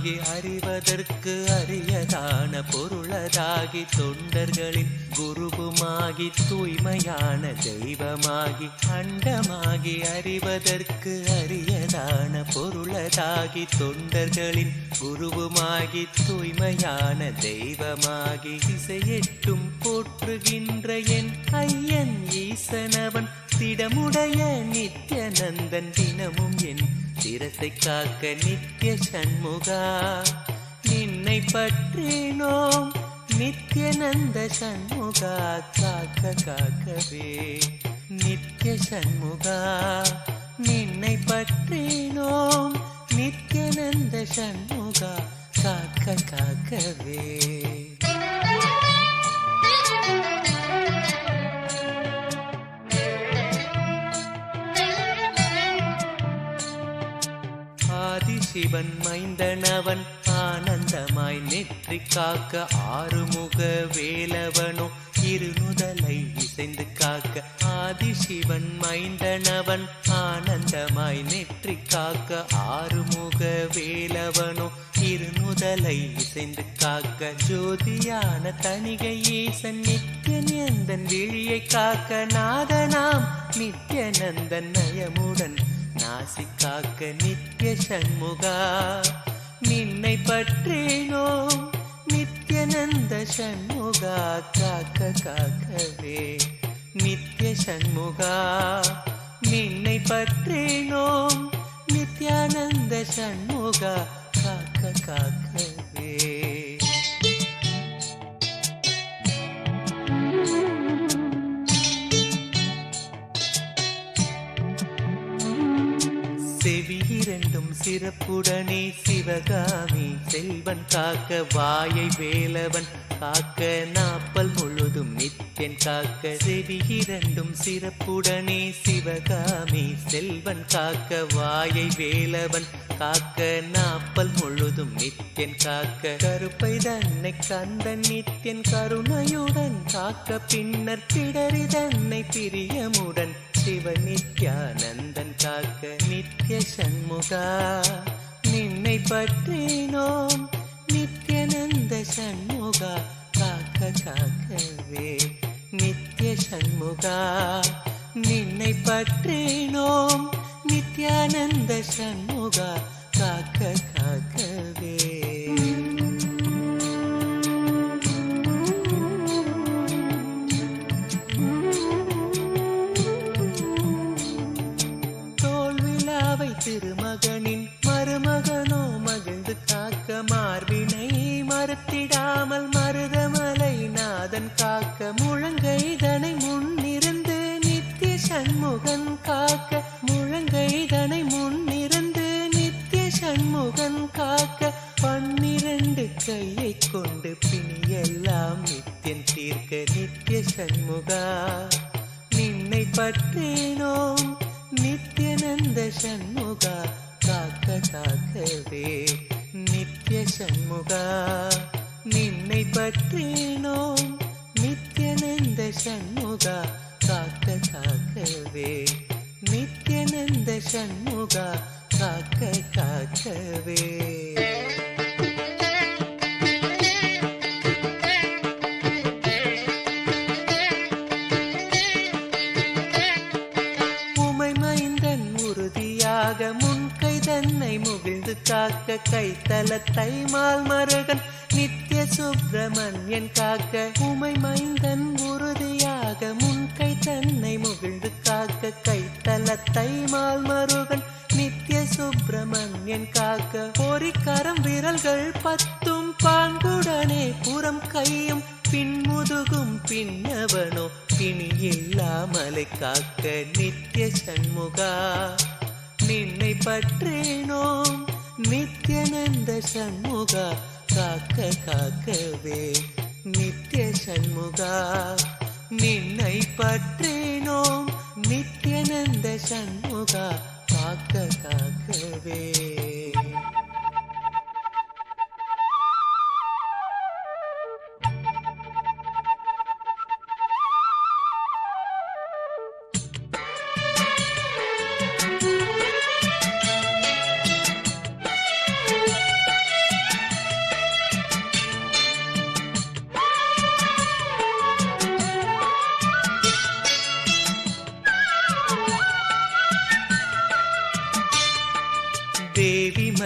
குருவுமாகி அறிவதற்கு அரியதான பொருளதாகி தொண்டர்களின் குருவுமாகி தூய்மையான தெய்வமாகி அண்டமாகி அறிவதற்கு அரியதான பொருளதாகி தொண்டர்களின் குருவுமாகி தூய்மையான தெய்வமாகி திசையெட்டும் போற்றுகின்ற என் ஐயன் ஈசனவன் திடமுடைய நித்யநந்தன் தினமும் என் திறத்தை காக்க நித்ய சண்முகா நின்னை பற்றினோம் நித்யநந்த சண்முகா காக்க காக்கவே நித்ய சண்முகா நின்னை பற்றினோம் நித்யநந்த சண்முகா காக்க காக்கவே. ஆதிசிவன் மைந்தனவன் ஆனந்தமாய் நெற்றி காக்க ஆறுமுக வேலவனோ இருநுதலை இசைந்து காக்க ஆதிசிவன் மைந்தனவன் ஆனந்தமாய் நெற்றி காக்க ஆறுமுக வேலவனோ இருநுதலை இசைந்து காக்க ஜோதியான தனிகை ஈசன் நித்யநந்தன் விழியை காக்க நாதனாம் நித்யநந்தன் நயமுடன் நாசி காக்க நித்ய சண்முகா நின்னை பற்றினோம் நித்யநந்த சண்முகா காக்க காக்கவே நித்ய சண்முகா நின்னை பற்றினோம் நித்யானந்த சண்முகா காக்க காக்கவே. செவி இரண்டும் சிறப்புடனே சிவகாமி செல்வன் காக்க வாயை வேலவன் காக்க நாப்பல் முழுதும் நித்யன் காக்க செவி இரண்டும் சிறப்புடனே சிவகாமி செல்வன் காக்க வாயை வேலவன் காக்க நாப்பல் முழுதும் நித்யன் காக்க கருப்பை தன்னை கந்தன் நித்யன் கருணையுடன் காக்க பின்னர் பிடரி தன்னை பிரியமுடன் சிவ நித்யானந்தன் காக்க நித்ய சண்முகா நின்னை பற்றினோம் நித்யநந்த சண்முகா காக்க காக்கவே நித்ய சண்முகா நின்னை பற்றினோம் நித்யானந்த சண்முகா காக்க காக்கவே. திருமகனின் மருமகனோ மகிழ்ந்து காக்க மார்பினை மறுத்திடாமல் மருதமலை நாதன் காக்க முழங்கைதனை முன்னிருந்து நித்ய சண்முகன் காக்க முழங்கைதனை முன்னிருந்து நித்ய சண்முகன் காக்க 12 கையை கொண்டு பிணியெல்லாம் நித்யன் தீர்க்க நித்ய சண்முகா நின்னை பற்றினோம் நித்யநந்த சண்முகா காக்க காக்கவே நித்ய சண்முகா நின்னை பற்றினோம் நித்யநந்த சண்முகா காக்க காக்கவே நித்யநந்த சண்முகா காக்க காக்கவே. முன்கை தன்னை முகிழ்ந்து காக்க கைத்தலத்தை மால் மருகன் நித்ய சுப்பிரமணியன் காக்க உமை மைந்தன் உறுதியாக முன்கை தன்னை முகிழ்ந்து காக்க கைத்தலத்தை மால் மருகன் நித்ய சுப்பிரமணியன் காக்க பொறிக்கரம் விரல்கள் 10 பாங்குடனே புறம் கையும் பின்முதுகும் பின்னவனோ பிணி இல்லாமலை காக்க நித்ய சண்முகா நின்னை பற்றினோம் நித்யநந்த சண்முகா காக்க காக்கவே நித்ய சண்முகா நின்னை பற்றினோம் நித்யநந்த சண்முகா காக்க காக்கவே.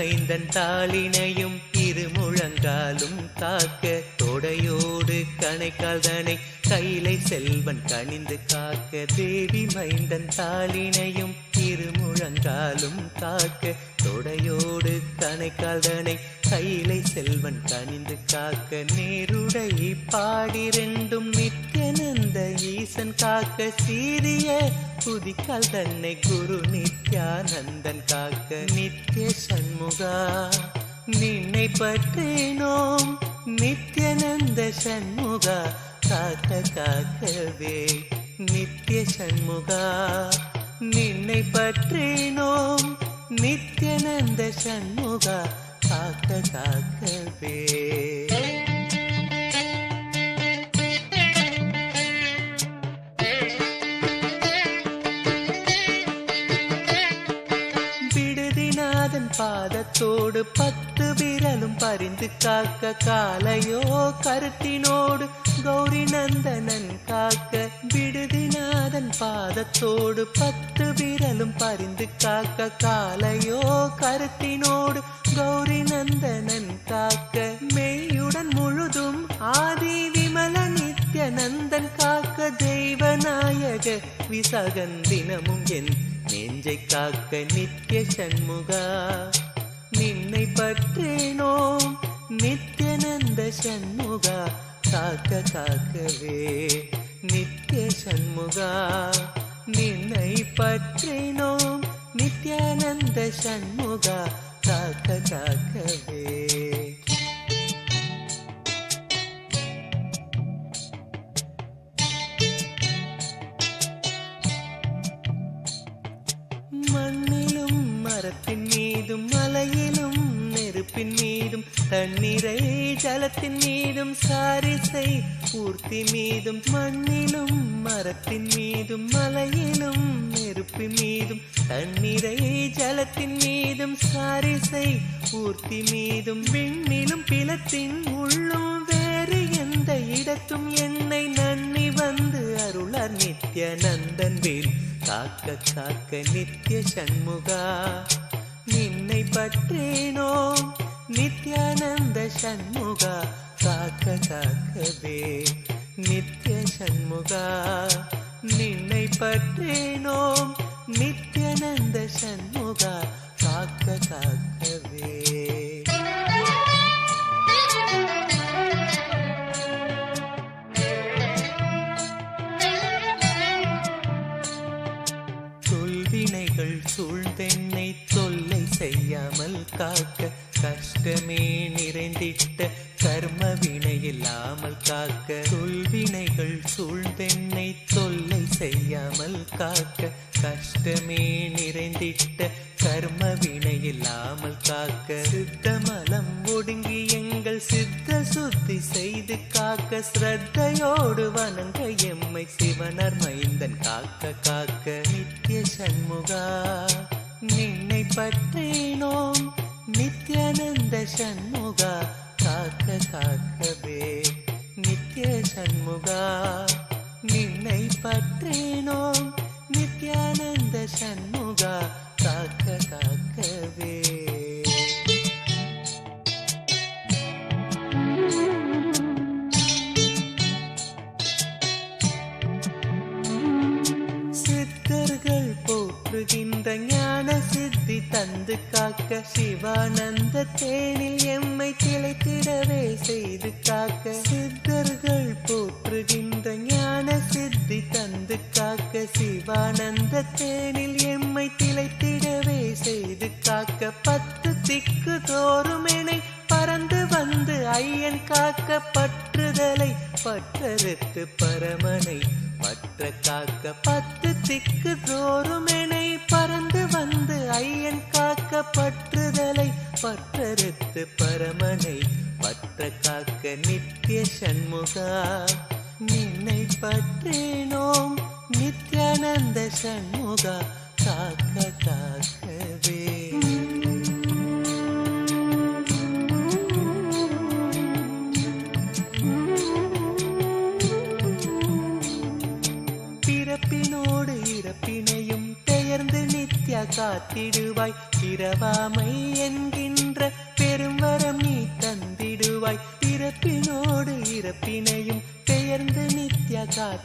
மைந்தன் தாளினையும் இருமுழங்காலும் காக்க தொடையோடு கணைக்கால் தனை கைலை செல்வன் கனிந்து காக்க தேவி மைந்தன் தாளினையும் இருமுழங்காலும் காக்க தொடையோடு கணைக்கால் தனை கைலை செல்வன் கனிந்து காக்க நேருடை பாடிரெண்டும் நித்யானந்த ஈசன் காக்க சீரிய புதிக்கால் தன்னை குரு நித்யானந்தன் காக்க நித்ய சண்முகா நின்னை பற்றினோம் நித்யானந்த சண்முகா காக்க காக்கவே நித்ய சண்முகா நின்னை பற்றினோம் நித்யானந்த சண்முகா காக்க காக்கவே விடுதிநாதன் பாதத்தோடு 10 விரலும் பறிந்து காக்க காலையோ கருத்தினோடு கௌரி நந்தனன் காக்க விடுதிநாதன் பாதத்தோடு 10 விரலும் பறிந்து காக்க காலையோ கருத்தினோடு கௌரி நந்தனன் காக்க மெய்யுடன் முழுதும் ஆதி விமல நித்யானந்தன் காக்க தெய்வநாயக விசாகன் தினமும் என் நெஞ்சை காக்க நித்ய சண்முகா நின்னை பற்றினோம் நித்யானந்த சண்முகா காக்க காக்கவே நித்ய சண்முகா நின்னை பற்றினோம் நித்யானந்த சண்முகா காக்க காக்கவே மண்ணிலும் மரத்தின் மீதும் மலையிலும் நெருப்பின் மீதும் தண்ணீரை ஜலத்தின் மீதும் சாரிசை ஊர்த்தி மீதும் மண்ணிலும் மரத்தின் மீதும் மலையிலும் நெருப்பின் மீதும் தண்ணீரை ஜலத்தின் மீதும் சாரிசை ஊர்த்தி மீதும் விண்ணிலும் பிலத்தின் உள்ளும் வேறு எந்த இடத்தும் என்னை நன்னி வந்து அருளார் நித்யானந்தன் வேல் காக்க காக்க நித்ய சண்முகா நின்னை பற்றினோம் நித்யானந்த சண்முகா காக்க காக்கவே நித்ய சண்முகா நின்னை பற்றினோம் நித்யானந்த சண்முகா காக்க காக்கவே தொல்வினைகள் சூழ்ந்தென்னை தொல்லை செய்யாமல் காக்க கஷ்டமே நிறைந்திட்ட கர்ம வினை இல்லாமல் காக்க தொல்வினைகள் சூழ்ந்தென்னை தொல்லை செய்யாமல் காக்க கஷ்டமே நிறைந்திட்ட கர்ம வினை இல்லாமல் காக்க சித்தமலம் ஒடுங்கி எங்கள் சித்த சுத்தி செய்து காக்க ஸ்ரத்தையோடு வணங்க எம்மை சிவனர் மைந்தன் காக்க காக்க நித்ய சண்முகா நின்னை பற்றினோம் நித்யானந்த சண்முகா காக்க காக்கவே நித்ய சண்முகா நின்னை பற்றினோம் நித்யானந்த சண்முகா காக்க காக்கவே சித்தர்கள் போற்றுகின்ற ஞான சித்தி தந்து காக்க சிவானந்த தேனில் எம்மை திளைத்திடவே செய்து காக்க சித்தர்கள் போற்றுகின்ற ஞான சித்தி தந்து காக்க சிவானந்த தேனில் எம்மை திளைத்திடவே செய்து காக்க 10 திக்கு தோறும் எனை பறந்து வந்து ஐயன் காக்க பற்றுதலை பற்றறுத்து பரமனை பற்ற காக்க 10 திக்கு தோறும் எனை பறந்து வந்து ஐயன் காக்க பற்றுதலை பற்றறுத்து பரமனை பற்ற காக்க நித்ய சண்முகா நின்னை பற்றினோம் நித்யானந்த சண்முகா காக்க காக்கவே பிறப்பினோடு இறப்பினையும் பெயர்ந்து நித்யா காத்திடுவாய் பிறவாமை என்கின்ற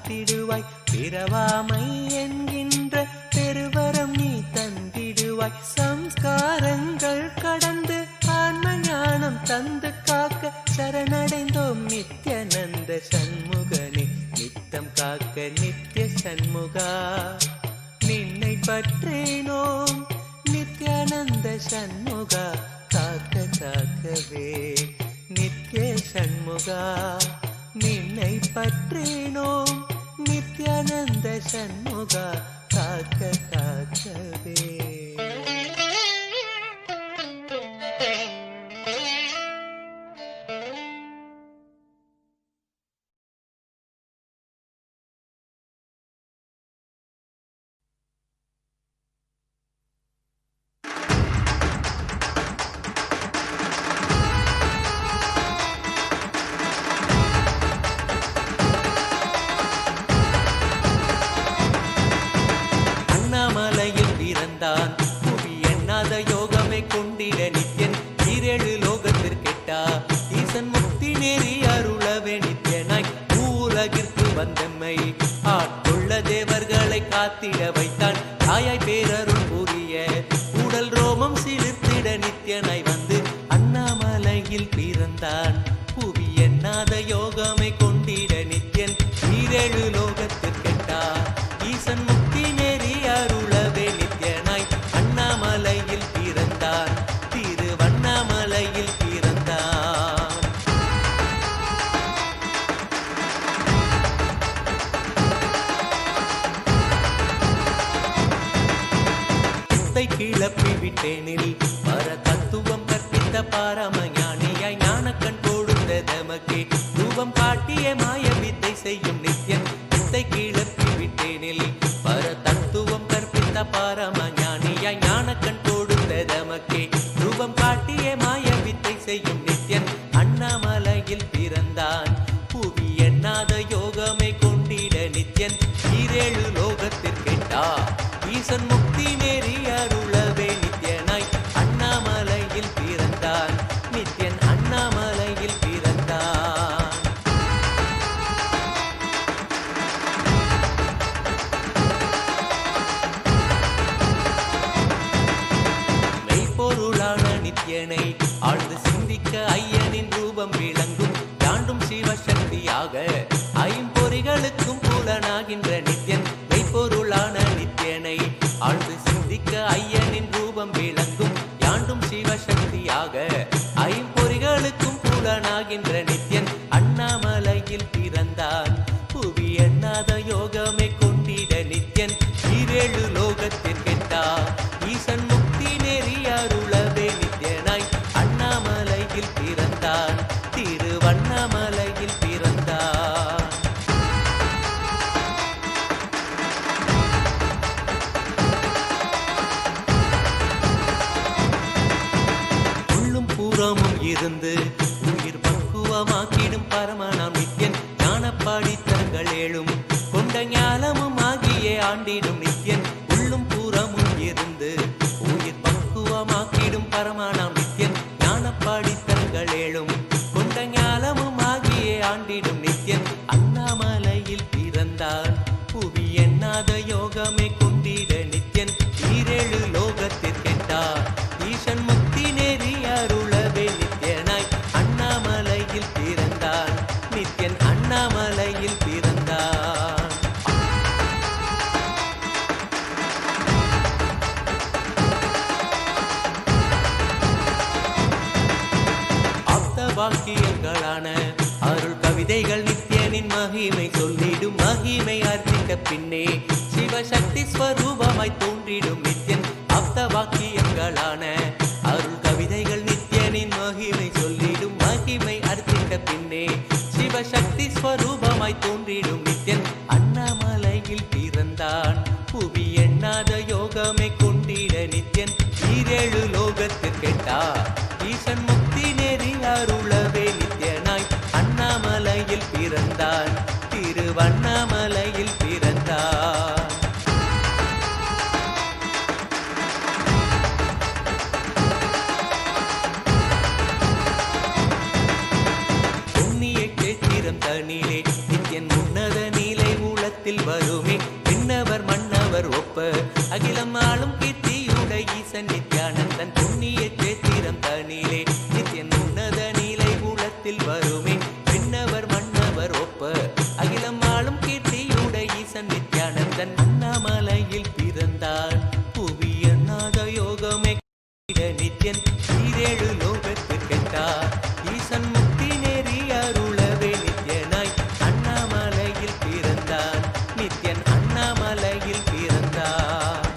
காத்திடுவாய். பிறவாமை என்கின்ற பெருவரம் நீ தந்திடுவாய். சம்ஸ்காரங்கள் கடந்து ஆன்ம ஞானம் தந்து காக்க சரணடைந்தோம் நித்யானந்த சண்முகனே. நித்தம் காக்க நித்ய சண்முகா நின்னை பற்றினோம் நித்யானந்த சண்முகா. காக்க காக்கவே நித்ய சண்முகா நின்னை பற்றினோம் நித்யானந்த சண்முகா. காக்க காக்கவே. புவி எண்ணாத யோகமே கொண்டிட நித்யன் ஈரேழு லோகத்திற்கெட்டா ஈசன் முக்தி நேரி அருளவே நித்யனாய் உலகிற்கு வந்தம்மை ஆட்கொள்ள தேவர்களை காத்திட வைத்தான். தாயாய் பேரருள் புரிய உடல் ரோமம் சிலிர்த்திட நித்யனாய் வந்து அண்ணாமலையில் பிறந்தான். புவி எண்ணாத யோகமே கொண்டிட நித்யன் ஈரேழு லோகத்திற்கெட்டா ஈசன் முக்தி நேரி அருளவே நித்யனாய் அண்ணாமலையில் பிறந்தான். திருவண்ணாமலையில் பிறந்தான். சித்தை கிளப்பி விட்டேனில் பர தத்துவம் கற்பித்த பாரமஞானியாய் ஞானக்கண் கொடுத்த தமக்கே ரூபம் காட்டிய மாய வித்தை செய்யும் நித்யன். சித்தை கிளப்பி விட்டேனில் பர தத்துவம் கற்பித்த பாரமஞானியாய் ஞானக்கண் கொடுத்த தமக்கே ரூபம் காட்டிய மாய வித்தை செய்யும் நித்யன் அண்ணாமலையில் பிறந்தான். புவி எண்ணாத யோகமே கொண்டிட நித்யன் ஈரேழு லோகத்திற்கெட்டா ஈசன் முக்தி நேரி அருளவே நித்யனாய் அண்ணாமலையில் பிறந்தான். நித்யன் அண்ணாமலையில் பிறந்தான். மெய்ப்பொருளான நித்யனை ஆழ்ந்து சிந்திக்க ஐயனின் ரூபம் விளங்கும். தாண்டும் சிவசக்தியாக ஐம்பொறிகளுக்கும் புலனாகின்ற நித்யன். மெய்ப்பொருளான நித்யனை ஆழ்ந்து சிந்திக்க ஐயனின் ரூபம் விளங்கும். யாண்டும் சிவசக்தியாக ஐம்பொறிகளுக்கும் புலனாகின்ற நித்யன் அண்ணாமலையில் பிறந்தான். புவி எண்ணாத யோகமே கொண்டிட நித்யன் ஈரேழு லோகத்திற்கெட்டா ஈசன் முக்தி நேரி அருளவே நித்யனாய் அண்ணாமலையில் பிறந்தான். திருவண்ணாமலையில் பிறந்தான். உள்ளும் பூரமும் இருந்து உயிர் பக்குவமாக்கிடும் பரமனாம் நித்யன். ஞானப்பாடி தரங்கள் ஏழும் கொண்ட ஞானமும் ஆகியே ஆண்டிடும் நித்யன். உள்ளும் பூரமும் இருந்து உயிர் பக்குவமாக்கிடும் பரமனாம் நித்யன். ஞானப்பாடி தரங்கள் ஏழும் கொண்ட ஞானமும் ஆகியே ஆண்டிடும் நித்யன் அண்ணாமலையில் பிறந்தான். புவி எண்ணாத யோகமே கொண்டிட நித்யன் ஈரேழு லோகத்திற்கெட்டா ஈசன் முக்தி நேரி அருளவே நித்யனாய் அண்ணாமலையில் பிறந்தான். நித்யன் அண்ணாமலையில் பிறந்தான். ஆப்த வாக்கியங்களான அருள் கவிதைகள் நித்யனின் மகிமை சொல்லிடும். மகிமை அர்த்திக்க பின்னே சிவசக்தி ஸ்வரூபமாய் தோன்றிடும் நித்யன். ஆப்த வாக்கியங்களான அருள் கவிதைகள் நித்யனின் மகிமை சொல்லிடும். மகிமை அர்த்திக்க பின்னே சிவசக்தி ஸ்வரூபமாய் தோன்றிடும் நித்யன் அண்ணாமலையில் பிறந்தான். புவி எண்ணாத யோகமே கொண்டிட நித்யன் ஈரேழு லோகத்திற்கெட்டா ஈசன் முக்தி நேரி அருளவே நித்யனாய் அண்ணாமலையில் பிறந்தான். திருவண்ணாமலையில் பிறந்தான். புண்ணிய கேத்திரம் தனிலே நித்யன் உன்னத நிலை வருமே. விண்ணவர் மன்னவர் ஒப்ப அகிலம் ஆளும் கீர்த்தியுட ஈசன் நித்யானந்தன் அண்ணாமலையில் பிறந்தான். புவியநாத யோகமே நித்யன் ஈரேழு லோகத்திற்கெட்டார். ஈசன் முக்தி நெறி அருளவே நித்யனாய் அண்ணாமலையில் பிறந்தான். நித்யன் அண்ணாமலையில் பிறந்தான்.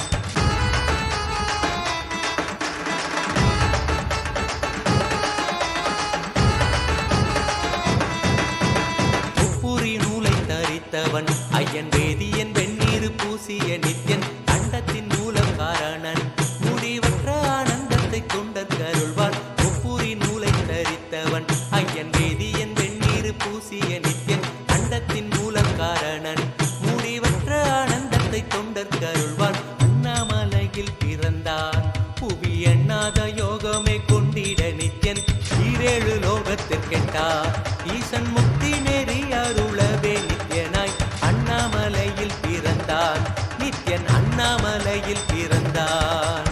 முப்புரி நூலை தரித்தவன் ஐயன் வேதியன் வெந்நீர் பூசிய நித்யன் அண்டத்தின் மூலம் காரணன் முடிவற்ற ஆனந்தத்தை கொண்டற்கருள்வான். முப்புரி நூலை தரித்தவன் ஐயன் வேதியன் வெந்நீர் பூசிய நித்யன் அண்டத்தின் மூலம் காரணன் முடிவற்ற ஆனந்தத்தை தொண்டற்கருள்வான். அண்ணாமலையில் பிறந்தான். புவி எண்ணாத யோகமே கொண்டிட நித்யன் ஈரேழு லோகத்திற்கெட்டார். ஈசன் முக்தி நெறி அருளவே நித்யனாய் அண்ணாமலையில் பிறந்தான். நித்யன் அண்ணாமலையில் பிறந்தான்.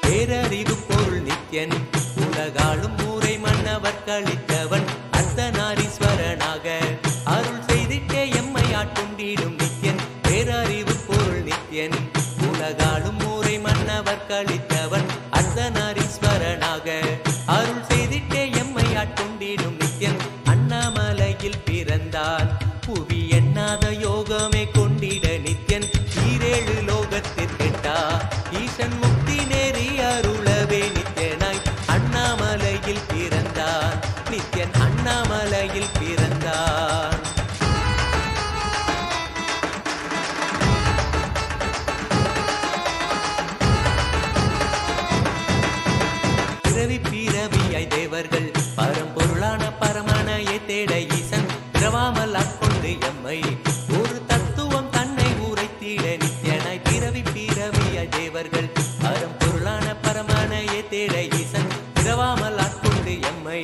பேரறிவு பொருள் நித்யன் உலகாளும் ஊரை மன்னவர் கழித்தவன். அர்த்தநாரீஸ்வரனாக அருள் செய்திட்டே எம்மை ஆட்கொண்டிடும் நித்யன். பேரறிவு பொருள் நித்யன் உலகாளும் ஊரை மன்னவர் கழித்தவன். அர்த்தநாரீஸ்வரனாக அருள் செய்திட்டே எம்மை ஆட்கொண்டிடும் நித்யன் அண்ணாமலையில் பிறந்தான். புவி எண்ணாத யோகமே கொண்டிட நித்யன் ஈரேழு லோகத்திற்கெட்டார். ஈசன் முக்தி நெறி அருளவே நித்யனாய் அண்ணாமலையில் பிறந்தான். நித்யன் அண்ணாமலையில் பிறந்தான். பிறவி பிறவியாய் தேவர்கள் பரம்பொருளான பரமனையை தேட ஈசன் பிறவாமல் ஆட்கொண்டு எம்மை ஒரு தத்துவம் தன்னை உரைத்திட நித்யனாய். பிறவி பிறவியாய் தேவர்கள் பரம்பொருளான பரமனையை தேட ஈசன் பிறவாமல் ஆட்கொண்டு எம்மை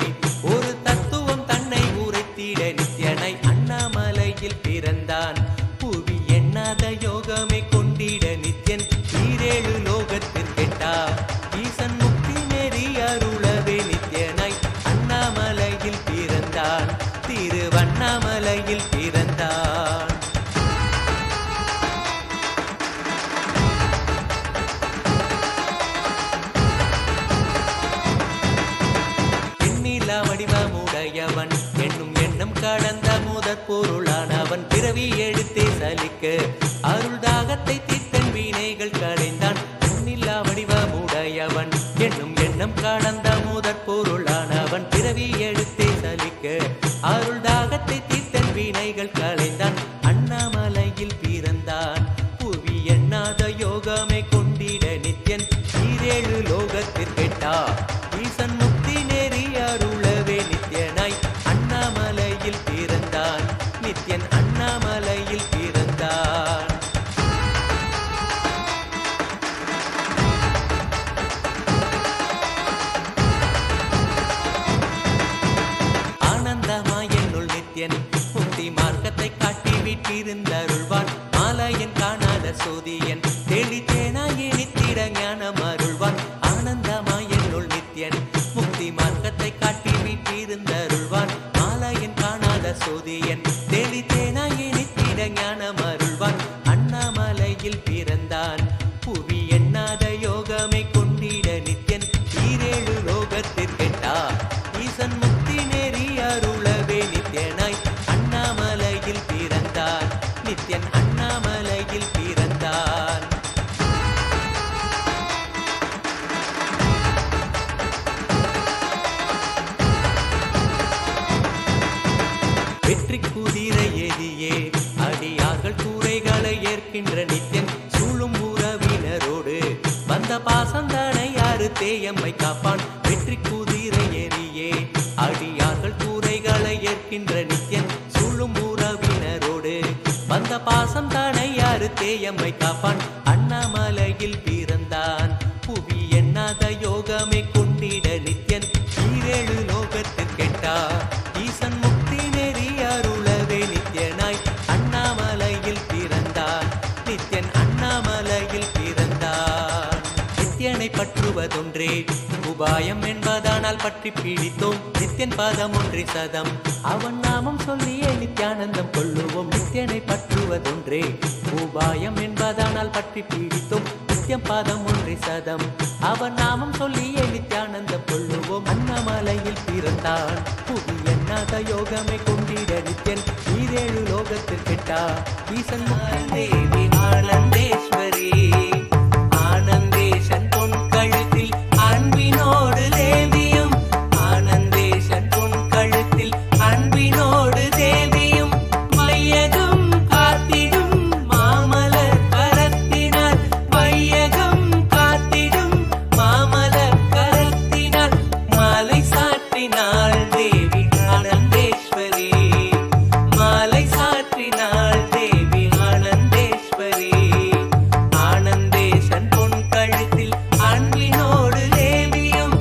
ஒரு தத்துவம் தன்னை உரைத்திட நித்யனாய் அண்ணாமலையில் பிறந்தான். புவி எண்ணாத யோகமே கொண்டிட நித்யன் ஈரேழு லோகத்திற்கெட்டார். ஈசன் முக்தி நெறி அருளவே நித்யனாய் அண்ணாமலையில் பிறந்தான். திருவண்ணாமலையில் பிறந்தான். எண்ணிலா வடிவமுடையவன் என்னும் எண்ணம் கடந்த முதற் பொருளானவன். பிறவி எடுத்தே சலிக்க அருள் தாகத்தை தீர்த்தன் வினைகள் களைந்தான். எண்ணிலா வடிவமுடையவன் என்னும் எண்ணம் கடந்த முதற் பொருளானவன். பிறவி எடுத்தே சலிக்க அருள் தாகத்தை தீர்த்தன் வினைகள் களைந்தான். அண்ணாமலையில் பிறந்தான். புவி எண்ணாத யோகமே கொண்டிட நித்யன் ஈரேழு லோகத்திற்கெட்டார். ஈசன் முக்தி நெறி அருளவே நித்யனாய் அண்ணாமலையில் பிறந்தான். நித்யன் அண்ணாமலையில் பிறந்தான். ஆனந்தமாய் என்னுள் நித்யன் முக்தி மார்க்கத்தை காட்டி வீட்டிருந்தருள்வான். மாலையன் காணாத சோதியன் தெளித்தேனாய் நித்திட ஞானம் அருள்வான். ஆனந்தமாய் என்னுள் நித்யன் முக்தி மார்க்கத்தை காட்டி வீட்டிருந்தருள்வான். மாலையன் காணாத சோதியன் தெளித்தேனாய் நித்திட ஞானம் அருள்வான். அண்ணாமலையில் பிறந்தான். புவி எண்ணாத யோகமே கொண்டிட நித்யன் ஈரேழு லோகத்திற்கெட்டார். ஈசன் முக்தி நெறி அருளவே நித்யனாய் அண்ணாமலையில் பிறந்தான். நித்யன் அண்ணாமலையில் பிறந்தான். வெற்றி குதிரை ஏதியே அடியார்கள் கூரைகளை ஏற்கின்ற நித்யன் சூழும் உறவினரோடு வந்த பாசந்தனை யாரு தேயம்மை காப்பான். வெற்றி குதிரை ஏறியே அடியார்கள் கூரைகளை ஏற்கின்ற நித்யன் சூழும் உறவினரோடு வந்த பாசம் தானை யாரு தேயம்மை காப்பான். அண்ணாமலையில் பிறந்தான். புவி எண்ணாத யோகமே கொண்டிட நித்யன் ஈரேழு லோகத்திற்கெட்டார். ஈசன் முக்தி நெறி அருளவே நித்யனாய் அண்ணாமலையில் பிறந்தான். நித்யன் அண்ணாமலையில் பிறந்தான். நித்யனை பற்றுவதொன்றே உபாயம் என்பதானால் பற்றி பீடித்தோம். நித்யன் பாதம் ஒன்றே சதம், அவன் நாமம் சொல்லியே நித்யானந்தம் கொள்ளுவோம். நித்யனை பற்றுவதொன்றே உபாயம் என்பதானால் பற்றி பீடித்தோம். நித்யம் பாதம் ஒன்றே சதம், அவன் நாமம் சொல்லியே நித்யானந்தம் கொள்ளுவோம். அண்ணாமலையில் பிறந்தான். புதிய நாத யோகமே கொண்டிட நித்யன் ஈரேழு லோகத்தில் கெட்டா ஈசன் தேவி ஆனந்தேஸ்வரி. ஆனந்தேசன் பொன் கழுத்தில் அன்பினோடு தேவியும், ஆனந்தேசன் பொன் கழுத்தில் அன்பினோடு தேவியும், மையகம் காத்திடும் மாமலர் கரத்தினார், மையகம் காத்திடும் மாமலர் கரத்தினார், மாலை சாற்றினாள் தேவி ஆனந்தேஸ்வரி, மாலை சாற்றினாள் தேவி ஆனந்தேஸ்வரி. ஆனந்தேசன் பொன் கழுத்தில் அன்பினோடு தேவியும்,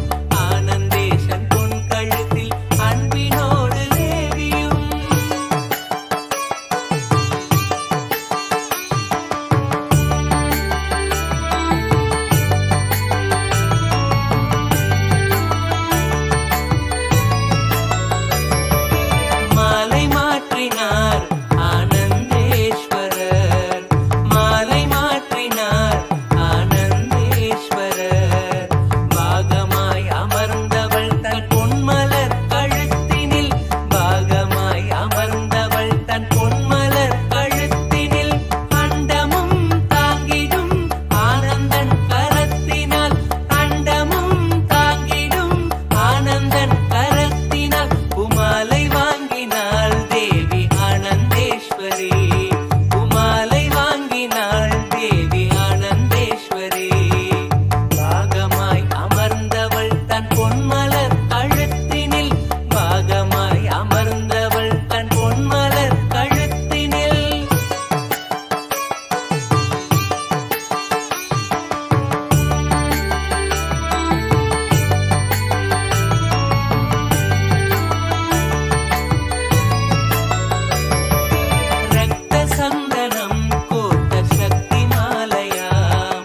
ஆனந்தேசன் பொன் கழுத்தில் அன்பினோடு தேவியும். மாலை மாற்றினார் ஆனந்தேஸ்வரர், மாலை மாற்றினார் ஆனந்தேஸ்வரர். பாகமாய் அமர்ந்தவள் தன் பொன்மலர் கழுத்தினில், பாகமாய் அமர்ந்தவள் தன் பொன்மலர் கழுத்தினில், அண்டமும் தாங்கிடும் ஆனந்தன் கரத்தினால், அண்டமும் தாங்கிடும் ஆனந்தன் கரத்தினால், உமாலை வாங்கினாள் தேவி ஆனந்தேஸ்வரி, உமாலை வாங்கினாள் தேவி ஆனந்தேஸ்வரி. பாகமாய் அமர்ந்தவள் தன் பொன்மலர் கழுத்தினில், பாகமாய் அமர்ந்தவள் தன் பொன்மலர் கழுத்தினில். ரத்த சந்தனம் கோத்த சக்தி மாலையாம்,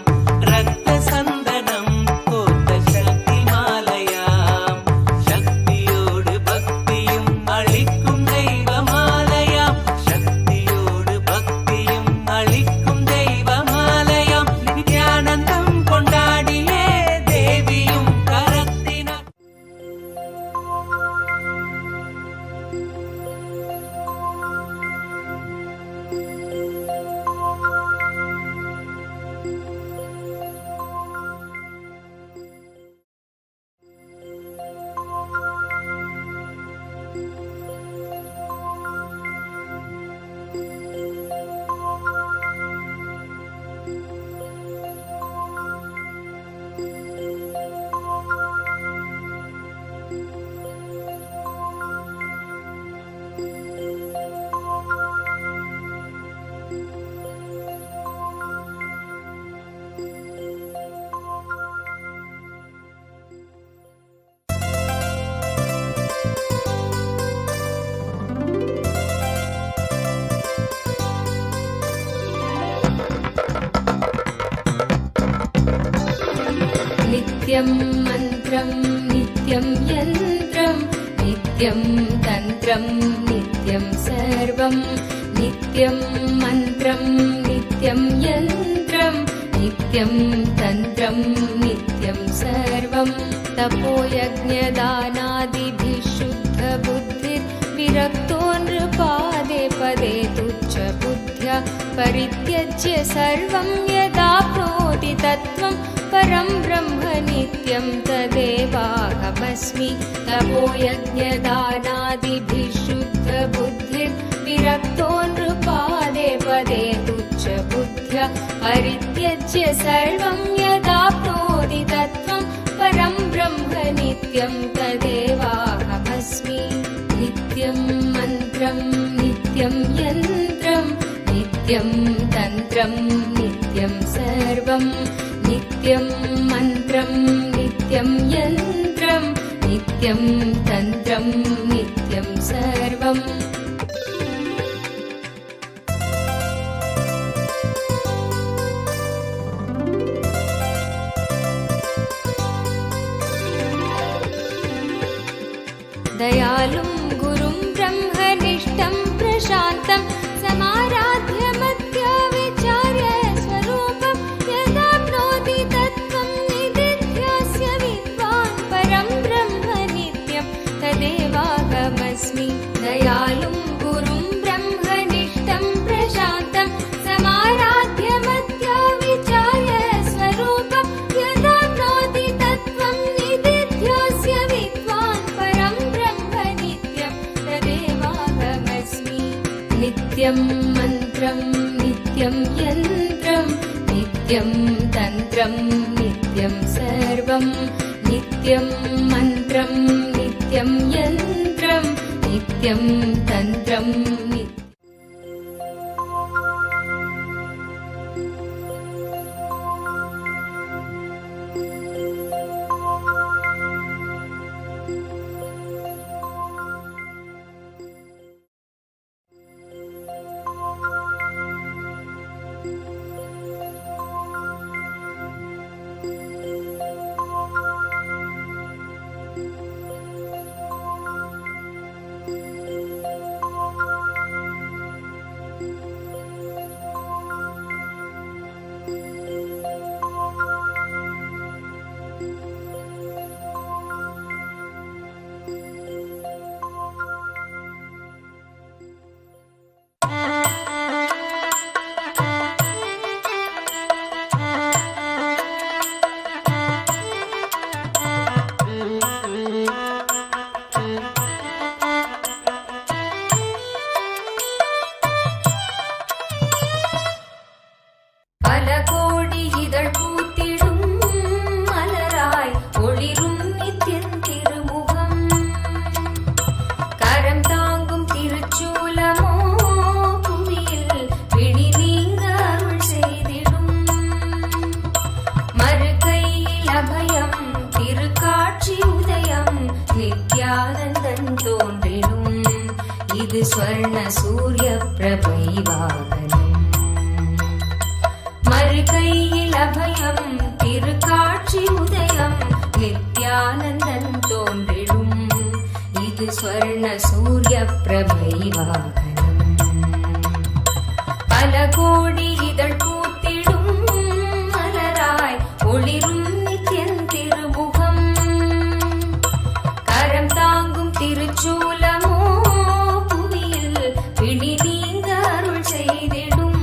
ரத்த சந்தனம் கோத்த சக்தி மாலையாம், சக்தியோடு பக்தியும் அளிக்கும் தெய்வ மாலையாம், சக்தியோடு பக்தியும் அளிக்கும் தெய்வ மாலையாம். நித்யானந்தம் கொண்டாடியே தேவியும் கரத்தினார். नित्यं मन्त्रं नित्यं यन्त्रं नित्यं तन्त्रं नित्यं सर्वं नित्यं मन्त्रं नित्यं यन्त्रं नित्यं तन्त्रं नित्यं सर्वं तपोयज्ञदानादिभिः शुद्धबुद्धिर्विरक्तो नृपादे पदे तुच्छबुद्ध्या परित्यज्य सर्वं यदाप्नोति तत्त्वं परं ब्रह्म नित्यं तदेवाहमस्मि तपोयज्ञदानादिभिः शुद्धबुद्धिर्विरक्तो नृपादे पदे तुच्छबुद्ध्या परित्यज्य सर्वं यदाप्नोति तत्त्वं परं ब्रह्म नित्यं तदेवाहमस्मि नित्यं मन्त्रं नित्यं यन्त्रं नित्यं तन्त्रं नित्यं सर्वं नित्यं मन्त्रं नित्यं यन्त्रं नित्यं तन्त्रं नित्यं सर्वम् दयालुं गुरुं ब्रह्मनिष्ठं प्रशान्तं समाराध्यमत्य विचार्य स्वरूपं यदाप्नोति तत्त्वं निदिध्यास्य विद्वान् परं ब्रह्म नित्यं तदेवाहमस्मि। दयालुं गुरुं ब्रह्मनिष्ठं प्रशान्तं समाराध्यमत्य विचार्य स्वरूपं यदाप्नोति तत्त्वं निदिध्यास्य विद्वान् परं ब्रह्म नित्यं तदेवाहमस्मि। नित्यं मन्त्रं नित्यं यन्त्रं नित्यं तन्त्रं नित्यं सर्वं नित्यं मन्त्रं नित्यं यन्त्रं नित्यं तन्त्रं இது ஸ்வர்ண சூரிய பிரபை வாகனம். மறுகையில் அபயம் திருக்காட்சி உதயம் நித்யானந்தன் தோன்றிடும். இது ஸ்வர்ண சூரிய பிரபை வாகனம். பல கோடி இதழ் பூத்திடும் மலராய் ஒளிரும் நித்யன் திருமுகம். கரம் தாங்கும் திருச்சூலமோ புவியில் பிடி நீங்க அருள் செய்திடும்.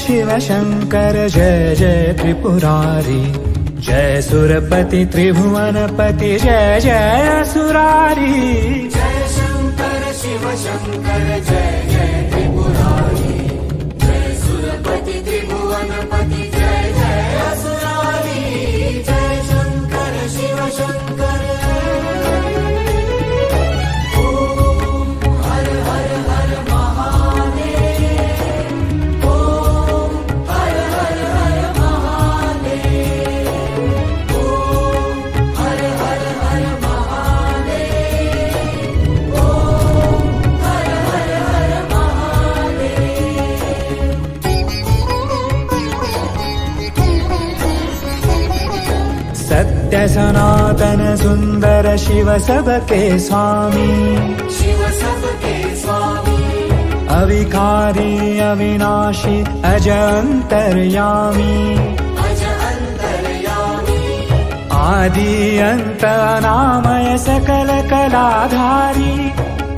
शिव शंकर जय जय त्रिपुरारी, जय सुरपति त्रिभुवनपति जय जय असुरारी। जय शंकर शिव शंकर जय जय त्रिपुरारी, जय सुरपति त्रिभुवनपति जय जय असुरारी। जय शंकर शिव शंकर। ओम हर हर हर महादेव, ओम हर हर हर महादेव, ओम हर हर हर महादेव, ओम हर हर हर महादेव। सत्य सनातन सुंदर शिव सबके स्वामी, शिव सबके स्वामी, अविकारी अविनाशी अज अंतर्यामी, अज अंतर्यामी, आदि अंत अनामय सकल कलाधारी,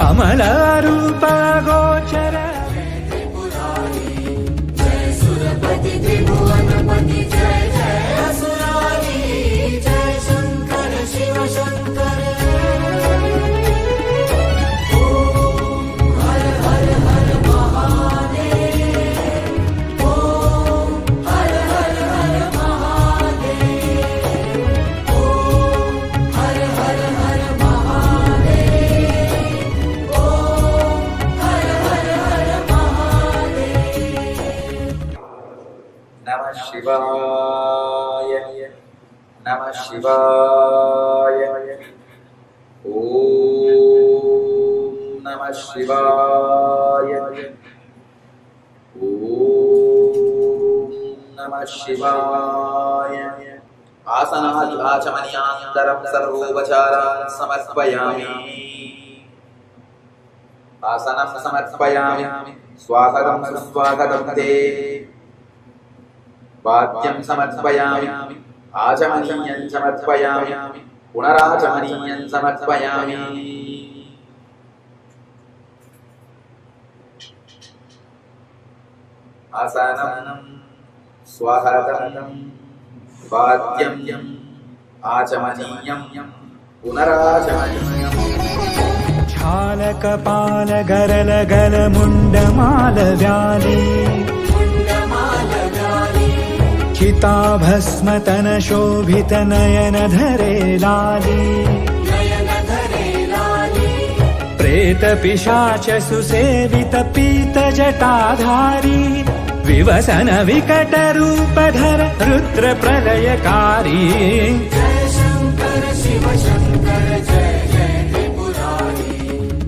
अमल रूप गोचर। त्रिपुरारी, जय सुरपति त्रिभुवनपति जय जय असुरारी। जय शंकर शिव शंकर। ओम हर हर हर महादेव, ओम हर हर हर महादेव, ओम हर हर हर महादेव, ओम हर हर हर महादेव। नमः शिवाय, नमः शिवाय, ओम नमः शिवाय, ओम नमः शिवाय। आसनादिवाचमन्यान्तरं सर्वोपचारान् समर्पयामि। आसनं समर्पयामि। स्वागतं सुस्वागतं ते। वाद्यं समर्पयामि, आचमनीयं समर्पयामि, पुनराचमनीयं समर्पयामि। आसनं स्वागतं, वाद्यं आचमनीयं, पुनराचमनीयम्। छाल कपाल गरल गल मुंड माल व्याली, चिताभस्म तन शोभित नयन धरे लाली, प्रेत पिशाच सुसेवित पीत जटाधारी, विवसन विकट रूप धर रुद्र प्रलयकारी। जय शंकर शिव शंकर जय जय त्रिपुरारी,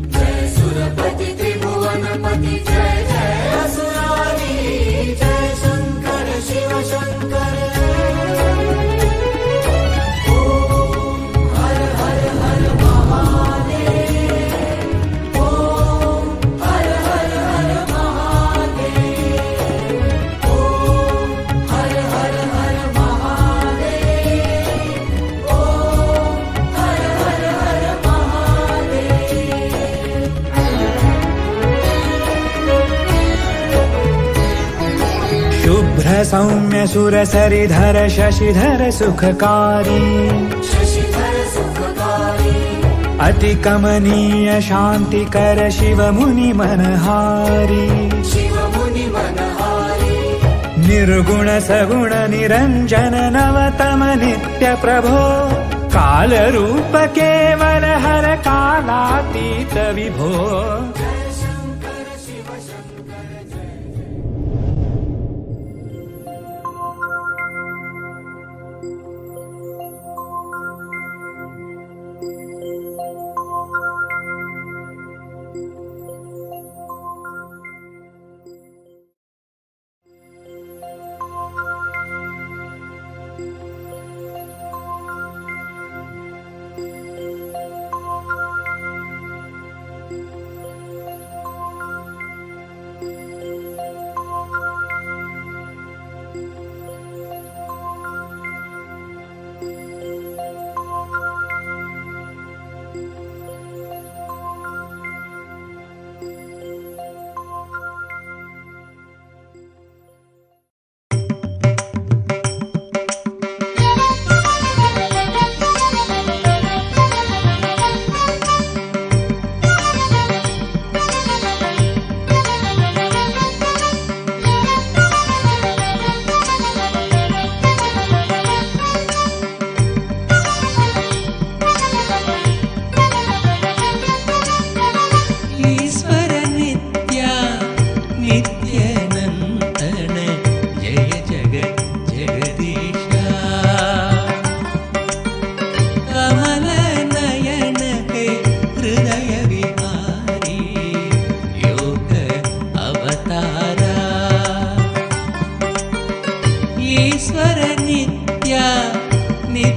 जय सुरपति त्रिभुवनपति जय जय असुरारी। जय शंकर शिव शंकर। ओम हर हर हर महादेव, ओम हर हर हर महादेव, ओम हर हर हर महादेव, ओम हर हर हर महादेव। शुभ्र सौम्य सुर सरिधर शशिधर सुखकारी, शशिधर सुखकारी, अति कमनीय शांतिकर शिव मुनि मनहारी, शिव मुनि मनहारी, निर्गुण सगुण निरंजन नवतम नित्य प्रभो, काल रूप केवल हर कालातीत विभो। जय शंकर शिव शंकर जय।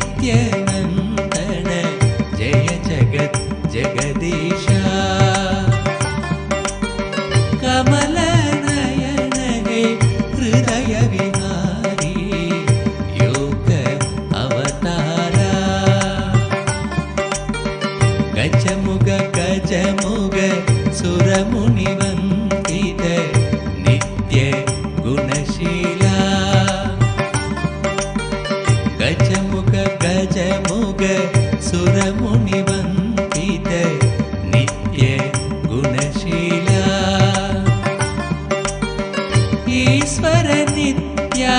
नित्यनन्दन जय जगत् जगदीशा कमलनयन हे हृदय विहारी योग अवतारा गजमुग गजमुग सुरमुनिवन्दित नित्य गुणशीला गजमुग गजमुग सुरमुनिवन्दित नित्य गुणशीला ईश्वर नित्या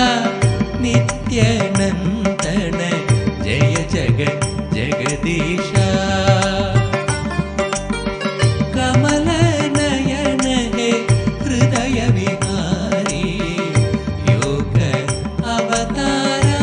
नित्यनन्दन जय जगत् जगदीशा कमलनयन हे हृदय विहारी योग अवतारा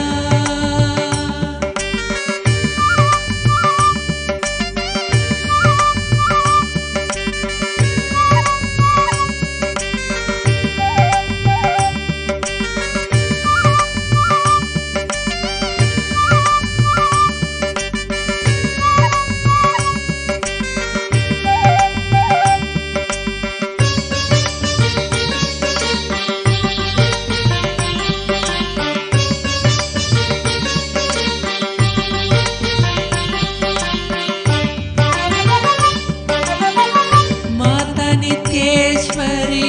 माता नित्येश्वरी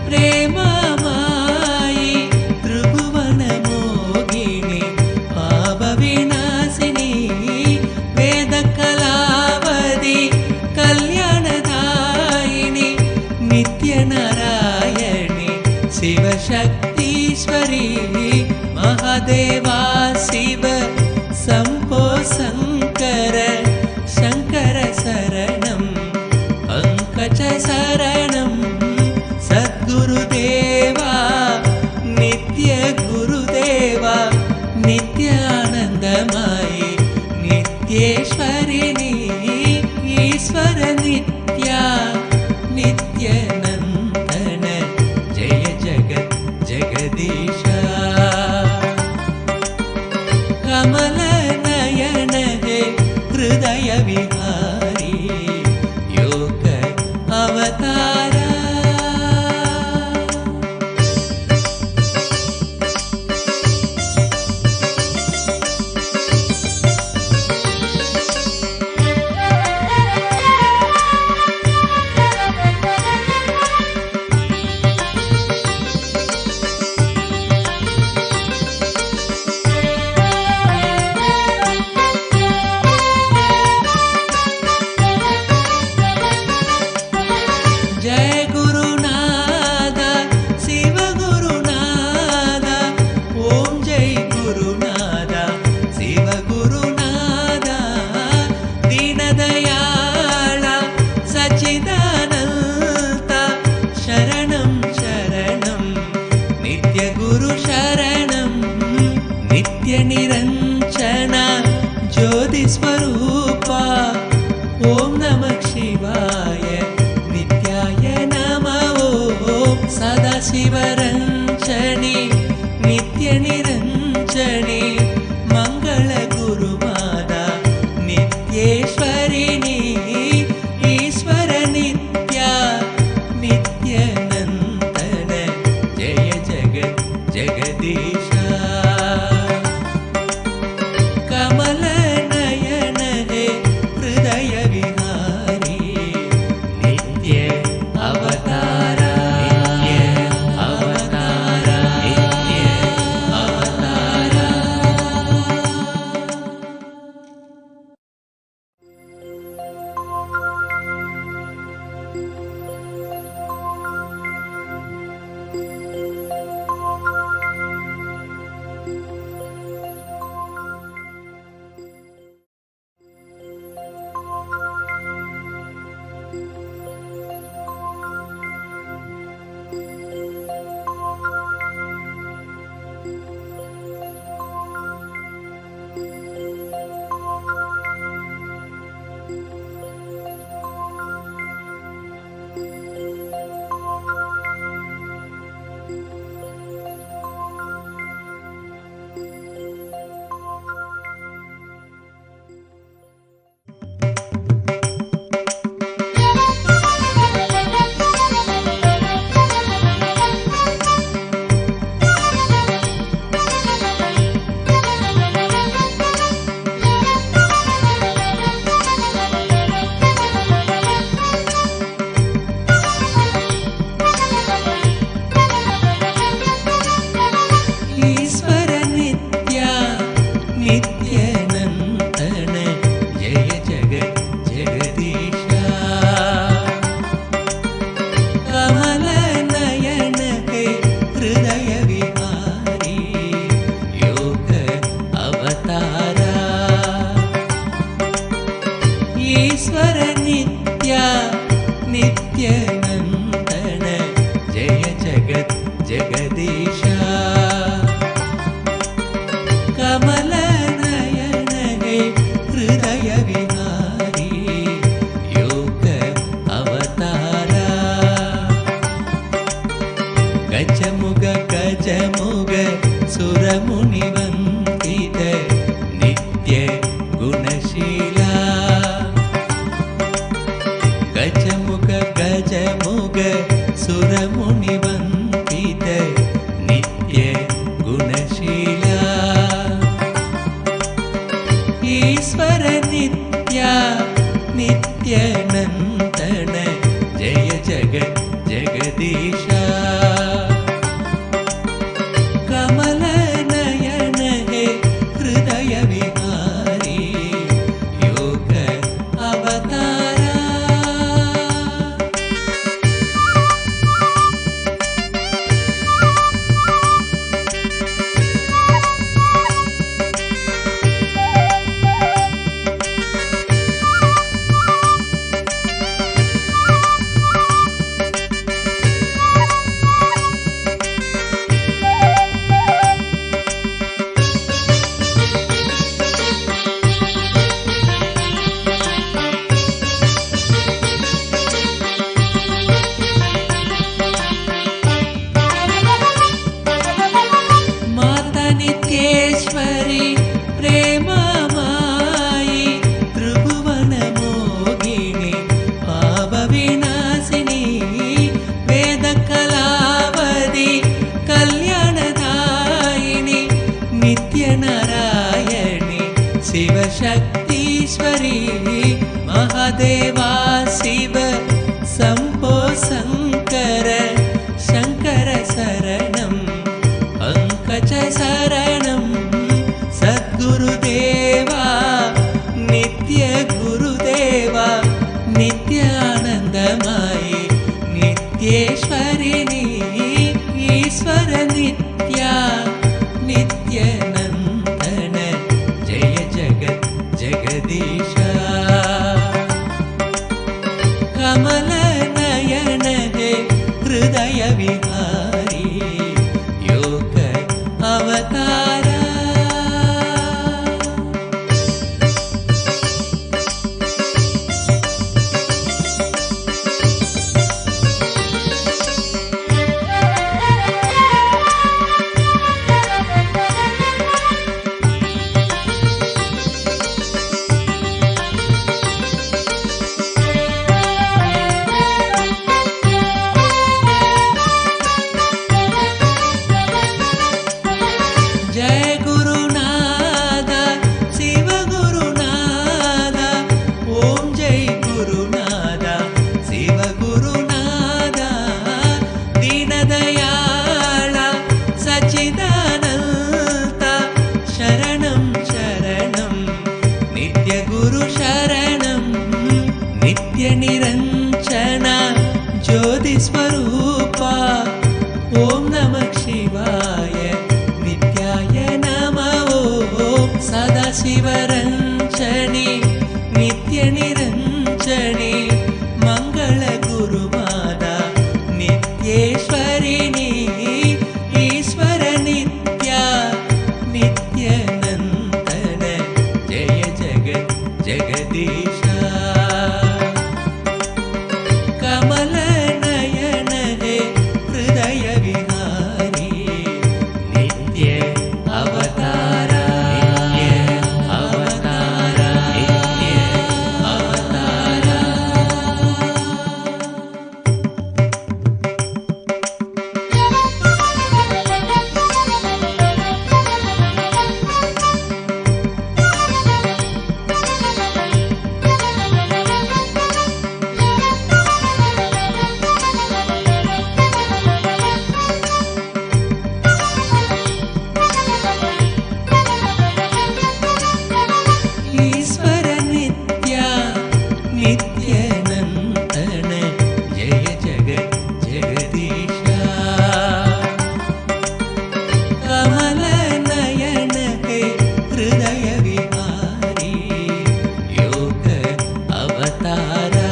प्रेममायि त्रिभुवन मोहिनी पापविनाशिनी वेदकलावती कल्याणदायिनी नित्यनारायणी शिवशक्तीश्वरी महादेवा शिव शम्भो शङ्कर शङ्कर शरणम् पंकज शरणं सद्गुरुदेवा नित्य गुरुदेवा नित्यानन्दमयी नित्येश्वरिणी ईश्वर नित्या नित्यनन्दन जय जगत् जगदीशा कमलनयन हे हृदय विहारी योग अवतारा जय गुरुनाथ शिव गुरुनाथ ओम जय गुरुनाथ शिव गुरुनाथ दीनदयाळ सच्चिदानन्द शरणं शरणं नित्य गुरु शरणं नित्य निरञ्जन ज्योति स्वरूपा ओम नमः शिवाय नित्याय नमः ओम सदाशिवरञ्जनी नित्य निरञ्जनी मंगल गुरुमाता नित्येश्वरिणी ईश्वर नित्या नित्यनन्दन जय जगत् जगदीशा कमलनयन नित्यनन्दन जय जगत् जगदीशा कमलनयन हे हृदय विहारी योग अवतारा गजमुग गजमुग सुरमुनिवन्दित नित्य गुणशीला गजमुग गजमुग सुरमुनिवन्दित नित्य गुणशीला ईश्वर नित्या नित्यनन्दन जय जगत् जगदीशा कमलनयन हे हृदय विहारी योग अवतारा माता नित्येश्वरी प्रेममायि त्रिभुवनमोहिनी पापविनाशिनी वेदकलावती कल्याणदायिनी नित्यनारायणी शिवशक्तीश्वरी महादेवा शिव शम्भो शङ्कर शङ्कर शरणम् पंकज शरणं सद्गुरुदेवा नित्य गुरुदेवा नित्यानन्दमयी नित्येश्वरिणी ईश्वर नित्या नित्यनन्दन जय जगत् जगदीशा कमलनयन हे हृदय विहारी योग अवतारा जय गुरुनाथ शिव गुरुनाथ ओम जय गुरुनाथ शिव गुरुनाथ दीनदयाळ सच्चिदानन्द शरणं शरणं नित्य गुरु शरणं नित्य निरञ्जन ज्योति स्वरूपा ओम नमः शिवाय नित्याय नमः ओम सदाशिवरञ्जनी नित्य निरञ्जनी मंगल गुरुमाता नित्येश्वरिणी ईश्वर नित्या नित्यनन्दन जय जगत् जगदीशा कमलनयन हे हृदय विहारी नित्य अवतारा नित्य अवतारा नित्य अवतारा ईश्वर नित्या नित्यनन्दन जय जगत् जगदीशा कमलनयन हे हृदय विहारी योग अवतारा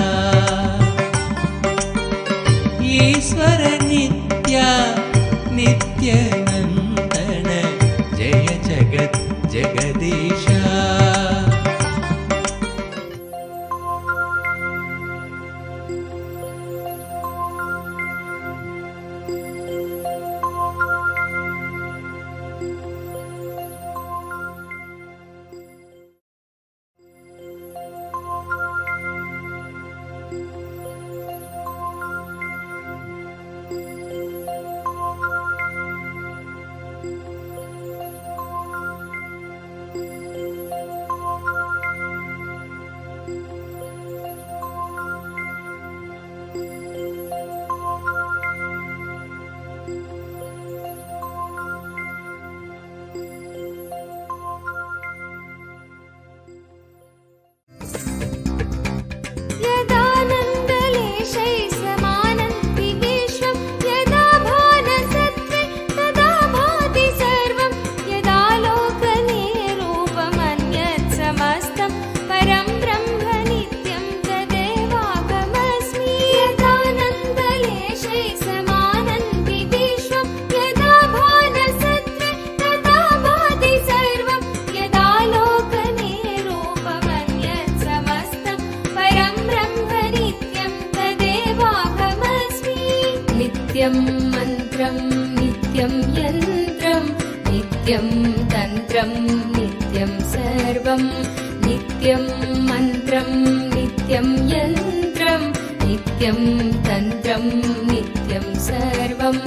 नित्यं मन्त्रं नित्यं यन्त्रं नित्यं तन्त्रं नित्यं सर्वं नित्यं मन्त्रं नित्यं यन्त्रं नित्यं तन्त्रं नित्यं सर्वम्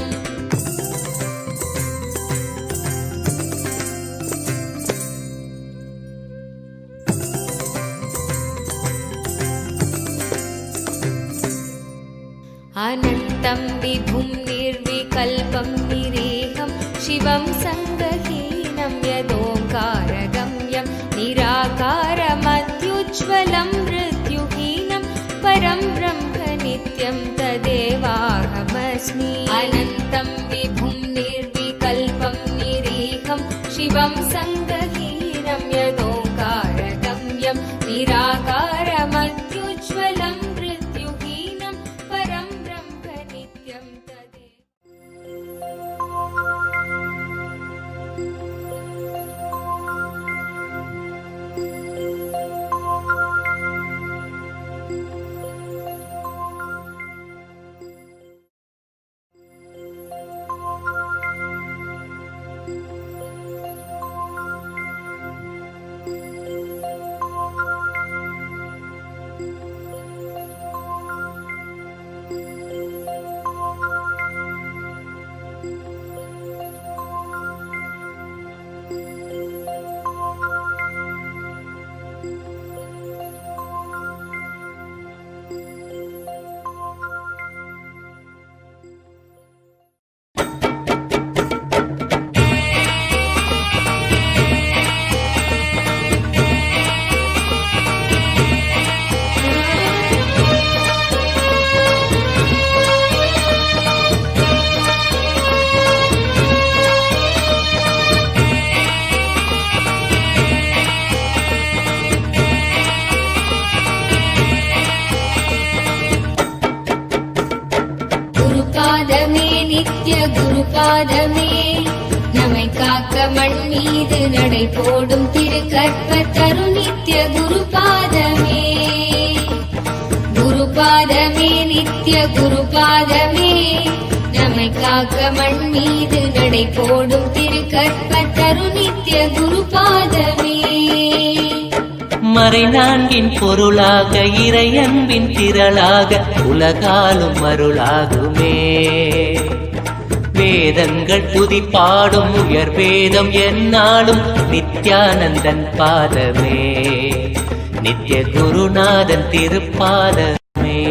अनन्तं विभुं निर्विकल्पं निरेहं शिवं सङ्गहीनं यदोङ्कारगम्यं निराकारमत्युज्ज्वलं मृत्युहीनं परं ब्रह्म नित्यं तदेवाहमस्मि अनन्तं विभुं निर्विकल्पं निरेहं शिवं सङ्गहीनं यदोङ्कारगम्यं निराकारमत्युज्ज्वलं मृत्युहीनं परं ब्रह्म नित्यं குருபாதமே நம்மை காக்க மண் மீது நடை போடும் திருக்கற்பத்தரு நித்ய குருபாதமே குருபாதமே நித்ய குருபாதமே நம்மை காக்க மண் மீது நடை போடும் திருக்கற்பத்தரு நித்ய குருபாதமே மறைநான்கின் பொருளாக இறையன்பின் திரளாக உலகாலும் அருளாகுமே வேதங்கள் துதிப்பாடும் உயர் வேதம் என்னாலும் நித்யானந்தன் பாதமே நித்ய குருநாதன் திருப்பாதமே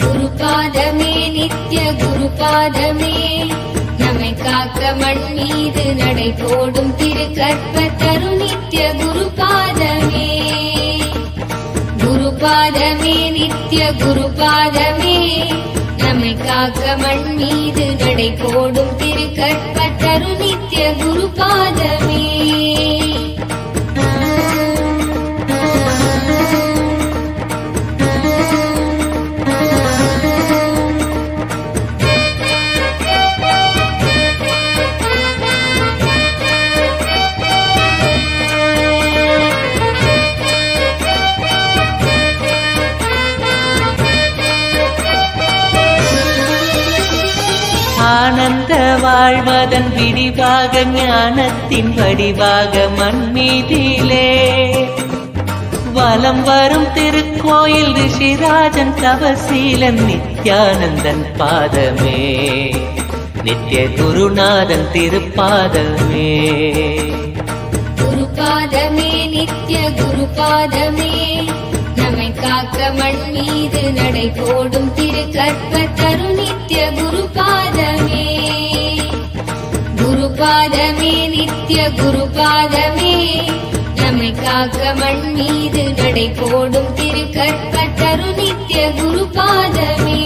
குருபாதமே நித்ய குருபாதமே நம்மை காக்க மண் மீது நடை போடும் திருக்கற்பத்தரு நித்ய குருபாதமே குருபாதமே நித்ய குருபாதமே நம்மை காக்க மண் மீது நடை போடும் திருக்கற்பத்தரு நித்ய குருபாதமே ஆனந்த வாழ்வதன் விரிவாக ஞானத்தின் வடிவாக மண்மீதிலே வலம் வரும் திருக்கோயில் ரிஷிராஜன் தவசீலன் நித்யானந்தன் பாதமே நித்ய குருநாதன் திருப்பாதமே குருபாதமே நித்ய குருபாதமே நம்மை காக்க மண் மீது நடை போடும் திருக்கற்பத்தரு நித்ய குருபாதமே குருபாதமே நித்ய குருபாதமே நம்மை காக்க மண் மீது நடை போடும் திருக்கற்பத்தரு நித்ய குருபாதமே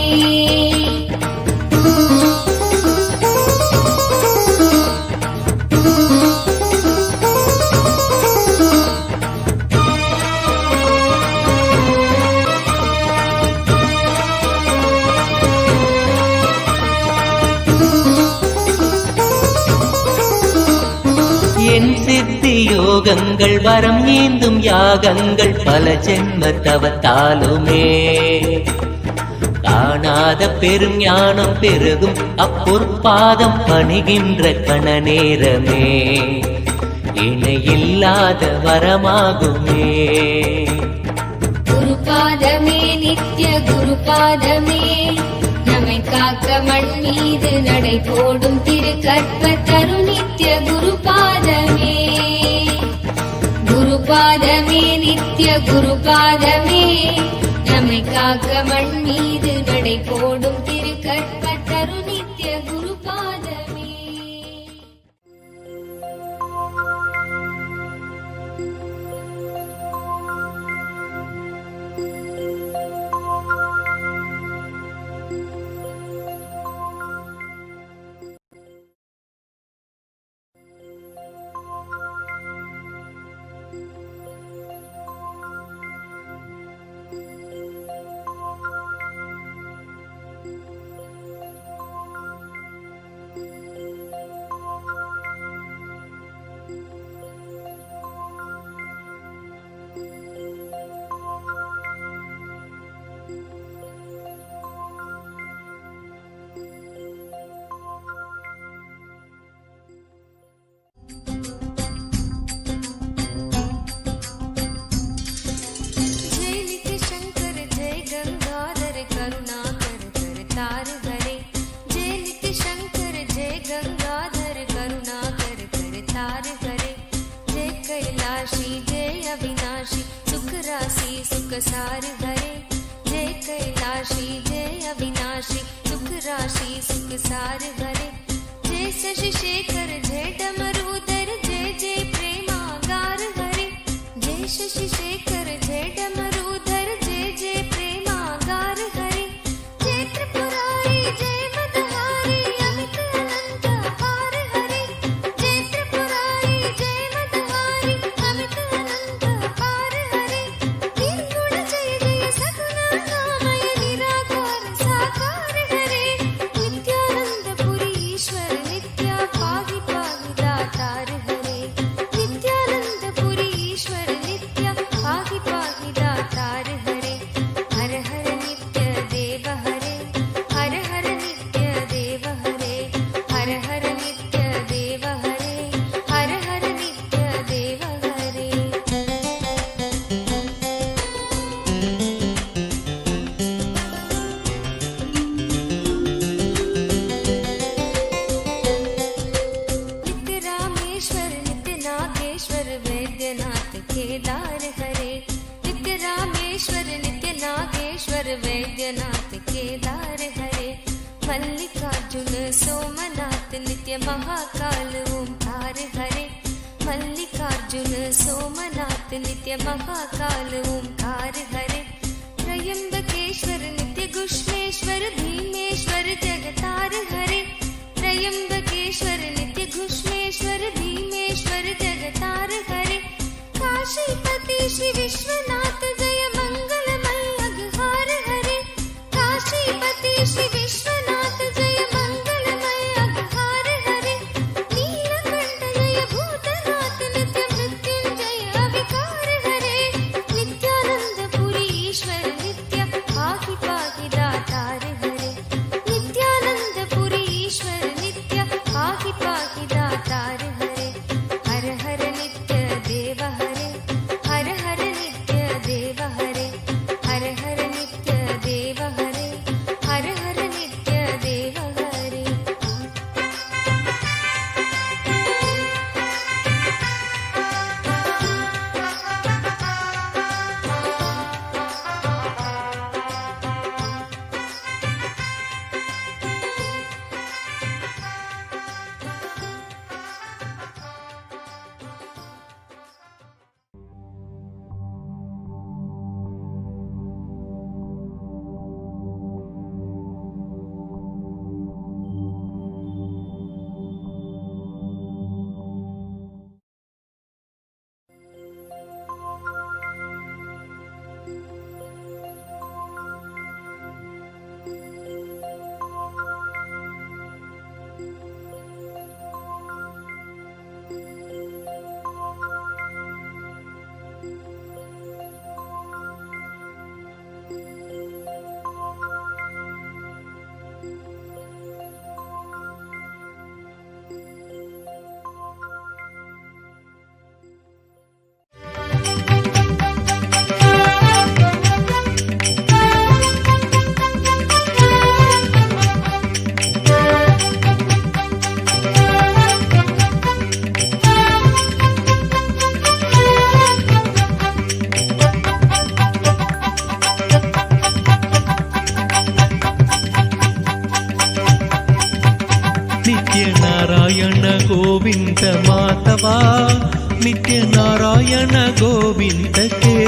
என் சித்தி யோகங்கள் வரம் ஏந்தும் யாகங்கள் பல ஜென்ம தவத்தாலுமே காணாத பெரும் ஞானம் பெருகும் அப்பொற்பாதம் பணிகின்ற கண நேரமே இணையில்லாத வரமாகுமே. குருபாதமே நித்ய குருபாதமே நம்மை காக்க மண் மீது நடை போடும் திருக்கற்ப தரு நித்ய குருபாதமே. குருபாதமே நித்ய குருபாதமே நம்மை காக்க மண் மீது நடை போடும் திருக்கற்ப தரு நித்ய குருபாதமே. सार हरे जय कैलाशी जय अविनाशी सुख राशि सुख सार हरे जय शशि शेखर जय डमरूधर जय जय प्रेमागार हरे जय शशि शेखर जय डमरूधर जय जय प्रेमागार हरे जय त्रिपुरारी जय मदहारी अमित अनंत अपार हरे जय त्रिपुरारी जय मदहारी अमित अनंत अपार हरे निर्गुण जय जय सगुणामय निराकार साकार हरे नित्यानंद पुरी ईश्वर नित्या पाहि पाहि दातार हरे नित्यानंद पुरी ईश्वर नित्या पाहि पाहि दातार हरे हर हर नित्य देव हरे हर हर नित्य देव हरे हर हर नित्य देव हरे हर हर नित्य देव हरे नित्य रामेश्वर नित्य नागेश्वर वैद्यनाथ केदार हरे नित्य रामेश्वर नित्य नागेश्वर वैद्यनाथ केदार हरे मल्लिकार्जुन सोमनाथ नित्य महाकाल ओंकार हरे मल्लिकार्जुन सोमनाथ नित्य महाकाल ओंकार हरे त्रयंबकेश्वर नित्य गुष्मेश्वर भीमेश्वर जगतार हरे त्रयंबकेश्वर नित्य घुष्मेश्वर भीमेश्वर जगतार हरे काशीपति श्री विश्वनाथ जय मंगलमय अघहार हरे काशीपति श्री विश्वनाथ जय मंगलमय अघहार हरे नीलकंठ जय भूतनाथ नित्य मृत्युंजय अविकार हरे नित्यानंद पुरी ईश्वर नित्य पाहि पाहि दातार हरे नित्यानंद पुरी ईश्वर नित्य पाहि पाहि दातार हरे हर हर नित्य देव हरे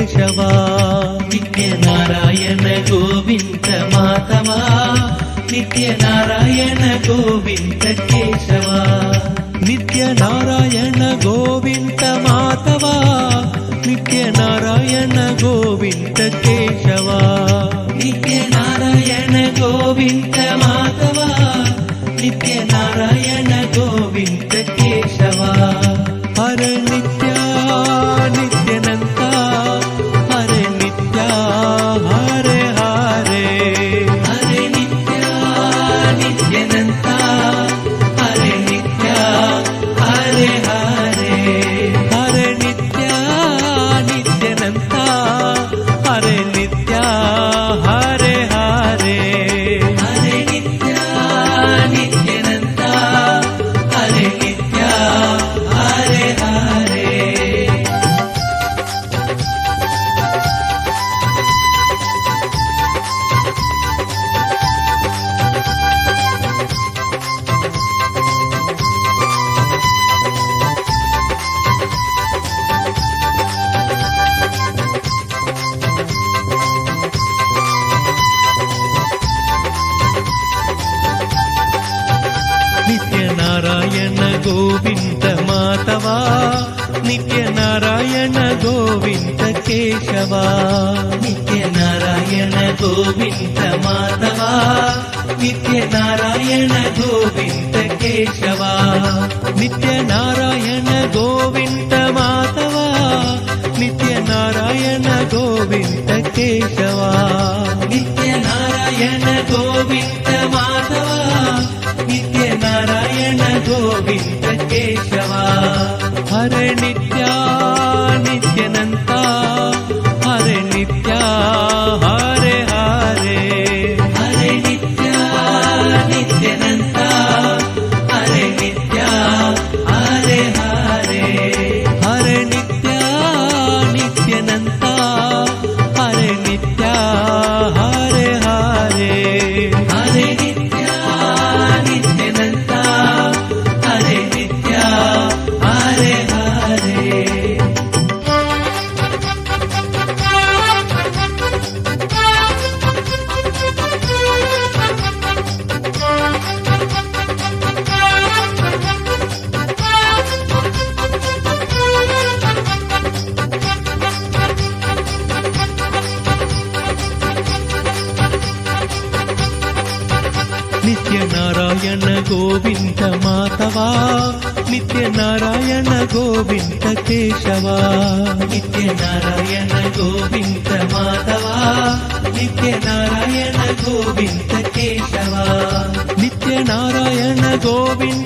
కేశవా నిత్య నారాయణ గోవింద మాధవా నిత్య నారాయణ గోవింద కేశవా నిత్య నారాయణ గోవింద మాధవా నిత్య నారాయణ గోవింద కేశవా నిత్య నారాయణ గోవింద మాధవా నిత్య నారాయణ గోవింద కేశవా హర నిత్య నిత్యనంత హరే నిత్య హరే హరే హరే నిత్య నిత్యనంత హరే నిత్య హరే హరే హరే నిత్య నిత్యనంత హరే నిత్య హరే హరే హరే నిత్య నిత్యనంత హరే నిత్య హరే హరే నిత్య నారాయణ గోవింద మాధవా నిత్య నారాయణ గోవింద కేశవా నిత్య నారాయణ గోవింద మాధవా నిత్య నారాయణ గోవింద కేశవా నిత్య నారాయణ గోవింద మాధవా నిత్య నారాయణ గోవింద కేశవా నిత్య నారాయణ గోవింద మాధవా నిత్య నారాయణ గోవింద కేశవా హరే నిత్య నిత్యనంత హరే నిత్య హరే హరే హరే నిత్య నిత్యనంత హరే నిత్య హరే హరే హరే నిత్య నిత్యనంత హరే నిత్య హరే హరే హరే నిత్య నిత్యనంత హరే నిత్య హరే హరే నిత్య నారాయణ గోవింద మాధవా నిత్య నారాయణ గోవింద కేశవా నిత్య నారాయణ గోవింద మాధవా నిత్య నారాయణ గోవింద కేశవా నిత్య నారాయణ గోవింద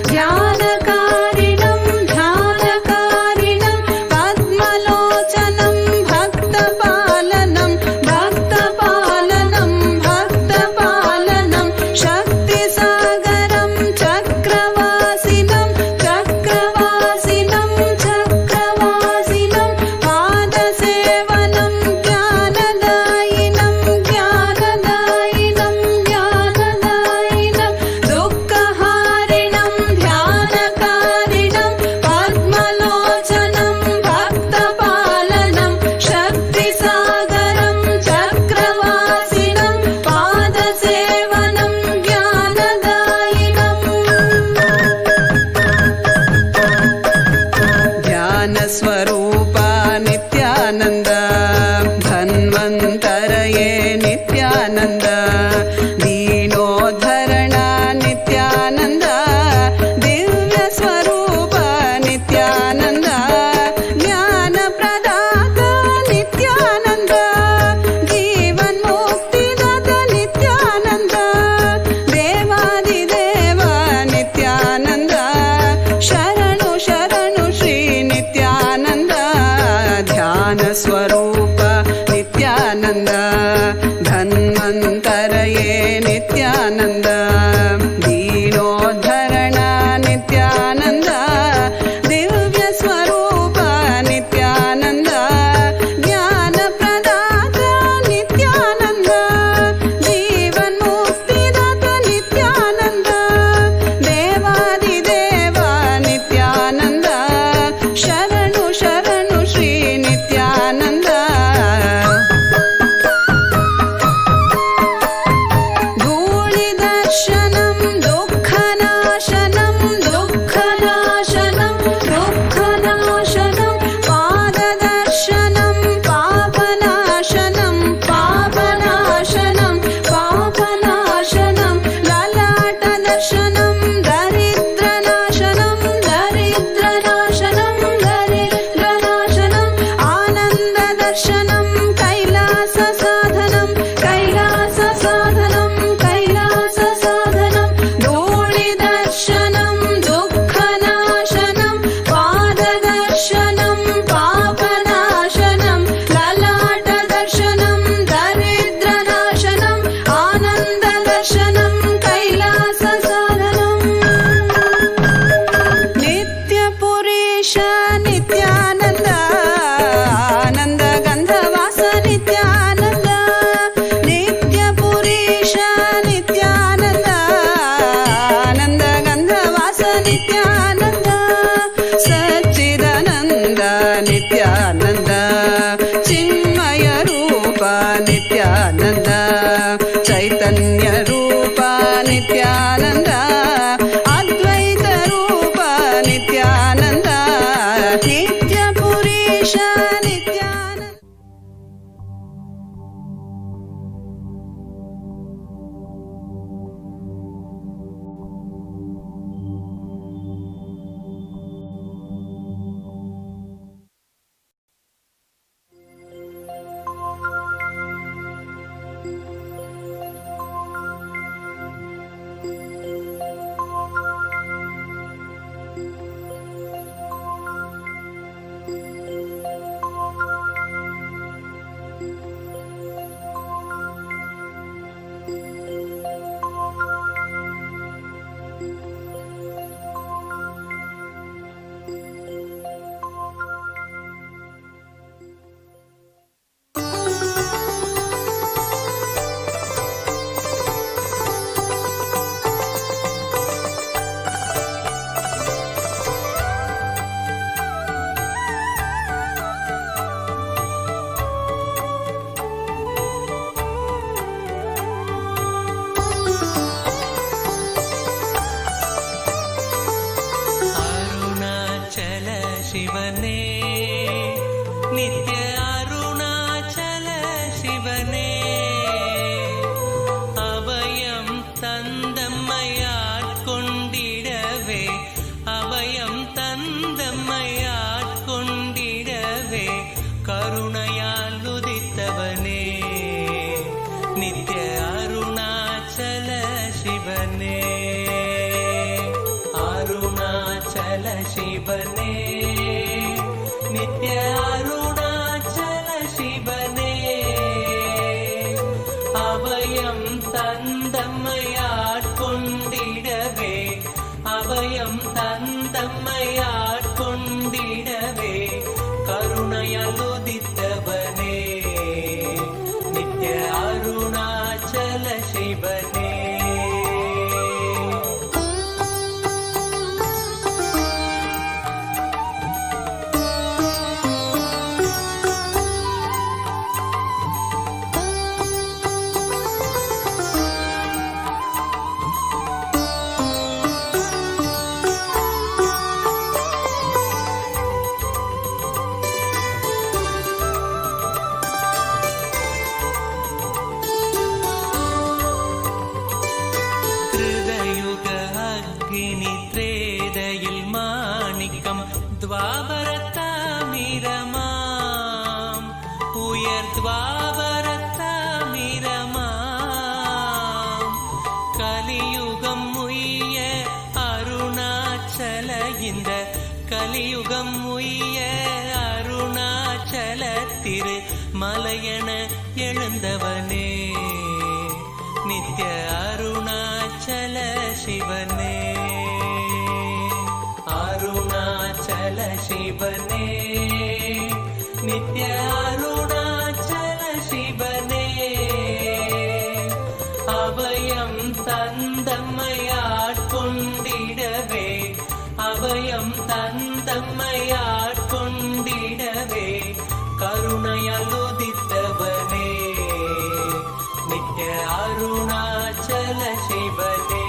ध्यान शिवने नित्य अरुणाचल शिवने अभयं तन्दम्मयाट्कोण्डिडवे अभयं तन्दम्मयाट्कोण्डिडवे करुणयाल उदितवने नित्य अरुणाचल शिवने अरुणाचल शिवने नित्य अरुणाचल शिवने अभयं तन्दम्मयाट्कोण्डिडवे अभयं तन्दम्मयाट्कोण्डिडवे करुणयाल उदितवने नित्य अरुणाचल शिवने द्वापरतामिरमाम् उयर्द्वापरतामिरमाम् कलियुगम् उय्य अरुणाचल इन्द कलियुगम् उय्य अरुणाचल तिरु मलयन எழுந்தவனே नित्य अरुणाचल शिवने अरुणाचल शिवने नित्य अरुणाचल शिवने अभयं तन्दम्मयाट्कोण्डिडवे अभयं तन्दम्मयाट्कोण्डिडवे करुणयाल उदितवने नित्य अरुणाचल शिवने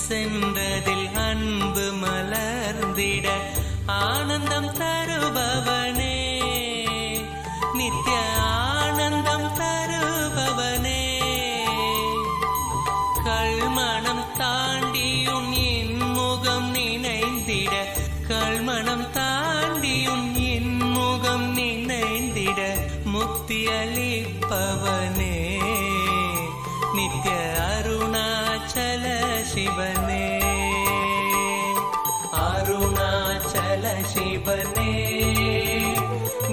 சென்றதில் அன்பு மலர்ந்திட ஆனந்தம் தருபவனே நித்ய ஆனந்தம் தருபவனே கல்மணம் தாண்டியும் இன்முகம் நினைந்திட கல்மணம் தாண்டியும் இன்முகம் நினைந்திட முக்தி அளிப்பவனே नित्य अरुणाचल शिवने अरुणाचल शिवने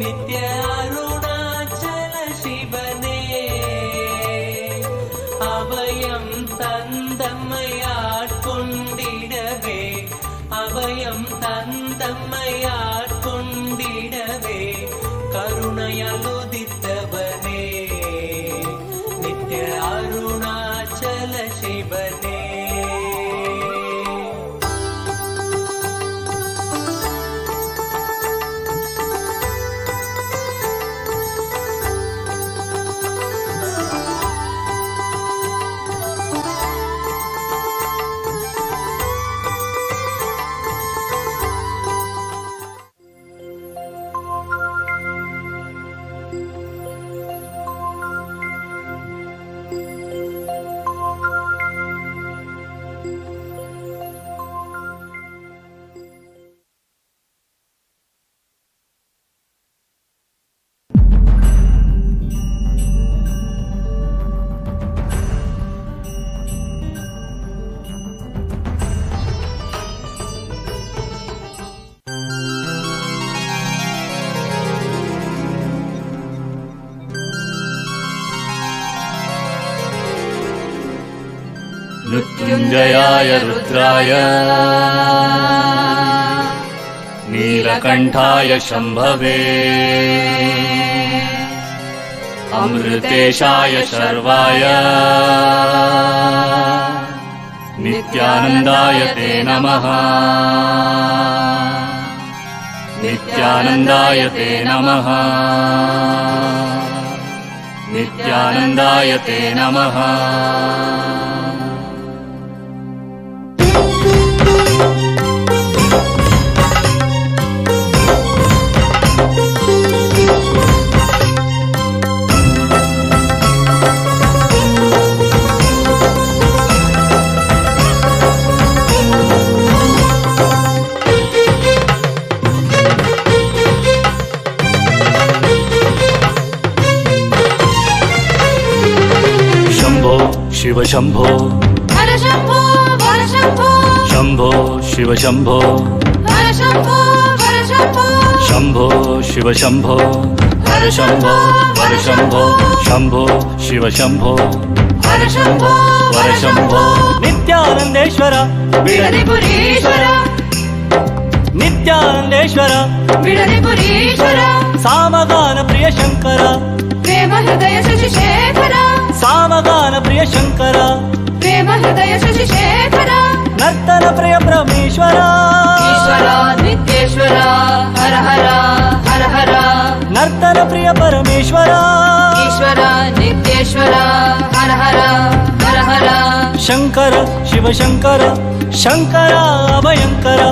नित्य अरुणाचल शिवने अभयं तन्दम्मयाट्कोण्डिडवे अभयं तन्दम्मयाट्कोण्डिडवे करुणयाल उदितवने नित्य अरुणाचल शिवने मृत्युञ्जयाय रुद्राय नीलकण्ठाय शम्भवे अमृतेशाय शर्वाय नित्यानन्दाय ते नमः नित्यानन्दाय ते नमः नित्यानन्दाय ते नमः शिव शंभो हर शंभो वर शंभो शंभो शिव शंभो हर शंभो वर शंभो शंभो शिव शंभो हर शंभो वर शंभो शंभो शिव शंभो हर शंभो वर शंभो नित्यानंदेश्वर बिडदिपुरीश्वर नित्यानंदेश्वर बिडदिपुरीश्वर सामगान प्रिय शंकर प्रेम हृदय शशिशेखर सामगान प्रिय शंकर प्रेम हृदय शशिशेखर नर्तन प्रिय परमेश्वर ईश्वर नित्येश्वर हर हर हर हर नर्तन प्रिय परमेश्वर ईश्वर नित्येश्वर हर हर हर हर शंकर शिव शंकर शंकर अभयंकर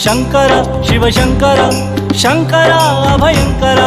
शंकर शिव शंकर शंकर अभयंकर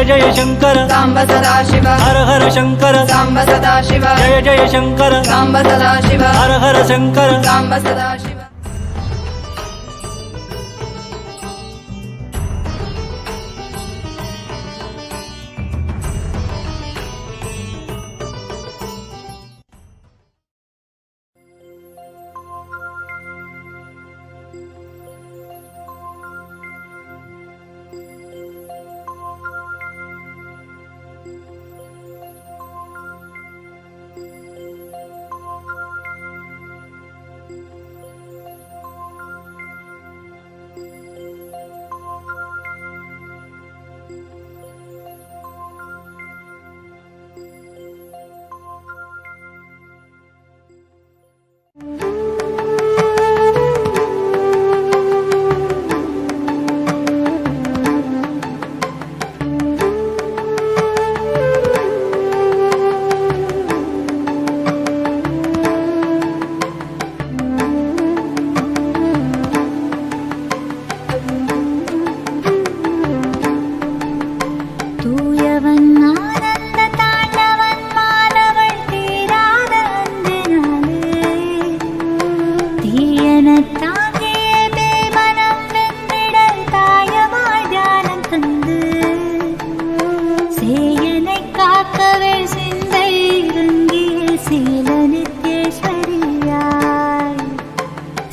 जय शंकर सांब सदाशिव हर हर शंकर सांब सदाशिव जय जय शंकर सांब सदाशिव हर हर शंकर सांब सदाशिव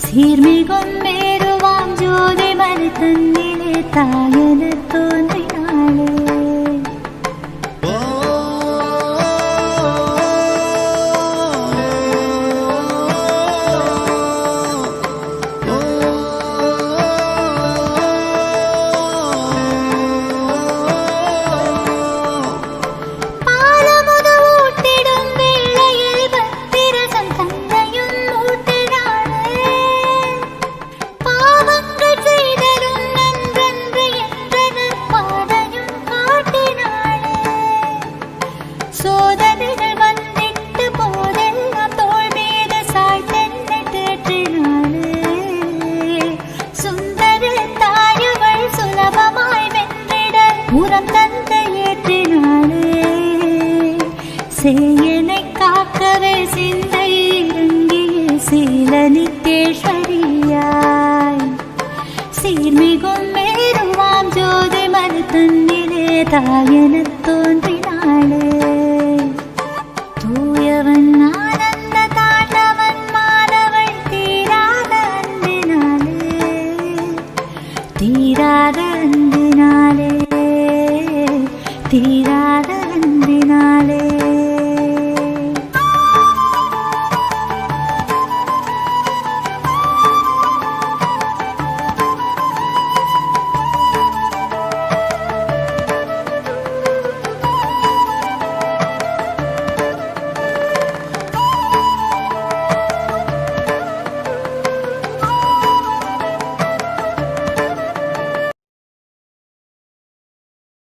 சீர்மிகும் மேருவாம் ஜோதி மறு தன்னிலே தாயன தோன்றினாளே. சேயனை காக்கவே சிந்தை இறங்கிய சீல நித்தேஸ்வரியாய் சீர்மிகும் மேருவாம் ஜோதி மறு தன்னிலே தாயென தோன்றினாளே. தூயவன்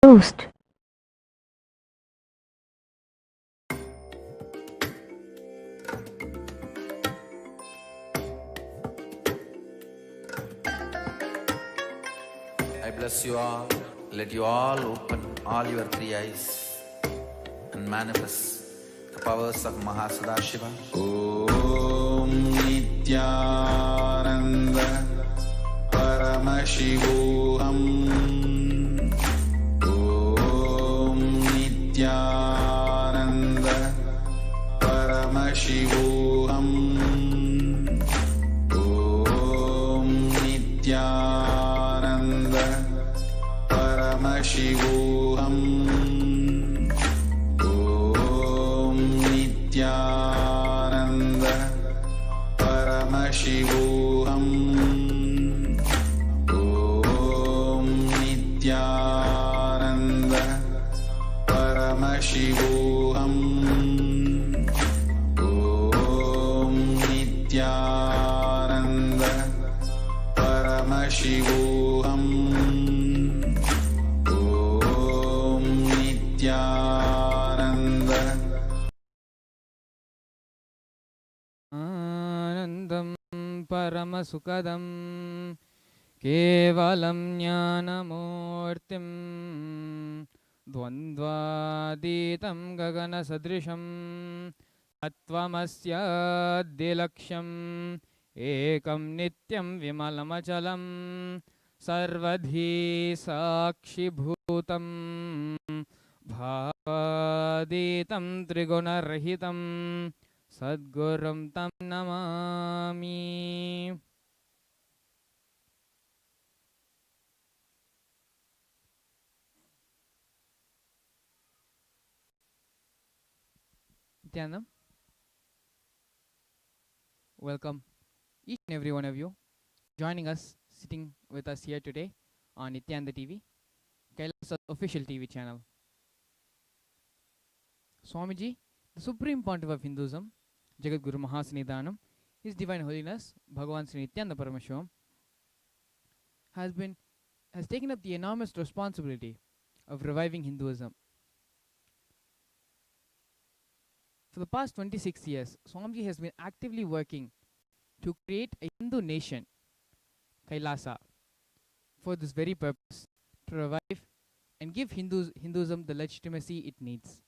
Toast. I bless you all. Let you all open all your three eyes and manifest the powers of Mahasannidhanam. Om Nithyananda Paramashivoham. Om Nithyananda Paramashivoham. Om Nithyananda Paramashivoham. Om Nithyananda Paramashivoham. Om Nithyananda Paramashivoham. Om Nithyananda Paramashivoham. आनन्दं परमसुखदं केवलं ज्ञानमूर्तिं द्वन्द्वातीतं गगनसदृशं तत्त्वमस्याद्यलक्ष्यम् एकं नित्यं विमलमचलं सर्वधी साक्षिभूतं भावातीतं त्रिगुणरहितं सद्गुरुं तं Namami. Nithyanandam, welcome each and every one of you joining us, sitting with us here today on Nithyananda TV, KAILASA's official TV channel. Swamiji, the Supreme Pontiff of Hinduism, Jagatguru Mahasannidhanam, His Divine Holiness, Bhagavan Nithyananda Paramashivam, has taken up the enormous responsibility of reviving Hinduism. For the past 26 years, Swamiji has been actively working to create a Hindu nation, KAILASA, for this very purpose, to revive and give Hinduism the legitimacy it needs.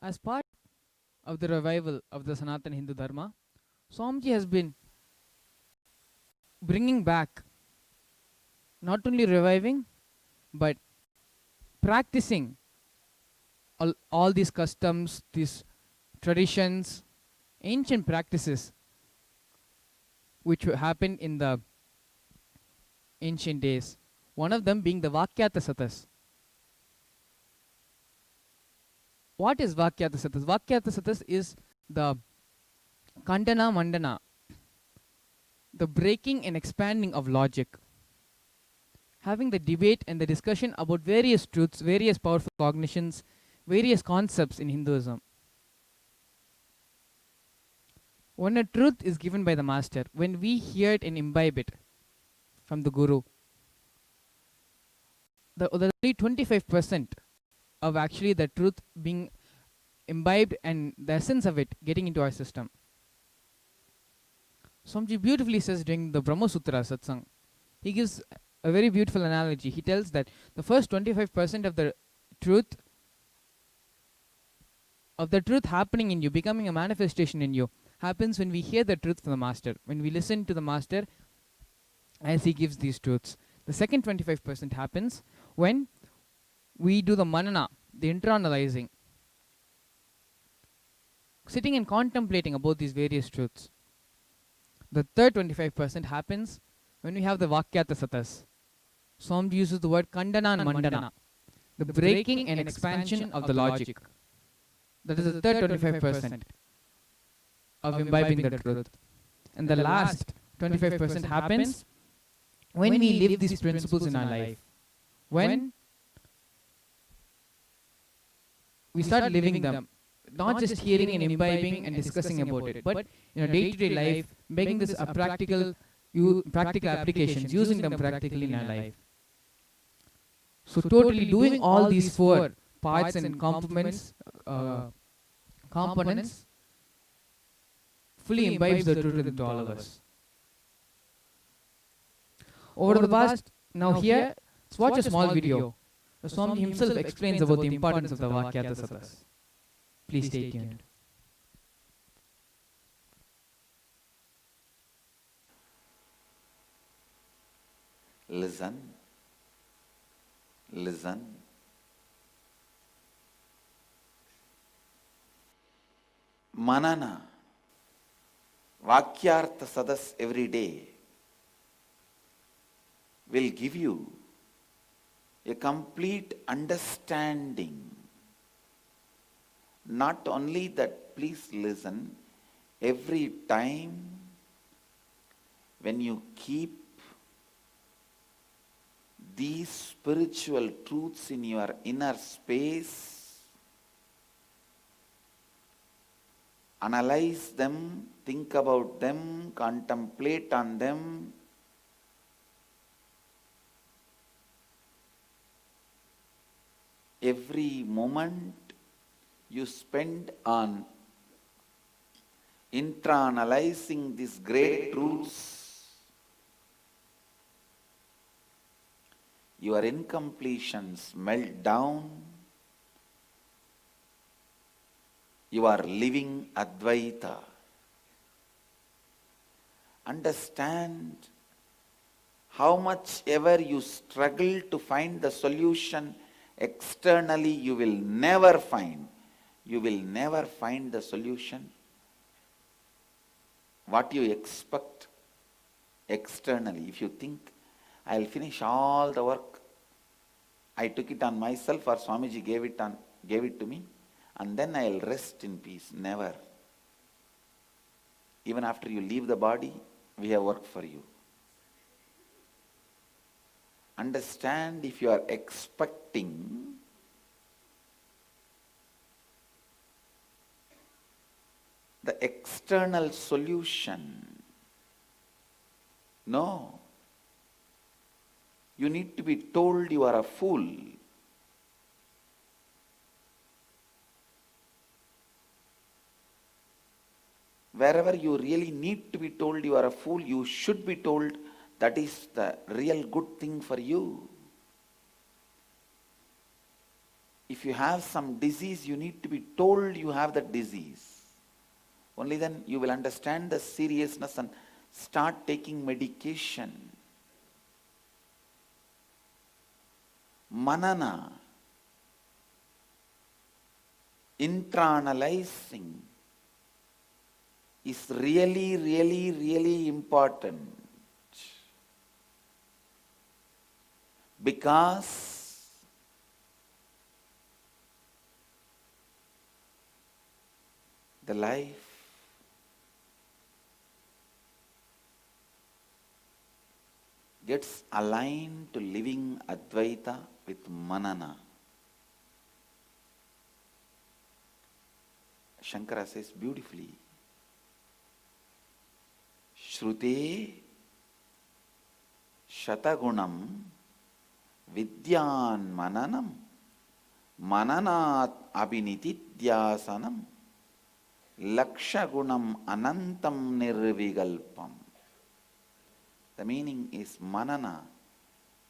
As part of the revival of the Sanatana Hindu Dharma, Swamiji has been bringing back, not only reviving, but practicing all these customs, these traditions, ancient practices which happened in the ancient days. One of them being the Vakyata Satas. What is Vakyata Satas? Vakyata Satas is the Kandana Mandana, the breaking and expanding of logic. Having the debate and the discussion about various truths, various powerful cognitions, various concepts in Hinduism. When a truth is given by the master, when we hear it and imbibe it from the guru, the only 25% of actually the truth being imbibed and the essence of it getting into our system. Swamiji beautifully says during the Brahma Sutra Satsang, he gives a very beautiful analogy. He tells that the first 25% of the truth happening in you, becoming a manifestation in you, happens when we hear the truth from the master, when we listen to the master as he gives these truths. The second 25% happens when we do the manana, the internalizing, sitting and contemplating about these various truths. The third 25% happens when we have the Vakyata Satas. Swamiji uses the word Kandana and Mandana, the breaking and expansion of the logic. That is the third 25% of imbibing the truth. And the last 25% happens when we live these principles in our life. When we start living them, not just hearing and imbibing and discussing about it, but in our day-to-day life, making this a practical applications, using them practically in our life. So totally doing all these four parts and components fully imbibes the truth into all of us. Over the past, now here, let's watch a small video. The Swami himself explains about the importance of the Vakyata Satas. Please stay tuned. Listen, listen. Manana, Vakyartha Sadas every day will give you a complete understanding. Not only that, please listen, every time when you keep these spiritual truths in your inner space, analyze them, think about them, contemplate on them, every moment you spend on intra-analyzing these great truths, your incompletions melt down, you are living Advaita. Understand how much ever you struggle to find the solution externally, you will never find. You will never find the solution. What you expect externally. If you think, I'll finish all the work, I took it on myself or Swamiji gave it to me, and then I'll rest in peace. Never. Even after you leave the body, we have work for you. Understand, if you are expecting the external solution, no. You need to be told you are a fool. Wherever you really need to be told you are a fool, you should be told that is the real good thing for you. If you have some disease, you need to be told you have that disease. Only then you will understand the seriousness and start taking medication. Manana, intra-analyzing is really, really, really important. Because the life gets aligned to living Advaita with Manana. Shankara says beautifully, Shrute Shatagunam Vidyan Mananam Mananat Abhinitidhyasanam Lakshagunam Anantam Nirvigalpam. The meaning is Manana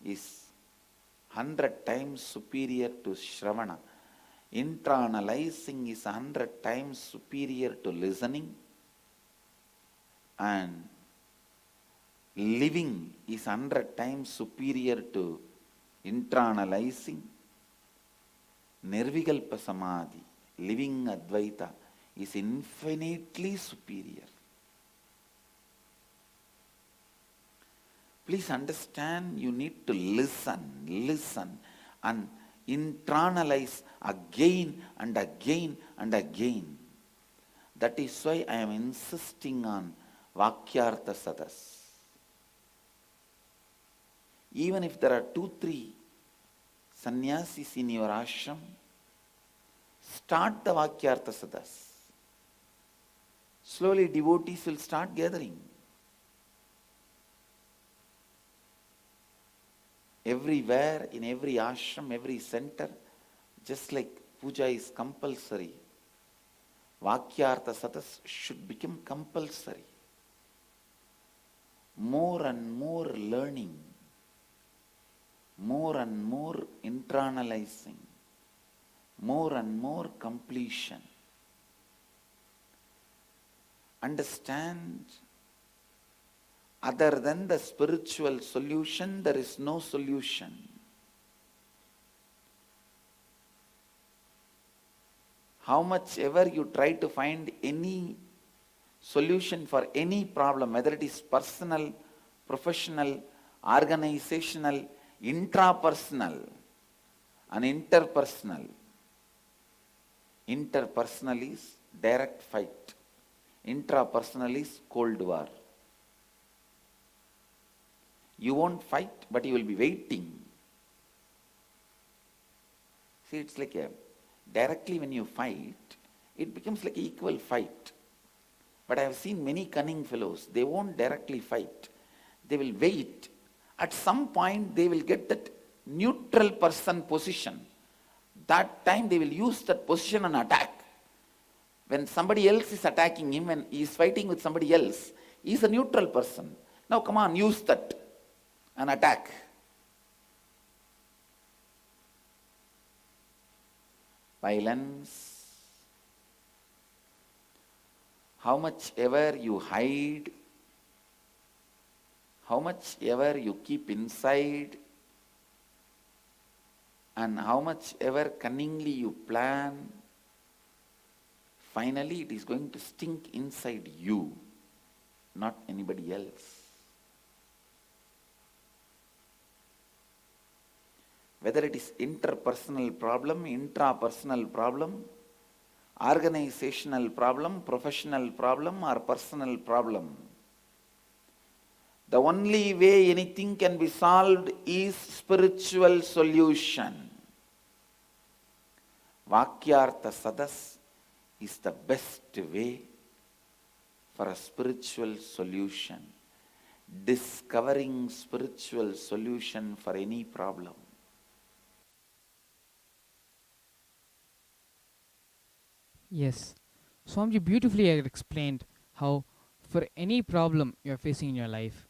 is 100 times superior to Shravana. Intra-analyzing is 100 times superior to listening. And living is 100 times superior to intra-analyzing. Nirvigalpa Samadhi, living Advaita, is infinitely superior. Please understand, you need to listen and internalize again and again and again. That is why I am insisting on Vakyartha Sadas. Even if there are 2-3 sannyasis in your ashram, Start the Vakyartha Sadas. Slowly devotees will start gathering. Everywhere, in every ashram, every center, just like puja is compulsory, Vakyartha Sadas should become compulsory. More and more learning, more and more internalizing, more and more completion. Understand, other than the spiritual solution, there is no solution. How much ever you try to find any solution for any problem, whether it is personal, professional, organizational, intrapersonal, and interpersonal. Interpersonal is direct fight. Intrapersonal is cold war. You won't fight, but you will be waiting. See, it's like directly when you fight, it becomes like an equal fight. But I have seen many cunning fellows, they won't directly fight. They will wait. At some point, they will get that neutral person position. That time, they will use that position and attack. When somebody else is attacking him and he is fighting with somebody else, he is a neutral person. Now come on, use that and attack. Violence. How much ever you hide, how much ever you keep inside, and how much ever cunningly you plan, finally it is going to stink inside you, not anybody else. Whether it is interpersonal problem, intrapersonal problem, organizational problem, professional problem, or personal problem, the only way anything can be solved is spiritual solution. Vakyartha Sadas is the best way for a spiritual solution. Discovering spiritual solution for any problem. Yes. Swamiji beautifully had explained how for any problem you are facing in your life,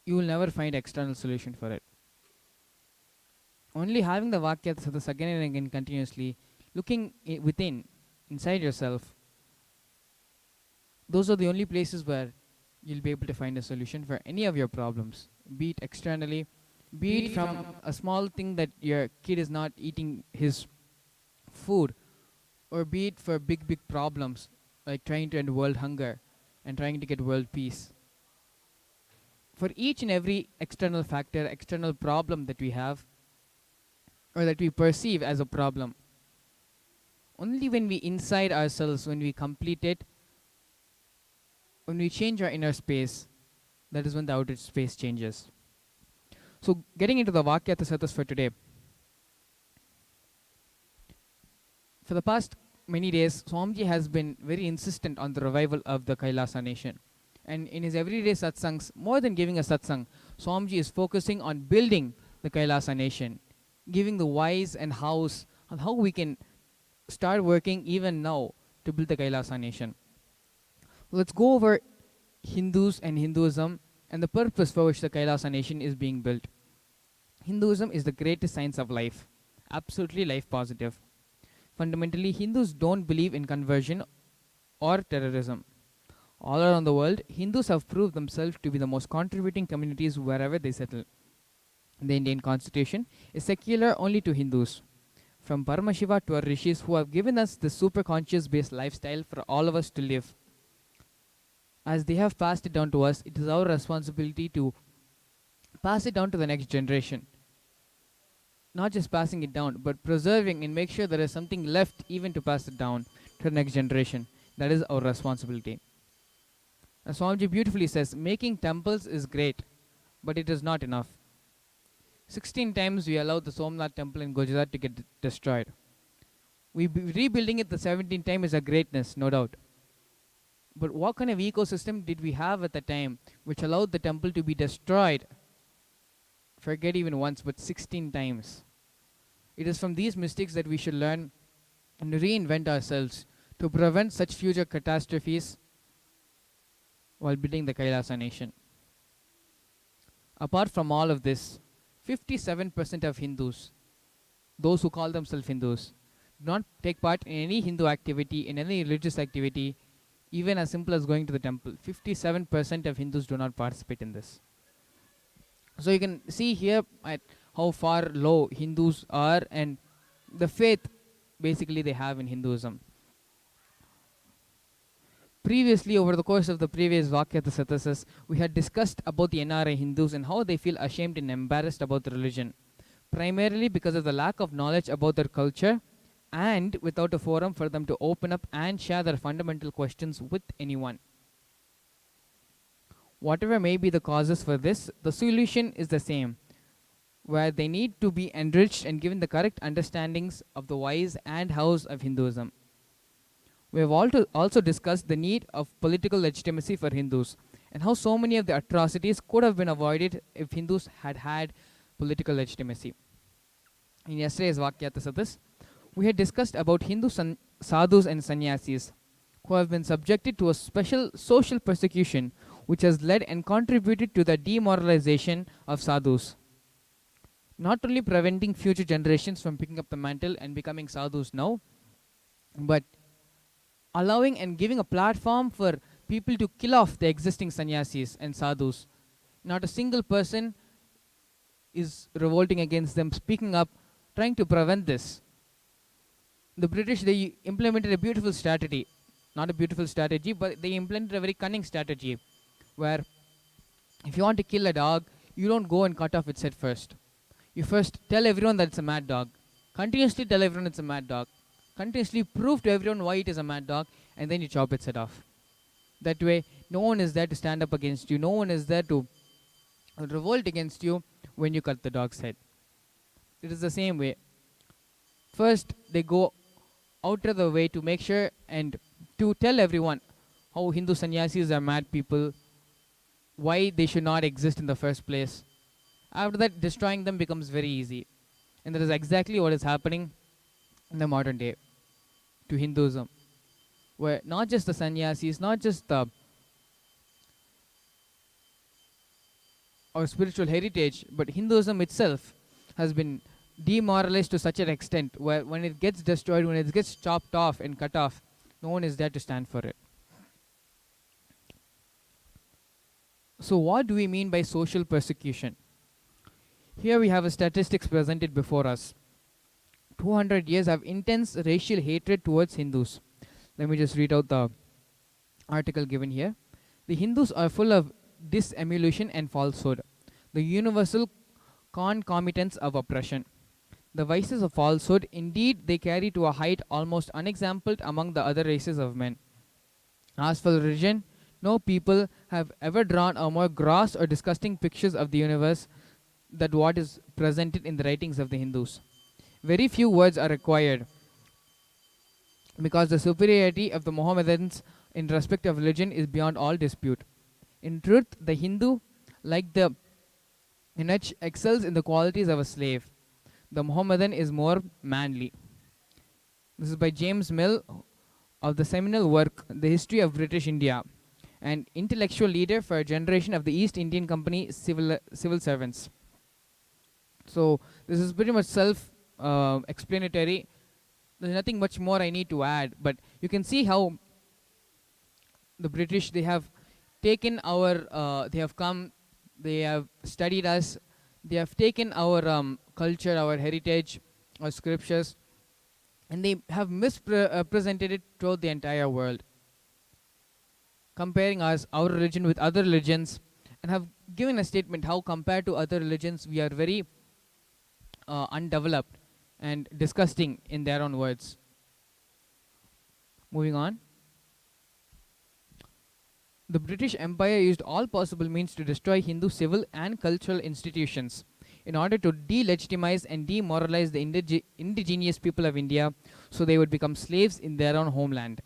you will never find external solution for it. Only having the Vakyartha Sadas again and again continuously, looking within, inside yourself, those are the only places where you'll be able to find a solution for any of your problems, be it externally, be it from a small thing that your kid is not eating his food, or be it for big problems like trying to end world hunger and trying to get world peace. For each and every external factor, external problem that we have, or that we perceive as a problem, only when we inside ourselves, when we complete it, when we change our inner space, that is when the outer space changes. So getting into the Vakyartha Sadas for today. For the past many days, Swamiji has been very insistent on the revival of the Kailasa nation. And in his everyday satsangs, more than giving a satsang, Swamiji is focusing on building the Kailasa nation, giving the whys and hows on how we can start working even now to build the Kailasa nation. Let's go over Hindus and Hinduism and the purpose for which the Kailasa nation is being built. Hinduism is the greatest science of life, absolutely life positive. Fundamentally, Hindus don't believe in conversion or terrorism. All around the world, Hindus have proved themselves to be the most contributing communities wherever they settle. The Indian constitution is secular only to Hindus. From Paramashiva to our rishis who have given us the super conscious based lifestyle for all of us to live. As they have passed it down to us, it is our responsibility to pass it down to the next generation. Not just passing it down, but preserving and make sure there is something left even to pass it down to the next generation. That is our responsibility. As Swamiji beautifully says, making temples is great, but it is not enough. 16 times we allowed the Somnath temple in Gujarat to get destroyed. Rebuilding it the 17th time is a greatness, no doubt. But what kind of ecosystem did we have at the time which allowed the temple to be destroyed? Forget even once, but 16 times. It is from these mistakes that we should learn and reinvent ourselves to prevent such future catastrophes while building the Kailasa nation. Apart from all of this, 57% of Hindus, those who call themselves Hindus, do not take part in any Hindu activity, in any religious activity, even as simple as going to the temple. 57% of Hindus do not participate in this. So you can see here at how far low Hindus are and the faith basically they have in Hinduism. Previously, over the course of the previous Vakyata Satasas, we had discussed about the NRI Hindus and how they feel ashamed and embarrassed about the religion, primarily because of the lack of knowledge about their culture and without a forum for them to open up and share their fundamental questions with anyone. Whatever may be the causes for this, the solution is the same, where they need to be enriched and given the correct understandings of the whys and hows of Hinduism. We have also discussed the need of political legitimacy for Hindus and how so many of the atrocities could have been avoided if Hindus had had political legitimacy. In yesterday's Vakyata Satas, we had discussed about Hindu sadhus and sannyasis who have been subjected to a special social persecution which has led and contributed to the demoralization of sadhus, not only preventing future generations from picking up the mantle and becoming sadhus now, but allowing and giving a platform for people to kill off the existing sannyasis and sadhus. Not a single person is revolting against them, speaking up, trying to prevent this. The British, they implemented a beautiful strategy. Not a beautiful strategy, but they implemented a very cunning strategy where if you want to kill a dog, you don't go and cut off its head first. You first tell everyone that it's a mad dog. Continuously tell everyone it's a mad dog. Continuously prove to everyone why it is a mad dog, and then you chop its head off. That way, no one is there to stand up against you. No one is there to revolt against you when you cut the dog's head. It is the same way. First, they go out of the way to make sure and to tell everyone how Hindu sannyasis are mad people, why they should not exist in the first place. After that, destroying them becomes very easy. And that is exactly what is happening in the modern day to Hinduism, where not just the sannyasis, not just our spiritual heritage, but Hinduism itself has been demoralized to such an extent where when it gets destroyed, when it gets chopped off and cut off, no one is there to stand for it. So what do we mean by social persecution? Here we have a statistics presented before us. 200 years of intense racial hatred towards Hindus. Let me just read out the article given here. The Hindus are full of disemulation and falsehood, the universal concomitants of oppression. The vices of falsehood, indeed, they carry to a height almost unexampled among the other races of men. As for religion, no people have ever drawn a more gross or disgusting pictures of the universe than what is presented in the writings of the Hindus. Very few words are required because the superiority of the Mohammedans in respect of religion is beyond all dispute. In truth, the Hindu, like the eunuch, excels in the qualities of a slave. The Mohammedan is more manly. This is by James Mill of the seminal work, The History of British India, an intellectual leader for a generation of the East Indian Company civil servants. So this is pretty much self-explanatory. There's nothing much more I need to add, but you can see how the British, they have taken our, they have come, they have studied us, they have taken our culture, our heritage, our scriptures, and they have misrepresented it throughout the entire world, comparing our religion with other religions, and have given a statement how compared to other religions we are very undeveloped and disgusting in their own words. Moving on. The British Empire used all possible means to destroy Hindu civil and cultural institutions. in order to delegitimize and demoralize the indigenous people of India so they would become slaves in their own homeland.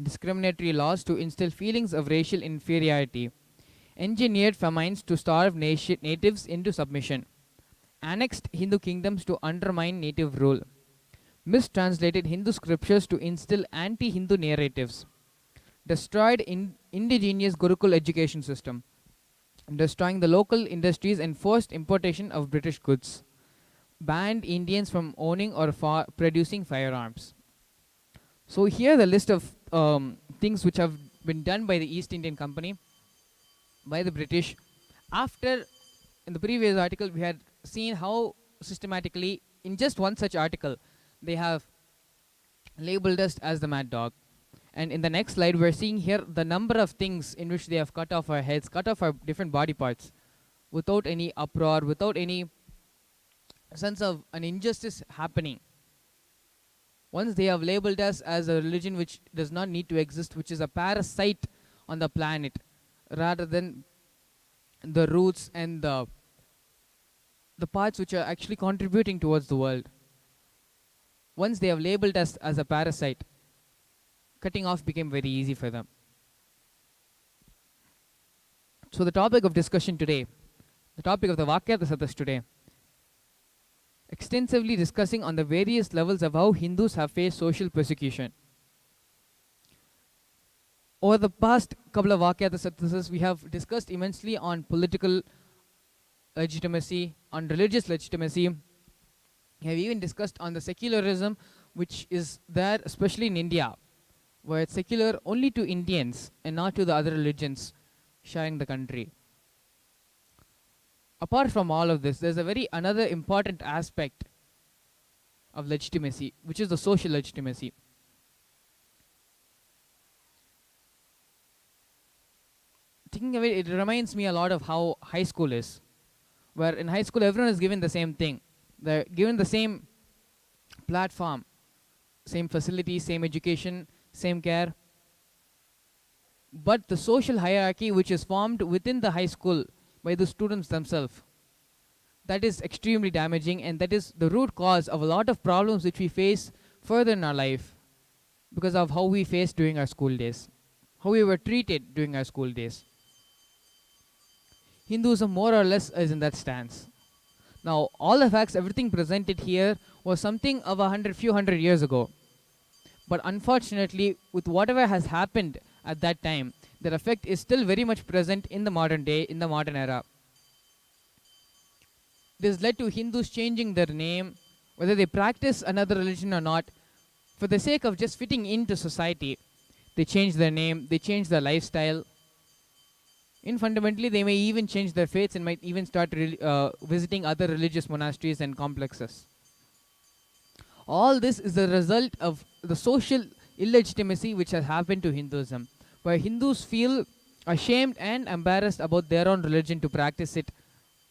Discriminatory laws to instill feelings of racial inferiority. Engineered famines to starve natives into submission. Annexed Hindu kingdoms to undermine native rule. Mistranslated Hindu scriptures to instill anti-Hindu narratives. Destroyed indigenous Gurukul education system, destroying the local industries and forced importation of British goods. Banned Indians from owning or producing firearms. So here the list of things which have been done by the East Indian Company, by the British. After, in the previous article, we had seen how systematically, in just one such article, they have labeled us as the mad dog. And in the next slide, we're seeing here the number of things in which they have cut off our heads, cut off our different body parts, without any uproar, without any sense of an injustice happening. Once they have labeled us as a religion which does not need to exist, which is a parasite on the planet, rather than the roots and the parts which are actually contributing towards the world. Once they have labeled us as a parasite, cutting off became very easy for them. So the topic of discussion today, the topic of the Vakyasatas today, extensively discussing on the various levels of how Hindus have faced social persecution. Over the past couple of Vakyasatas, we have discussed immensely on political legitimacy, on religious legitimacy. We have even discussed on the secularism which is there, especially in India, where it's secular only to Indians and not to the other religions sharing the country. Apart from all of this, there's another important aspect of legitimacy, which is the social legitimacy. Thinking of it, it reminds me a lot of how high school is, where in high school everyone is given the same thing. They're given the same platform, same facilities, same education, same care. But the social hierarchy which is formed within the high school by the students themselves, that is extremely damaging, and that is the root cause of a lot of problems which we face further in our life because of how we faced during our school days, how we were treated during our school days. Hinduism more or less is in that stance. Now, all the facts, everything presented here was something of few hundred years ago. But unfortunately, with whatever has happened at that time, their effect is still very much present in the modern day, in the modern era. This led to Hindus changing their name, whether they practice another religion or not, for the sake of just fitting into society. They change their name, they change their lifestyle. Fundamentally, they may even change their faiths and might even start visiting other religious monasteries and complexes. All this is the result of the social illegitimacy which has happened to Hinduism, where Hindus feel ashamed and embarrassed about their own religion to practice it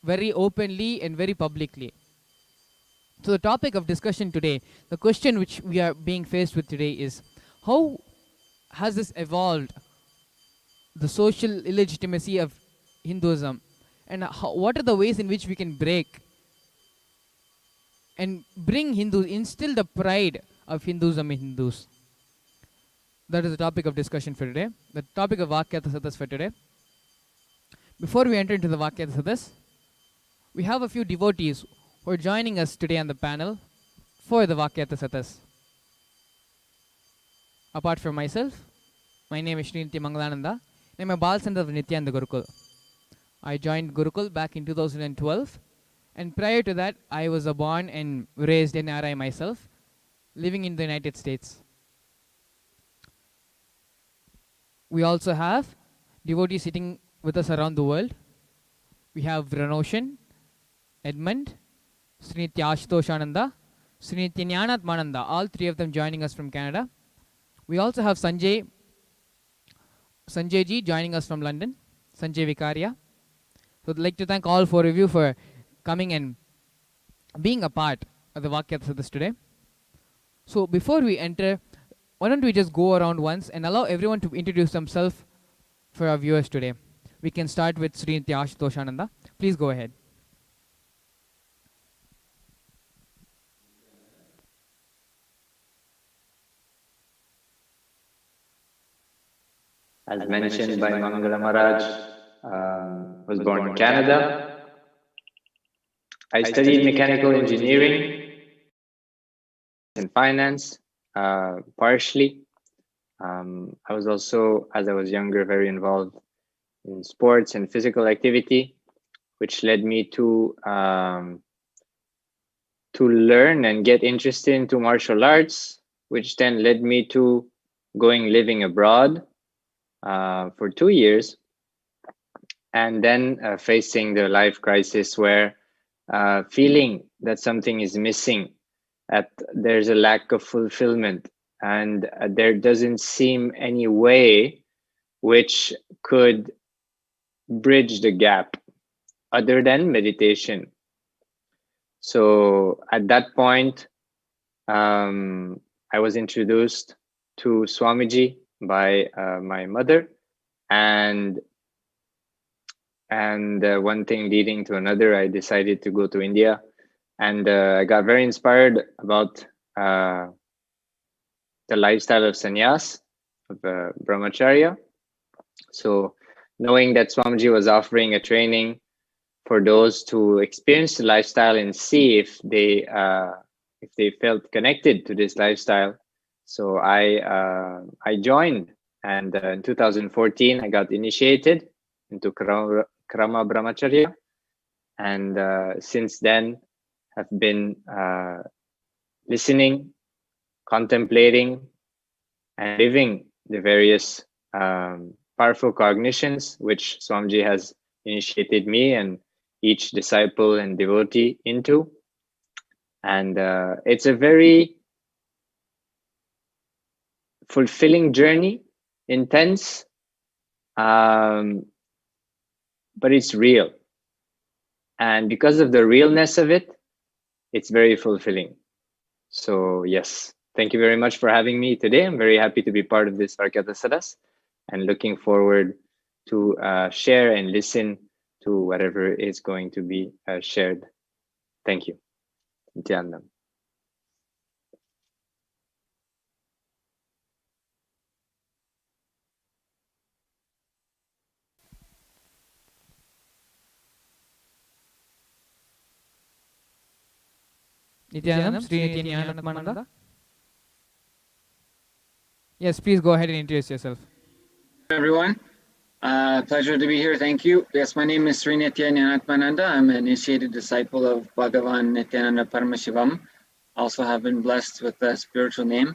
very openly and very publicly. So the topic of discussion today, the question which we are being faced with today is, how has this evolved, the social illegitimacy of Hinduism, and what are the ways in which we can break and bring Hindus, instill the pride of Hinduism in Hindus. That is the topic of discussion for today, the topic of Vakyasatas for today. Before we enter into the Vakyasatas, we have a few devotees who are joining us today on the panel for the Vakyasatas. Apart from myself, my name is Srinitya Mangalananda. I'm a Bal Center of Nithyananda Gurukul. I joined Gurukul back in 2012, and prior to that, I was born and raised in NRI myself, living in the United States. We also have devotees sitting with us around the world. We have Ranoshan, Edmund, Srinitya Ashtoshananda, Srinitya Jnanatmananda, all three of them joining us from Canada. We also have Sanjay ji joining us from London, Sanjay Vikaria. So I'd like to thank all four of you for coming and being a part of the Vakyasatas today. So before we enter, why don't we just go around once and allow everyone to introduce themselves for our viewers today. We can start with Srinitya Ashtoshananda. Please go ahead. As mentioned by Mangala Maharaj, was born in Canada. I studied mechanical engineering and finance, partially. I was also, as I was younger, very involved in sports and physical activity, which led me to learn and get interested into martial arts, which then led me to living abroad for 2 years, and then facing the life crisis where feeling that something is missing, that there's a lack of fulfillment, and there doesn't seem any way which could bridge the gap other than meditation. So at that point, I was introduced to Swamiji by my mother, and one thing leading to another, I decided to go to India, and I got very inspired about the lifestyle of sannyas, of brahmacharya. So knowing that Swamiji was offering a training for those to experience the lifestyle and see if they felt connected to this lifestyle, so I joined, and in 2014 I got initiated into Krama Brahmacharya, and since then have been listening, contemplating, and living the various powerful cognitions which Swamiji has initiated me and each disciple and devotee into. And it's a very fulfilling journey, intense, but it's real. And because of the realness of it, it's very fulfilling. So yes, thank you very much for having me today. I'm very happy to be part of this Varkata Sadas, and looking forward to share and listen to whatever is going to be shared. Thank you. Nithyanandam. Nithyanandam, Sri Nithyananda Paramashivam. Yes, please go ahead and introduce yourself. Everyone, pleasure to be here. Thank you. Yes, my name is Sri Nithyananda Paramashivam. I'm an initiated disciple of Bhagavan Nithyananda Paramashivam. Also have been blessed with a spiritual name.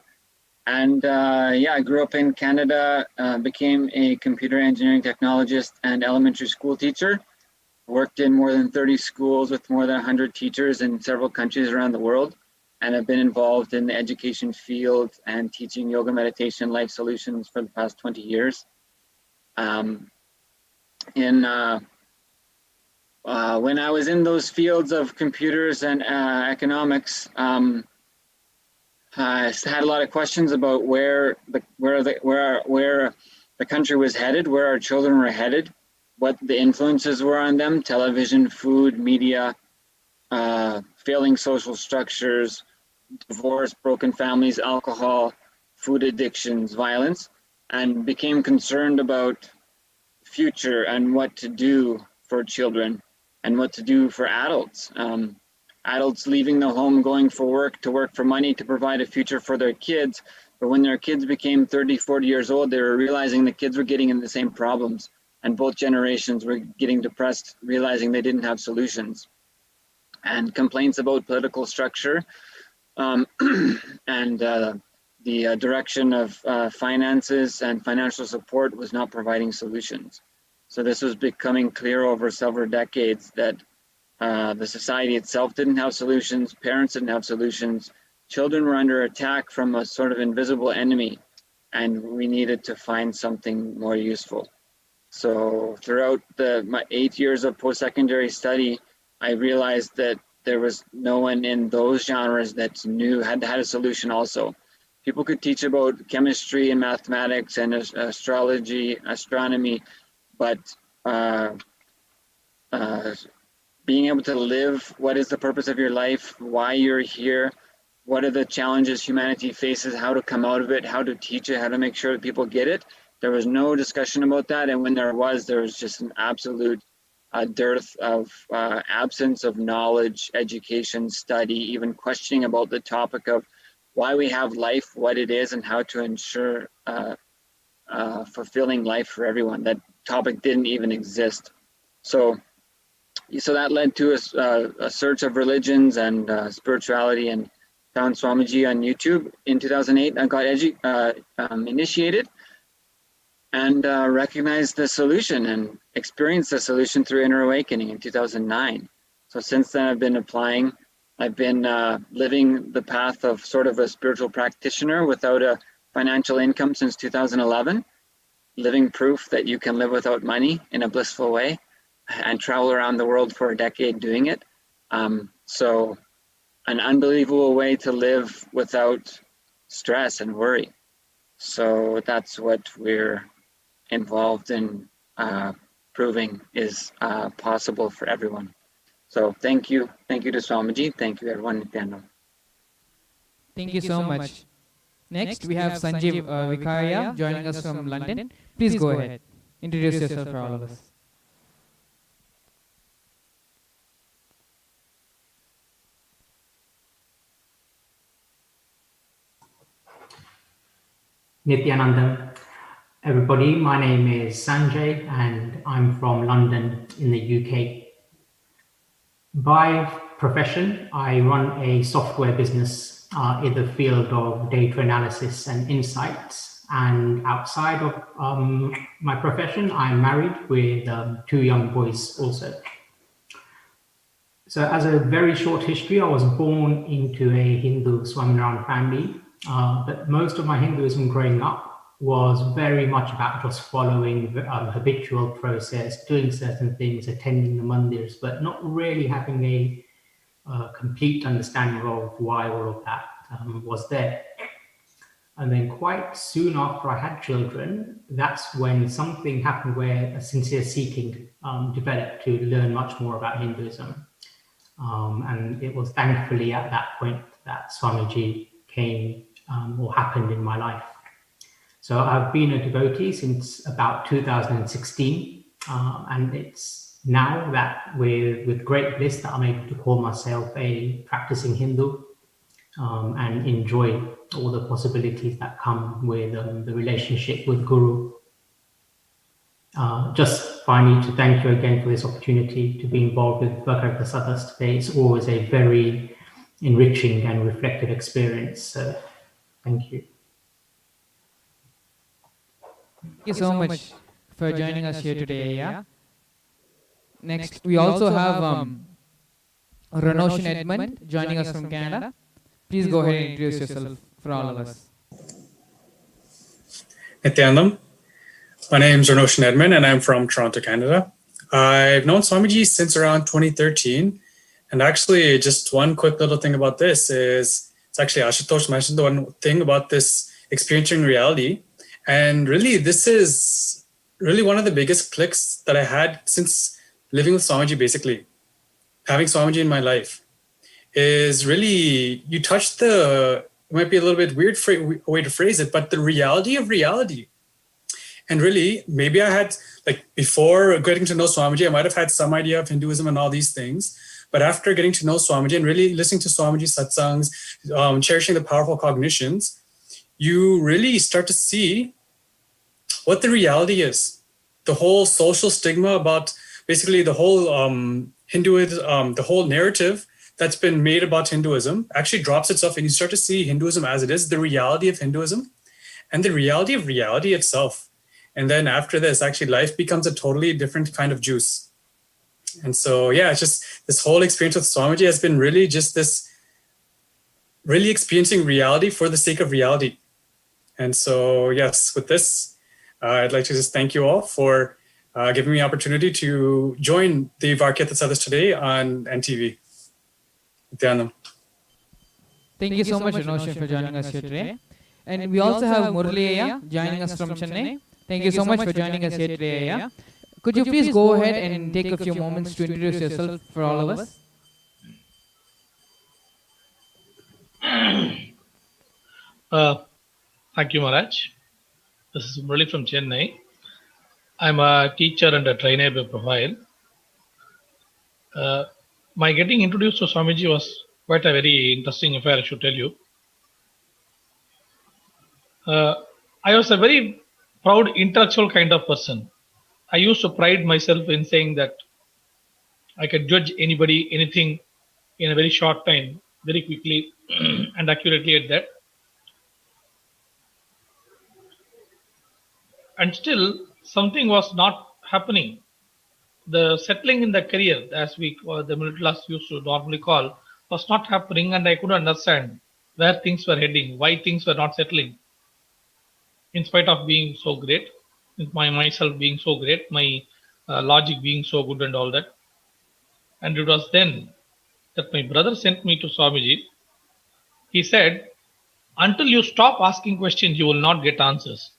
And I grew up in Canada, became a computer engineering technologist and elementary school teacher. Worked in more than 30 schools with more than 100 teachers in several countries around the world, and have been involved in the education field and teaching yoga, meditation, life solutions for the past 20 years. When I was in those fields of computers and economics, I had a lot of questions about where the country was headed, where our children were headed, what the influences were on them: television, food, media, failing social structures, divorce, broken families, alcohol, food addictions, violence, and became concerned about future and what to do for children and what to do for adults. Adults leaving the home, going for work, to work for money, to provide a future for their kids. But when their kids became 30, 40 years old, they were realizing the kids were getting in the same problems. And both generations were getting depressed, realizing they didn't have solutions. And complaints about political structure and the direction of finances and financial support was not providing solutions. So this was becoming clear over several decades that the society itself didn't have solutions, parents didn't have solutions, children were under attack from a sort of invisible enemy, and we needed to find something more useful. So throughout my 8 years of post-secondary study, I realized that there was no one in those genres that had a solution also. People could teach about chemistry and mathematics and astrology, astronomy, but being able to live, what is the purpose of your life, why you're here, what are the challenges humanity faces, how to come out of it, how to teach it, how to make sure that people get it, There was no discussion about that, and when there was just an absolute dearth of absence of knowledge, education, study, even questioning about the topic of why we have life, what it is, and how to ensure fulfilling life for everyone. That topic didn't even exist. So that led to a search of religions and spirituality, and found Swamiji on YouTube in 2008. I got initiated and recognized the solution and experienced the solution through Inner Awakening in 2009. So since then, I've been applying. I've been living the path of sort of a spiritual practitioner without a financial income since 2011, living proof that you can live without money in a blissful way, and travel around the world for a decade doing it. So an unbelievable way to live without stress and worry. So that's what we're involved in proving is possible for everyone. So thank you to Swamiji. Thank you everyone, Nithyananda. Thank you so much. Next, we have Sanjeev Vikaria joining us from London. Please go ahead. Introduce yourself for all of us. Nithyananda. Everybody, my name is Sanjay and I'm from London in the UK. By profession, I run a software business in the field of data analysis and insights. And outside of my profession, I'm married with 2 young boys also. So as a very short history, I was born into a Hindu Swaminarayan family, but most of my Hinduism growing up was very much about just following the habitual process, doing certain things, attending the mandirs, but not really having a complete understanding of why all of that was there. And then quite soon after I had children, that's when something happened where a sincere seeking developed to learn much more about Hinduism. And it was thankfully at that point that Swamiji came or happened in my life. So I've been a devotee since about 2016, and it's now that with great bliss that I'm able to call myself a practicing Hindu and enjoy all the possibilities that come with the relationship with Guru. Just finally to thank you again for this opportunity to be involved with Bhagavan Satsang today. It's always a very enriching and reflective experience. So thank you. Thank you so much for joining us here today. Yeah. Next, we also have Ranoshan Edmund joining us from Canada. Please go ahead and introduce yourself for all of us. Nithyanandam. My name is Ranoshan Edmund and I'm from Toronto, Canada. I've known Swamiji since around 2013. And actually, just one quick little thing about this is, it's actually Ashutosh mentioned the one thing about this experiencing reality. And really, this is really one of the biggest clicks that I had since living with Swamiji, basically. Having Swamiji in my life is really, you touch it might be a little bit weird way to phrase it, but the reality of reality. And really, maybe I had, like before getting to know Swamiji, I might have had some idea of Hinduism and all these things. But after getting to know Swamiji and really listening to Swamiji's satsangs, cherishing the powerful cognitions, you really start to see what the reality is. The whole social stigma about basically the whole Hinduism, the whole narrative that's been made about Hinduism actually drops itself, and you start to see Hinduism as it is, the reality of Hinduism and the reality of reality itself. And then after this, actually life becomes a totally different kind of juice. And so, yeah, it's just this whole experience with Swamiji has been really just this really experiencing reality for the sake of reality. And so, yes, with this, I'd like to just thank you all for giving me the opportunity to join the Varkyatha Sadhas today on NTV. Nithyanandam. Thank you so much, Ranoshan, for joining us here today. And we also have Muraliya joining us from Chennai. Thank you so much for joining us here today. Yeah. Could you please go ahead and take a few moments to introduce yourself for all of us? Thank you, Maharaj. This is Murali from Chennai. I'm a teacher and a trainer by profile. My getting introduced to Swamiji was quite a very interesting affair, I should tell you. I was a very proud intellectual kind of person. I used to pride myself in saying that I could judge anybody, anything in a very short time, very quickly and accurately at that. And still, something was not happening. The settling in the career, as the middle class used to normally call, was not happening, and I couldn't understand where things were heading, why things were not settling. In spite of being so great, myself being so great, my logic being so good and all that. And it was then that my brother sent me to Swamiji. He said, until you stop asking questions, you will not get answers.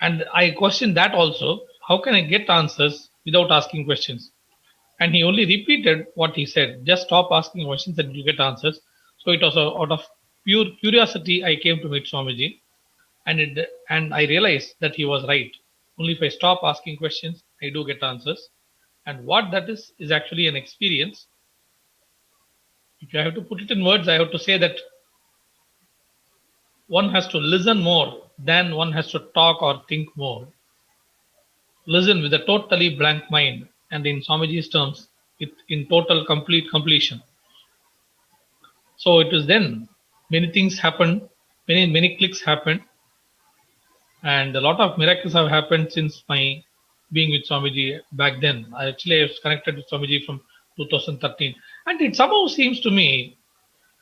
And I questioned that also. How can I get answers without asking questions? And he only repeated what he said. Just stop asking questions and you get answers. So it was out of pure curiosity I came to meet Swamiji. And I realized that he was right. Only if I stop asking questions, I do get answers. And what that is actually an experience. If I have to put it in words, I have to say that one has to listen more than one has to talk or think more. Listen with a totally blank mind, and in Swamiji's terms, in total complete completion. So it is then many things happened, many clicks happened, and a lot of miracles have happened since my being with Swamiji back then. I was connected with Swamiji from 2013, and it somehow seems to me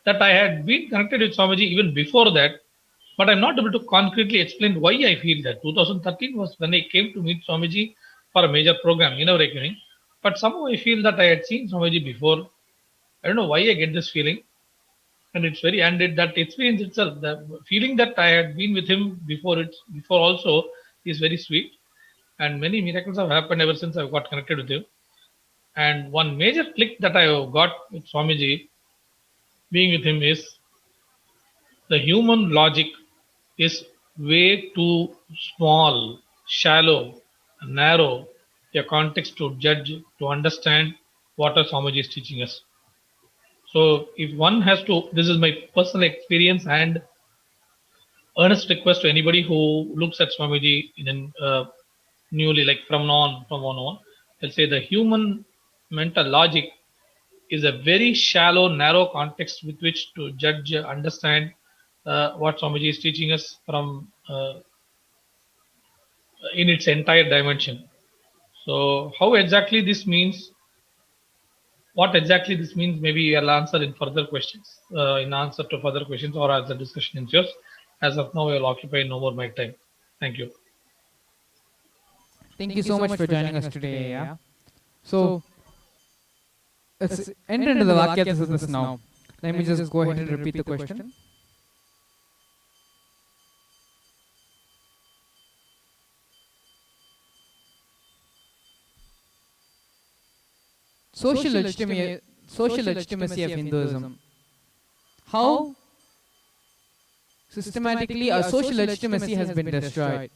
that I had been connected with Swamiji even before that, but I'm not able to concretely explain why I feel that. 2013 was when I came to meet Swamiji for a major program, Inner Awakening, but somehow I feel that I had seen Swamiji before. I don't know why I get this feeling. And it's that experience itself, the feeling that I had been with him before also is very sweet. And many miracles have happened ever since I've got connected with him. And one major click that I got with Swamiji, being with him, is the human logic is way too small, shallow, narrow a context to judge, to understand what a Swamiji is teaching us. So if one has to, this is my personal experience and earnest request to anybody who looks at Swamiji in newly, like from on, I'll say the human mental logic is a very shallow, narrow context with which to judge, understand what Swamiji is teaching us from in its entire dimension. So how exactly this means, what exactly this means, maybe I'll answer in further questions, in answer to further questions or as the discussion ensures. As of now, I will occupy no more my time. Thank you. Thank you so much for joining us today. Yeah. So let's enter into the Vakyathasatas now. Let me just go ahead and repeat the question. Social legitimacy of Hinduism. How systematically our social legitimacy has been destroyed.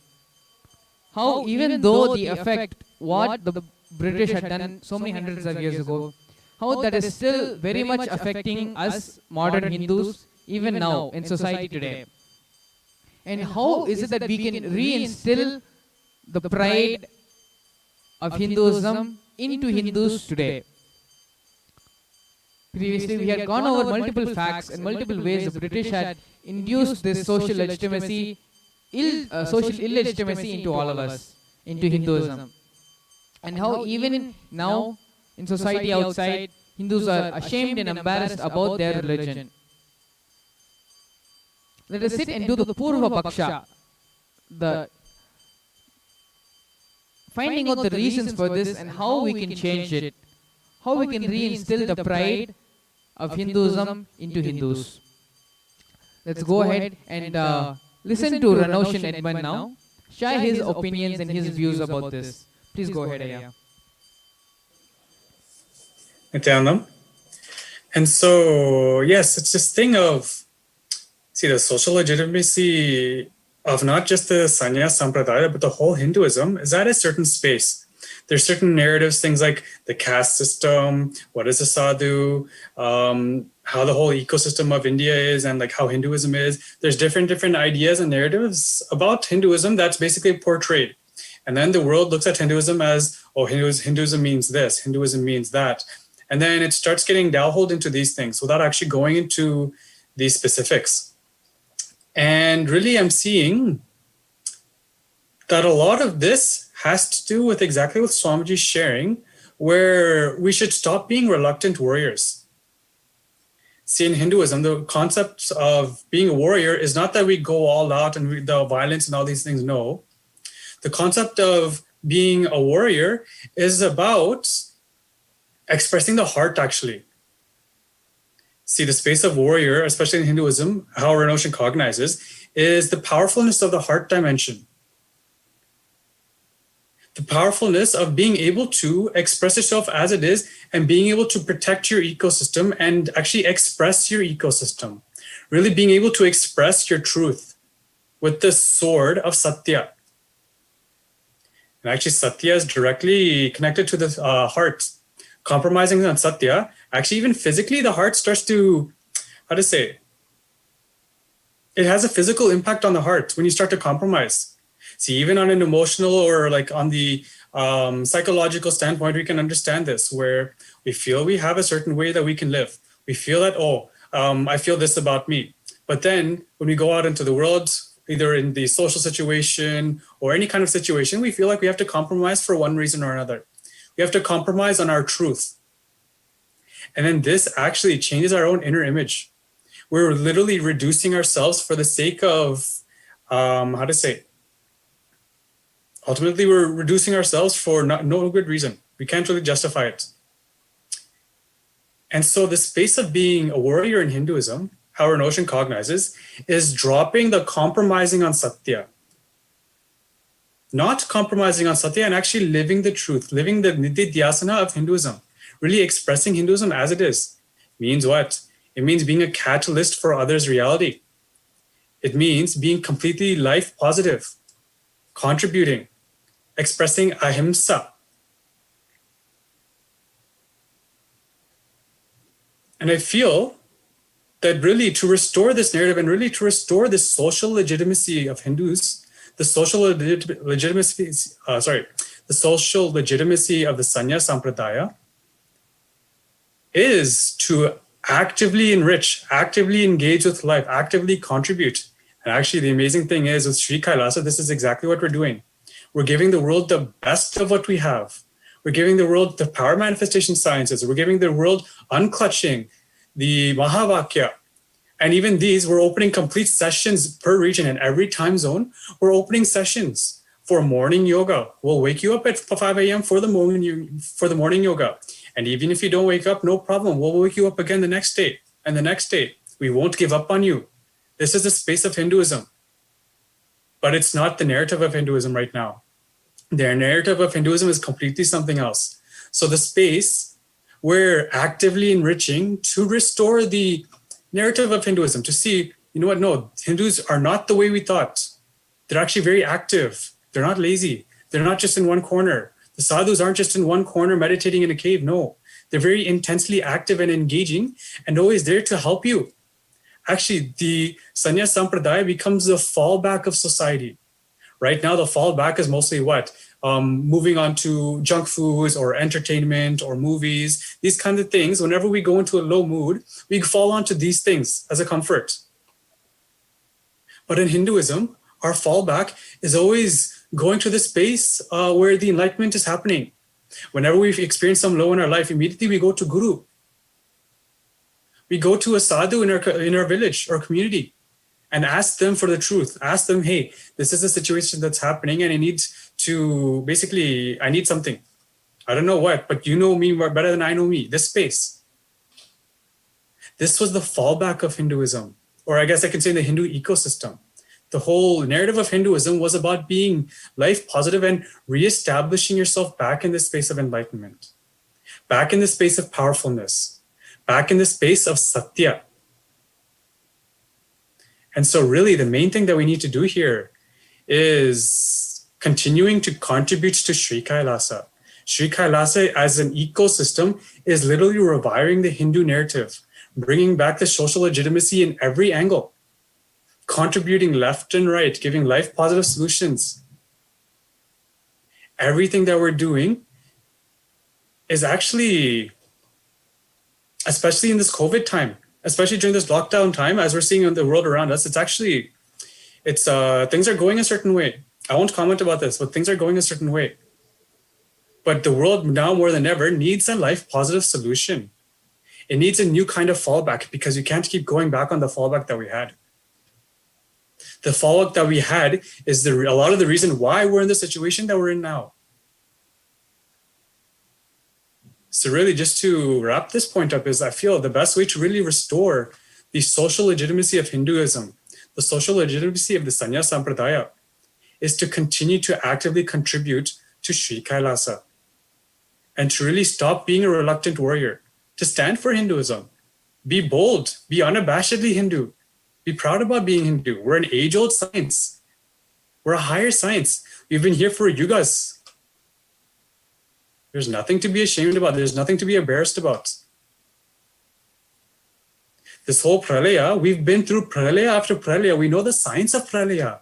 How even though the effect what the British had done so many hundreds of years ago, how that is still very much affecting us modern Hindus even now in society today. And how is it that we can reinstill the pride of Hinduism into Hindus today? Previously, we had gone over multiple facts and multiple ways the British had induced this social legitimacy, social illegitimacy into all of us, into Hinduism. And how even now, in society outside, Hindus are ashamed and embarrassed about their religion. Let us sit and do the Purva Paksha, the finding out the reasons for this and how we can change it, how we can reinstill the pride of Hinduism into Hindus. Let's go ahead and listen to Ranoshan Edmund now, share his opinions and his views about this. Please go ahead, Aya. Nithyanandam. And so, yes, it's this thing of, see, the social legitimacy of not just the sannyas sampradaya, but the whole Hinduism is at a certain space. There's certain narratives, things like the caste system, what is a sadhu, how the whole ecosystem of India is, and like how Hinduism is. There's different ideas and narratives about Hinduism that's basically portrayed. And then the world looks at Hinduism as, oh, Hinduism means this, Hinduism means that. And then it starts getting delved into these things without actually going into these specifics. And really, I'm seeing that a lot of this has to do with exactly what Swamiji's sharing, where we should stop being reluctant warriors. See, in Hinduism, the concept of being a warrior is not that we go all out and the violence and all these things. No. The concept of being a warrior is about expressing the heart, actually. See, the space of warrior, especially in Hinduism, how Renoshan cognizes, is the powerfulness of the heart dimension. The powerfulness of being able to express yourself as it is and being able to protect your ecosystem and actually express your ecosystem. Really being able to express your truth with the sword of Satya. And actually, Satya is directly connected to the heart. Compromising on Satya, actually, even physically, the heart starts to, it has a physical impact on the heart when you start to compromise. See, even on an emotional or like on the psychological standpoint, we can understand this, where we feel we have a certain way that we can live. We feel that, I feel this about me. But then when we go out into the world, either in the social situation or any kind of situation, we feel like we have to compromise for one reason or another. We have to compromise on our truth. And then this actually changes our own inner image. We're literally reducing ourselves for the sake of, ultimately we're reducing ourselves for no good reason. We can't really justify it. And so the space of being a warrior in Hinduism, how Renoshan cognizes, is dropping the compromising on Satya. Not compromising on Satya and actually living the truth, living the Nididhyasana of Hinduism, really expressing Hinduism as it is. Means what? It means being a catalyst for others' reality. It means being completely life positive, contributing, expressing ahimsa. And I feel that really to restore this narrative and really to restore this social legitimacy of Hindus, the social legitimacy of the Sanya Sampradaya is to actively enrich, actively engage with life, actively contribute. And actually the amazing thing is with Sri Kailasa, this is exactly what we're doing. We're giving the world the best of what we have. We're giving the world the power manifestation sciences. We're giving the world unclutching, the Mahavakya. And even these, we're opening complete sessions per region and every time zone. We're opening sessions for morning yoga. We'll wake you up at 5 a.m. for the morning yoga. And even if you don't wake up, no problem. We'll wake you up again the next day and the next day. We won't give up on you. This is the space of Hinduism. But it's not the narrative of Hinduism right now. Their narrative of Hinduism is completely something else. So the space we're actively enriching to restore the narrative of Hinduism, to see, you know what, no, Hindus are not the way we thought. They're actually very active. They're not lazy. They're not just in one corner. The sadhus aren't just in one corner meditating in a cave. No, they're very intensely active and engaging and always there to help you. Actually, the Sanya Sampradaya becomes the fallback of society. Right now, the fallback is mostly what? Moving on to junk foods or entertainment or movies, these kinds of things. Whenever we go into a low mood, we fall onto these things as a comfort. But in Hinduism, our fallback is always going to the space where the enlightenment is happening. Whenever we experience some low in our life, immediately we go to Guru. We go to a sadhu in our village or community and ask them for the truth. Ask them, hey, this is a situation that's happening and I need something. I don't know what, but you know me better than I know me, this space. This was the fallback of Hinduism, or I guess I can say the Hindu ecosystem. The whole narrative of Hinduism was about being life positive and reestablishing yourself back in the space of enlightenment, back in the space of powerfulness, back in the space of Satya. And so really the main thing that we need to do here is continuing to contribute to Sri Kailasa. Sri Kailasa as an ecosystem is literally reviving the Hindu narrative, bringing back the social legitimacy in every angle, contributing left and right, giving life positive solutions. Everything that we're doing is actually, especially in this COVID time, especially during this lockdown time, as we're seeing in the world around us, things are going a certain way. I won't comment about this, but things are going a certain way. But the world now more than ever needs a life positive solution. It needs a new kind of fallback because you can't keep going back on the fallback that we had. The fallback that we had is a lot of the reason why we're in the situation that we're in now. So really, just to wrap this point up, is I feel the best way to really restore the social legitimacy of Hinduism, the social legitimacy of the Sannyas Sampradaya, is to continue to actively contribute to Sri Kailasa and to really stop being a reluctant warrior, to stand for Hinduism, be bold, be unabashedly Hindu, be proud about being Hindu. We're an age-old science. We're a higher science. We've been here for yugas. There's nothing to be ashamed about. There's nothing to be embarrassed about. This whole pralaya, we've been through pralaya after pralaya. We know the science of pralaya.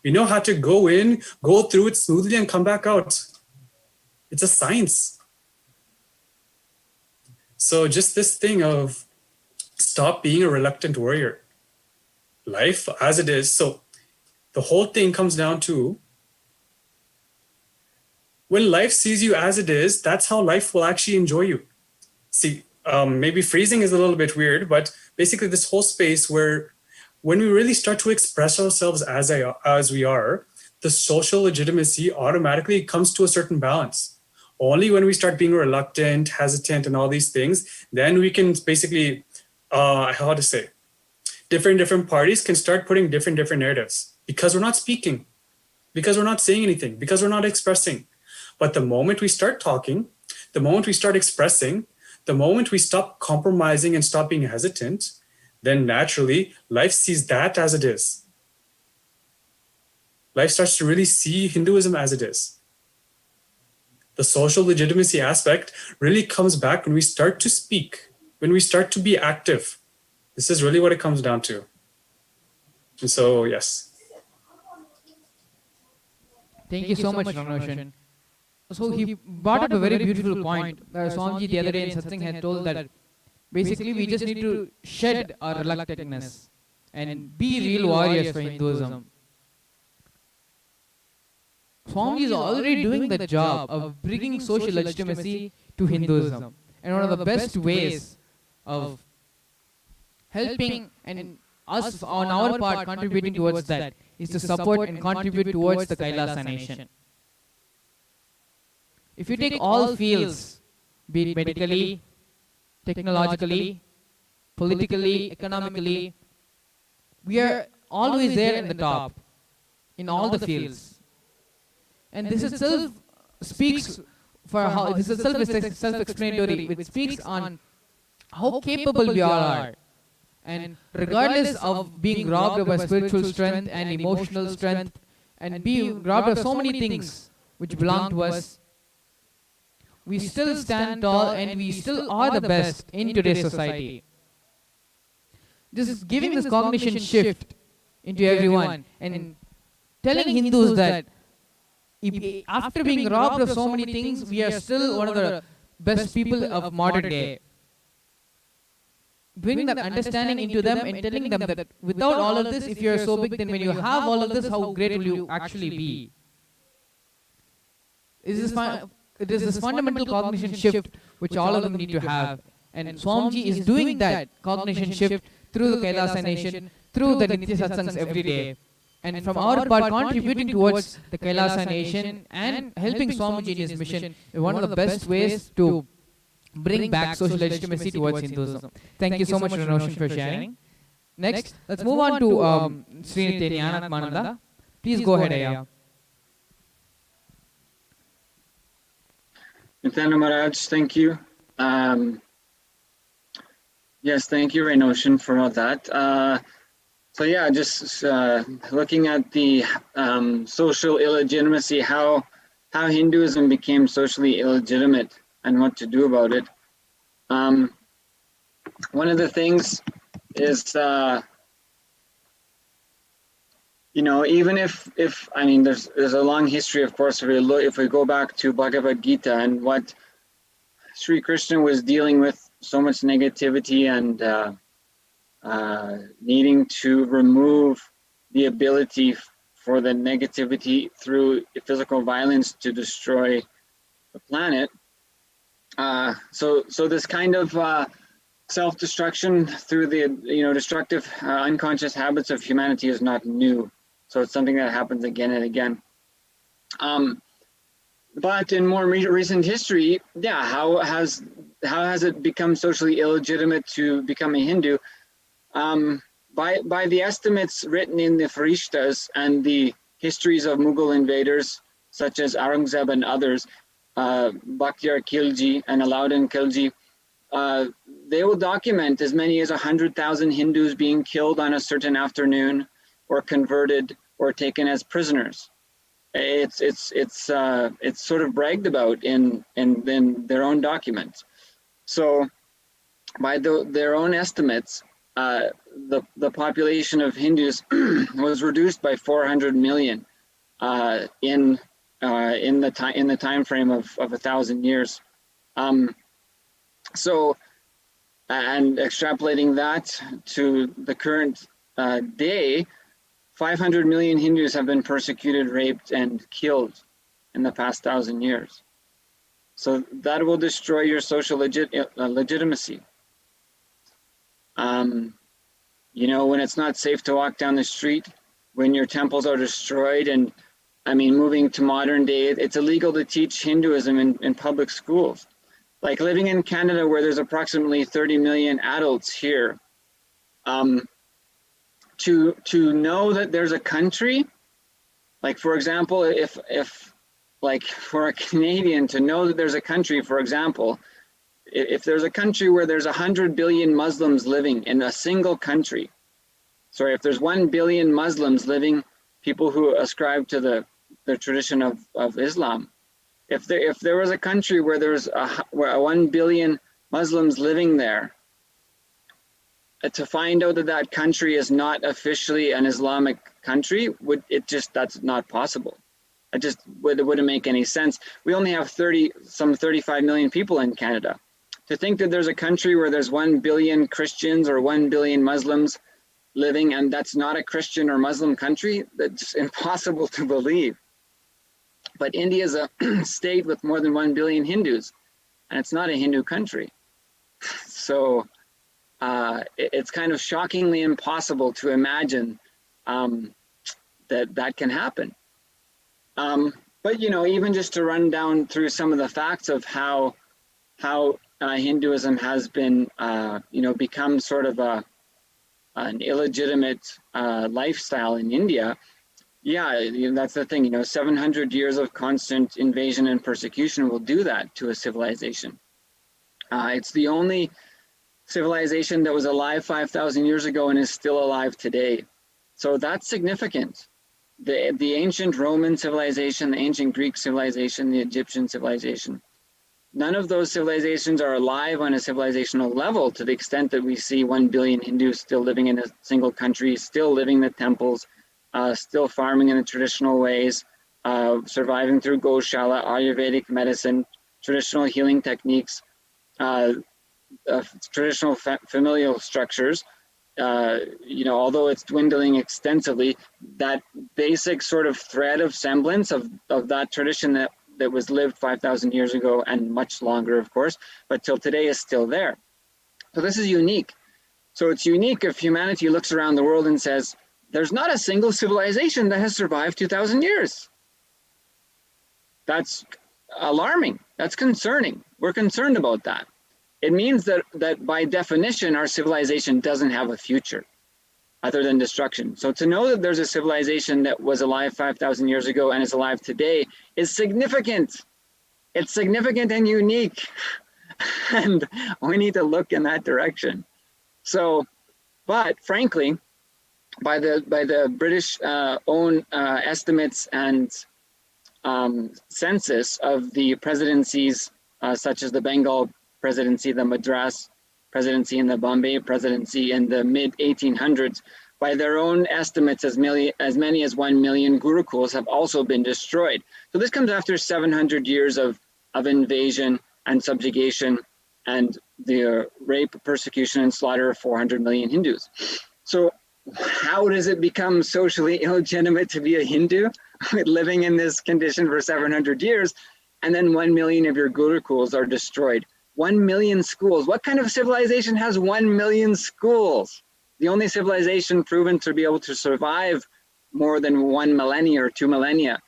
We know how to go in, go through it smoothly and come back out. It's a science. So just this thing of stop being a reluctant warrior. Life as it is. So the whole thing comes down to when life sees you as it is, that's how life will actually enjoy you. See, maybe phrasing is a little bit weird, but basically this whole space where when we really start to express ourselves as we are, the social legitimacy automatically comes to a certain balance. Only when we start being reluctant, hesitant, and all these things, then we can basically, different parties can start putting different narratives because we're not speaking, because we're not saying anything, because we're not expressing. But the moment we start talking, the moment we start expressing, the moment we stop compromising and stop being hesitant, then naturally life sees that as it is. Life starts to really see Hinduism as it is. The social legitimacy aspect really comes back when we start to speak, when we start to be active. This is really what it comes down to. And so, yes. Thank you so much, Ranushan. So he brought up a very beautiful point. Swamiji the other day in Satsang had told that basically we just need to shed our reluctantness and be real warriors for Hinduism. Swamiji is already doing the job of bringing social legitimacy to Hinduism. And one of the best ways of helping and us on our part contributing towards that is to support and contribute towards the Kailasa nation. If you take all fields, be it medically, technologically, politically, economically, we are always there in the top, in all the fields. And this itself speaks for how, this is self-explanatory, which speaks on how capable we all are. And regardless of being robbed of our spiritual strength and emotional strength, and being robbed of so many things which belong to us, we still stand tall and we still are the best in today's society. This is giving this cognition shift into everyone and telling Hindus that after being robbed of so many things, we are still one of the best people of modern day. Bringing that understanding into them and telling them that without all of this, if you are so big, then when you have all of this, how great will you actually be? It is this fundamental cognition shift which all of them need to have. And Swamiji is doing that cognition shift through the Kailasa nation, through the Nitya Satsangs every day. And from our part, contributing towards the Kailasa nation and helping Swamiji in his mission is one of the best ways to bring back social legitimacy towards Hinduism. Thank you so much, Ranushan, for sharing. Next, let's move on to Sri Nithyananda Paramashivam. Please go ahead, Aya. Nithyananda Maharaj, thank you. Yes, thank you, Ranushan, for all that. So yeah, just looking at the social illegitimacy, how Hinduism became socially illegitimate and what to do about it. One of the things is, you know, even if I mean, there's a long history, of course. If we go back to Bhagavad Gita and what Sri Krishna was dealing with, so much negativity and needing to remove the ability for the negativity through physical violence to destroy the planet. So this kind of self-destruction through the destructive unconscious habits of humanity is not new. So it's something that happens again and again. But in more recent history, yeah, how has it become socially illegitimate to become a Hindu? By the estimates written in the Farishtas and the histories of Mughal invaders, such as Aurangzeb and others, Bakhtiyar Khilji and Alauddin Khilji, they will document as many as 100,000 Hindus being killed on a certain afternoon, or converted, or taken as prisoners. It's sort of bragged about in their own documents. So, by their own estimates, the population of Hindus was reduced by 400 million in the time frame of 1,000 years. So, and extrapolating that to the current day, 500 million Hindus have been persecuted, raped, and killed in the past 1,000 years. So that will destroy your social legitimacy. You know, when it's not safe to walk down the street, when your temples are destroyed, and I mean, moving to modern day, it's illegal to teach Hinduism in public schools. Like living in Canada, where there's approximately 30 million adults here, to know that there's a country, like for example, if like for a Canadian to know that there's a country, for example, if there's a country where there's 100 billion Muslims living in a single country, sorry, if there's 1 billion Muslims living, people who ascribe to the tradition of Islam, if there was a country where there's 1 billion Muslims living there, to find out that that country is not officially an Islamic country, that's not possible. It wouldn't make any sense. We only have 35 million people in Canada. To think that there's a country where there's 1 billion Christians or 1 billion Muslims living, and that's not a Christian or Muslim country, that's impossible to believe. But India is a state with more than 1 billion Hindus, and it's not a Hindu country. So it's kind of shockingly impossible to imagine that can happen. But you know, even just to run down through some of the facts of how Hinduism has been, become sort of an illegitimate lifestyle in India. Yeah, that's the thing. 700 years of constant invasion and persecution will do that to a civilization. It's the only civilization that was alive 5,000 years ago and is still alive today. So that's significant. The ancient Roman civilization, the ancient Greek civilization, the Egyptian civilization, none of those civilizations are alive on a civilizational level to the extent that we see 1 billion Hindus still living in a single country, still living in the temples, still farming in the traditional ways, surviving through Goshala, Ayurvedic medicine, traditional healing techniques, traditional familial structures. Although it's dwindling extensively, that basic sort of thread of semblance of that tradition that was lived 5,000 years ago and much longer, of course, but till today is still there. So this is unique. So it's unique if humanity looks around the world and says, there's not a single civilization that has survived 2,000 years. That's alarming. That's concerning. We're concerned about that. It means that by definition, our civilization doesn't have a future other than destruction. So to know that there's a civilization that was alive 5,000 years ago and is alive today is significant. It's significant and unique. And we need to look in that direction. So, but frankly, by the British own estimates and census of the presidencies, such as the Bengal presidency, the Madras presidency, and the Bombay presidency in the mid-1800s, by their own estimates, as many as 1 million gurukuls have also been destroyed. So this comes after 700 years of invasion and subjugation and the rape, persecution, and slaughter of 400 million Hindus. So how does it become socially illegitimate to be a Hindu living in this condition for 700 years, and then 1 million of your gurukuls are destroyed? 1 million schools. What kind of civilization has 1 million schools? The only civilization proven to be able to survive more than 1 millennia or 2 millennia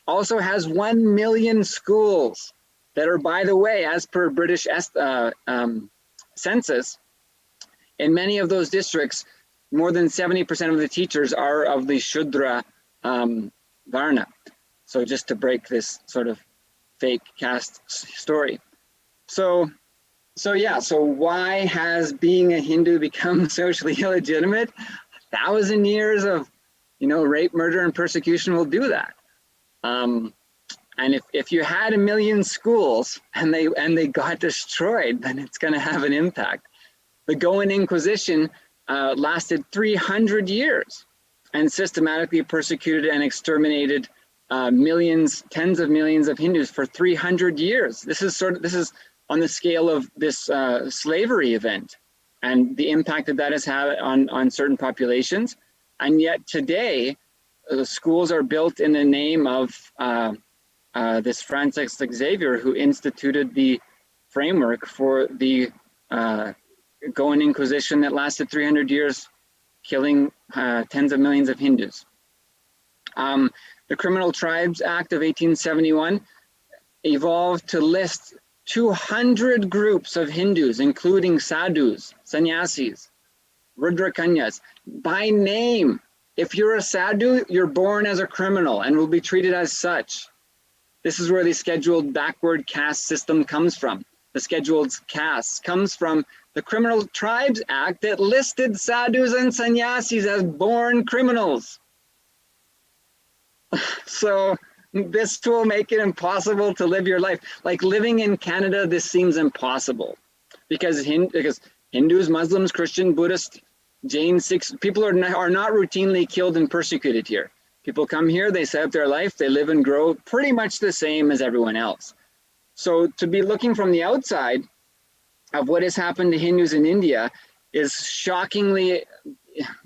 also has 1 million schools that are, by the way, as per British census, in many of those districts, more than 70% of the teachers are of the Shudra Varna. So just to break this sort of fake caste story. So why has being a Hindu become socially illegitimate? 1,000 years of, rape, murder, and persecution will do that. And if you had 1 million schools and they got destroyed, then it's going to have an impact. The Goan Inquisition lasted 300 years and systematically persecuted and exterminated tens of millions of Hindus for 300 years. This is on the scale of this slavery event and the impact that has had on certain populations. And yet today, schools are built in the name of this Francis Xavier, who instituted the framework for the Goan Inquisition that lasted 300 years, killing tens of millions of Hindus. The Criminal Tribes Act of 1871 evolved to list 200 groups of Hindus, including sadhus, sannyasis, rudrakanyas, by name. If you're a sadhu, you're born as a criminal and will be treated as such. This is where the scheduled backward caste system comes from. The scheduled castes comes from the Criminal Tribes Act that listed sadhus and sannyasis as born criminals. So this will make it impossible to live your life. Like living in Canada, this seems impossible because Hindus, Muslims, Christian, Buddhist, Jain, Sikhs, people are not routinely killed and persecuted here. People come here, they set up their life, they live and grow pretty much the same as everyone else. So to be looking from the outside of what has happened to Hindus in India is shockingly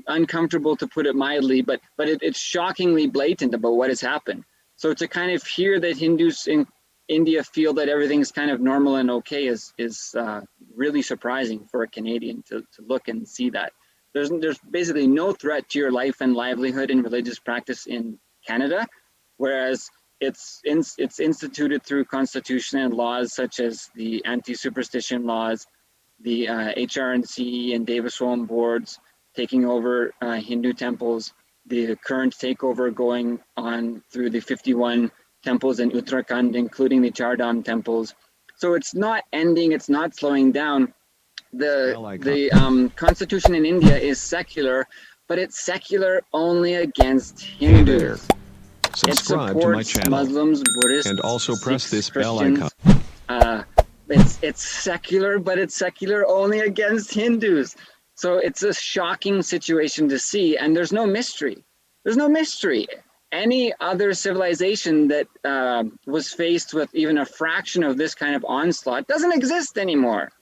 uncomfortable, to put it mildly, but it's shockingly blatant about what has happened. So to kind of hear that Hindus in India feel that everything's kind of normal and okay is really surprising for a Canadian to look and see that. There's basically no threat to your life and livelihood in religious practice in Canada, whereas it's instituted through constitution and laws such as the anti-superstition laws, the HRNC and Devaswam boards taking over Hindu temples, the current takeover going on through the 51 temples in Uttarakhand, including the Chardham temples. So it's not ending, it's not slowing down. The constitution in India is secular, but it's secular only against Hindus. Subscribe to my channel Muslims, Buddhists, and also press Sikhs, this bell Christians. icon. It's secular, but it's secular only against Hindus. So it's a shocking situation to see, and there's no mystery. There's no mystery. Any other civilization that was faced with even a fraction of this kind of onslaught doesn't exist anymore.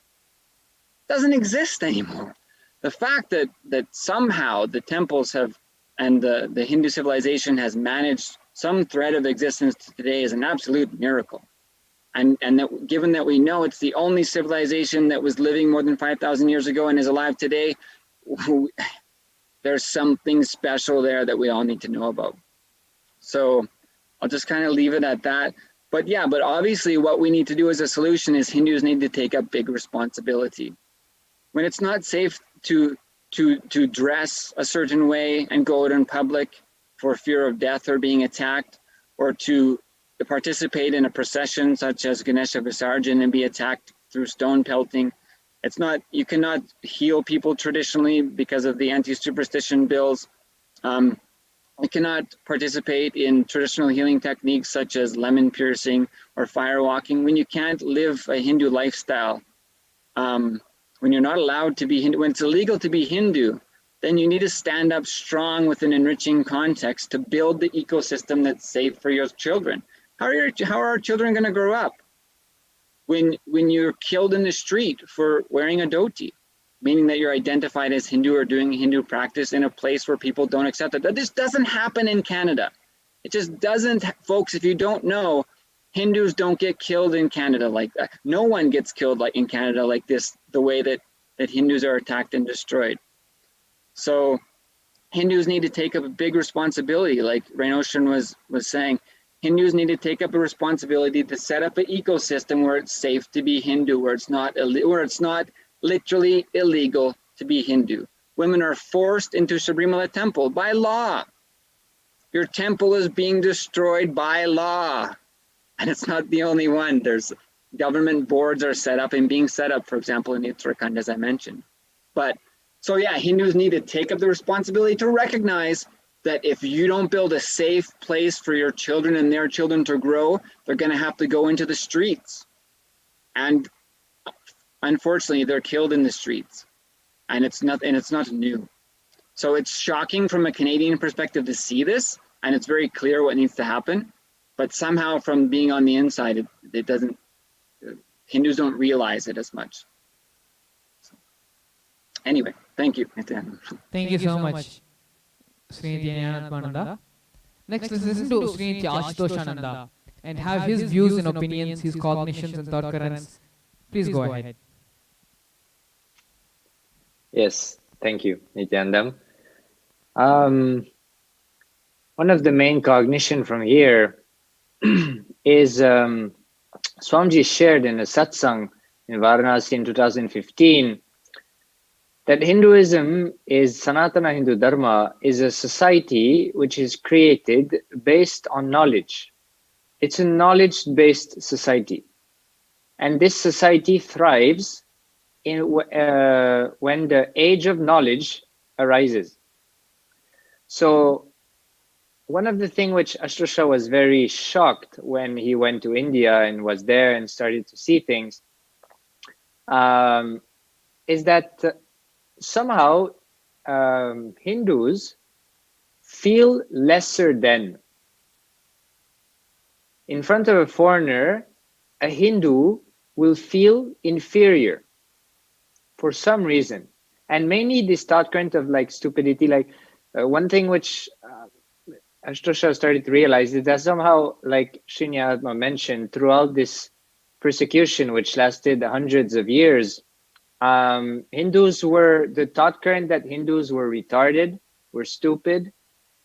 Doesn't exist anymore. The fact that somehow the temples have and the Hindu civilization has managed some thread of existence today is an absolute miracle. And that given that we know it's the only civilization that was living more than 5,000 years ago and is alive today, there's something special there that we all need to know about. So I'll just kind of leave it at that. But obviously what we need to do as a solution is Hindus need to take up big responsibility. When it's not safe to dress a certain way and go out in public for fear of death or being attacked, or to participate in a procession such as Ganesha Visarjan and be attacked through stone pelting. You cannot heal people traditionally because of the anti-superstition bills You cannot participate in traditional healing techniques such as lemon piercing or fire walking when you can't live a Hindu lifestyle. When you're not allowed to be Hindu, when it's illegal to be Hindu, then you need to stand up strong with an enriching context to build the ecosystem that's safe for your children. How are our children going to grow up when you're killed in the street for wearing a dhoti, meaning that you're identified as Hindu or doing Hindu practice in a place where people don't accept it? That just doesn't happen in Canada. It just doesn't, folks. If you don't know, Hindus don't get killed in Canada like that. No one gets killed like in Canada like this, the way that Hindus are attacked and destroyed. So Hindus need to take up a big responsibility, like Rainoshan was saying. Hindus need to take up a responsibility to set up an ecosystem where it's safe to be Hindu, where it's not literally illegal to be Hindu. Women are forced into Sabrimala temple by law. Your temple is being destroyed by law. And it's not the only one. There's government boards are set up and being set up, for example, in Uttarakhand, as I mentioned. But so yeah, Hindus need to take up the responsibility to recognize that if you don't build a safe place for your children and their children to grow, they're going to have to go into the streets. And unfortunately, they're killed in the streets. And it's not new. So it's shocking from a Canadian perspective to see this, and it's very clear what needs to happen. But somehow from being on the inside, it doesn't, Hindus don't realize it as much. So, anyway, thank you. Thank you so much, Sri Nithyananda. Next, let's listen to Sri Ashitoshananda and have his views and opinions, his cognitions and thought currents. Please go ahead. Yes, thank you, Nityanandam. One of the main cognition from here is Swamiji shared in a satsang in Varanasi in 2015 that Hinduism is Sanatana Hindu Dharma is a society which is created based on knowledge. It's a knowledge-based society. And this society thrives in when the age of knowledge arises. So one of the things which Ashtosha was very shocked when he went to India and was there and started to see things is that somehow Hindus feel lesser than. In front of a foreigner, a Hindu will feel inferior for some reason. And mainly this thought current of like stupidity, like one thing which Ashtosha started to realize is that somehow, like Srinyatma mentioned, throughout this persecution which lasted hundreds of years, the thought current that Hindus were retarded, were stupid,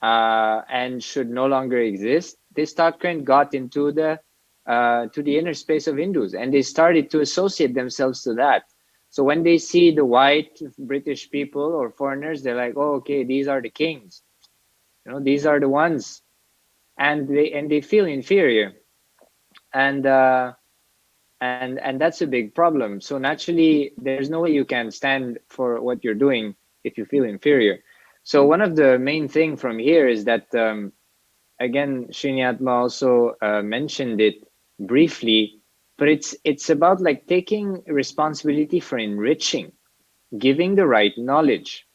and should no longer exist. This thought current got into the inner space of Hindus, and they started to associate themselves to that. So when they see the white British people or foreigners, they're like, oh, okay, these are the kings. You know, these are the ones. And they feel inferior. And that's a big problem. So naturally, there's no way you can stand for what you're doing if you feel inferior. So one of the main thing from here is that, again, Srinyatma also mentioned it briefly, but it's about like taking responsibility for enriching, giving the right knowledge.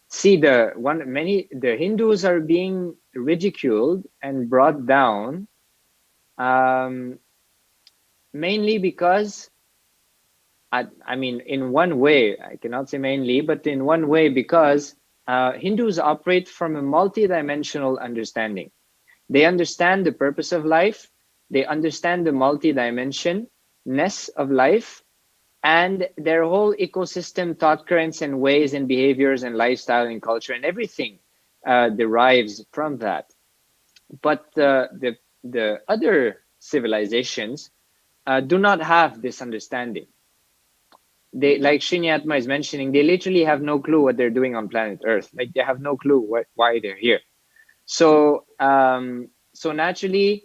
See, the Hindus are being ridiculed and brought down, mainly because, I mean, in one way, I cannot say mainly, but in one way because Hindus operate from a multidimensional understanding. They understand the purpose of life. They understand the multi-dimensionness of life, and their whole ecosystem, thought currents and ways and behaviors and lifestyle and culture and everything derives from that. But the other civilizations do not have this understanding. They, like Srinyatma is mentioning, they literally have no clue what they're doing on planet Earth. Like they have no clue why they're here. So naturally,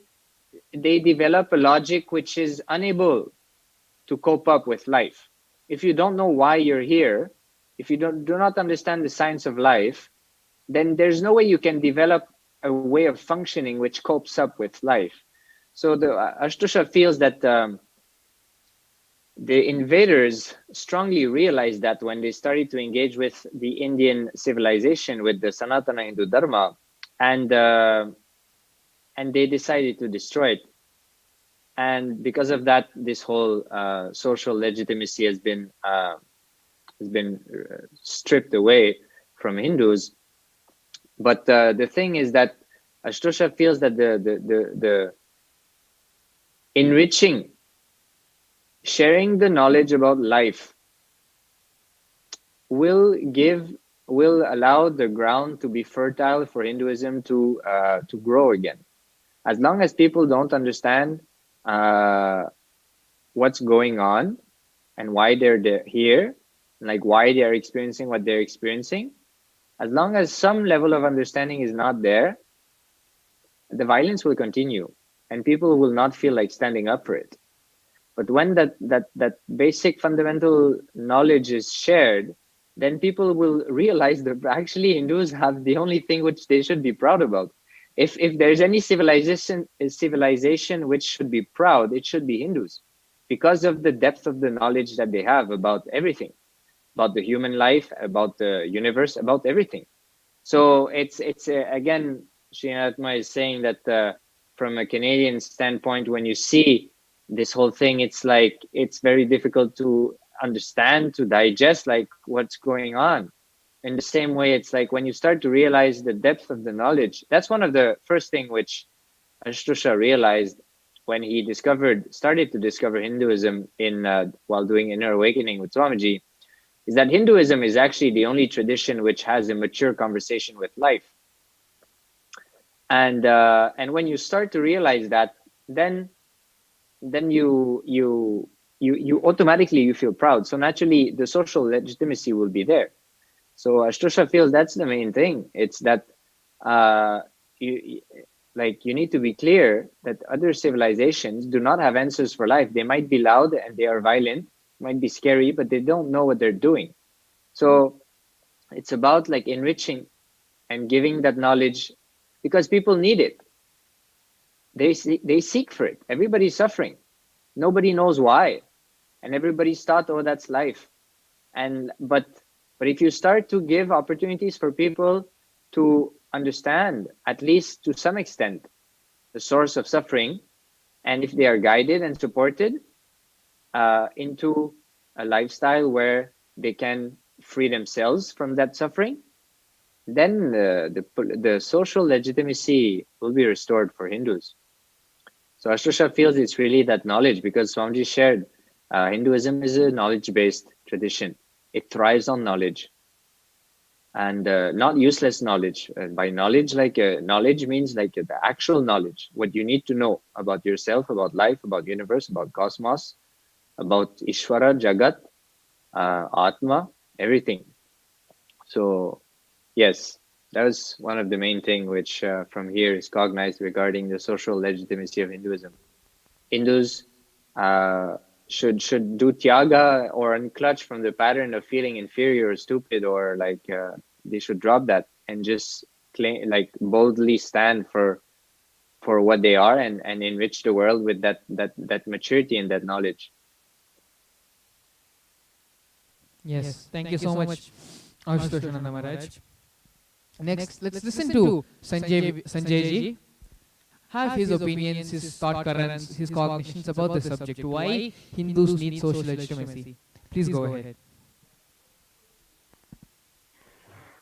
they develop a logic which is unable to cope up with life. If you don't know why you're here, if you do not understand the science of life, then there's no way you can develop a way of functioning which copes up with life. So the Ashtosha feels that the invaders strongly realized that when they started to engage with the Indian civilization, with the Sanatana Hindu Dharma, and they decided to destroy it. And because of that, this whole social legitimacy has been stripped away from Hindus. But the thing is that Ashtosha feels that the enriching, sharing the knowledge about life will allow the ground to be fertile for Hinduism to grow again. As long as people don't understand what's going on and why they're here, like why they're experiencing what they're experiencing, as long as some level of understanding is not there, the violence will continue and people will not feel like standing up for it. But when that basic fundamental knowledge is shared, then people will realize that actually Hindus have the only thing which they should be proud about. If there's any civilization which should be proud, it should be Hindus, because of the depth of the knowledge that they have about everything, about the human life, about the universe, about everything. So it's again, Srinatma is saying that from a Canadian standpoint, when you see this whole thing, it's like it's very difficult to understand, to digest, like what's going on. In the same way, it's like when you start to realize the depth of the knowledge, that's one of the first thing which Ashtosha realized when he started to discover Hinduism while doing Inner Awakening with Swamiji, is that Hinduism is actually the only tradition which has a mature conversation with life. And when you start to realize that, then you automatically you feel proud. So naturally, the social legitimacy will be there. So Ashtosha feels that's the main thing. It's that you need to be clear that other civilizations do not have answers for life. They might be loud and they are violent, might be scary, but they don't know what they're doing. So it's about like enriching and giving that knowledge, because people need it. They seek for it. Everybody's suffering. Nobody knows why. And everybody's thought, oh, that's life. But if you start to give opportunities for people to understand, at least to some extent, the source of suffering, and if they are guided and supported into a lifestyle where they can free themselves from that suffering, then the social legitimacy will be restored for Hindus. So Ashtosha feels it's really that knowledge, because Swamiji shared, Hinduism is a knowledge-based tradition. It thrives on knowledge, and not useless knowledge. By knowledge, knowledge means like the actual knowledge, what you need to know about yourself, about life, about universe, about cosmos, about Ishvara, Jagat, Atma, everything. So yes, that was one of the main thing which from here is cognized regarding the social legitimacy of Hinduism. Hindus should do tyaga or unclutch from the pattern of feeling inferior or stupid, or they should drop that and just claim, boldly stand for what they are and enrich the world with that maturity and that knowledge. Yes, thank you so much, Ashtosha Maharaj. Next, let's listen to Sanjay ji. Have his opinions, his thought currents, his cognitions about the subject. Why Hindus need social legitimacy? Please go ahead.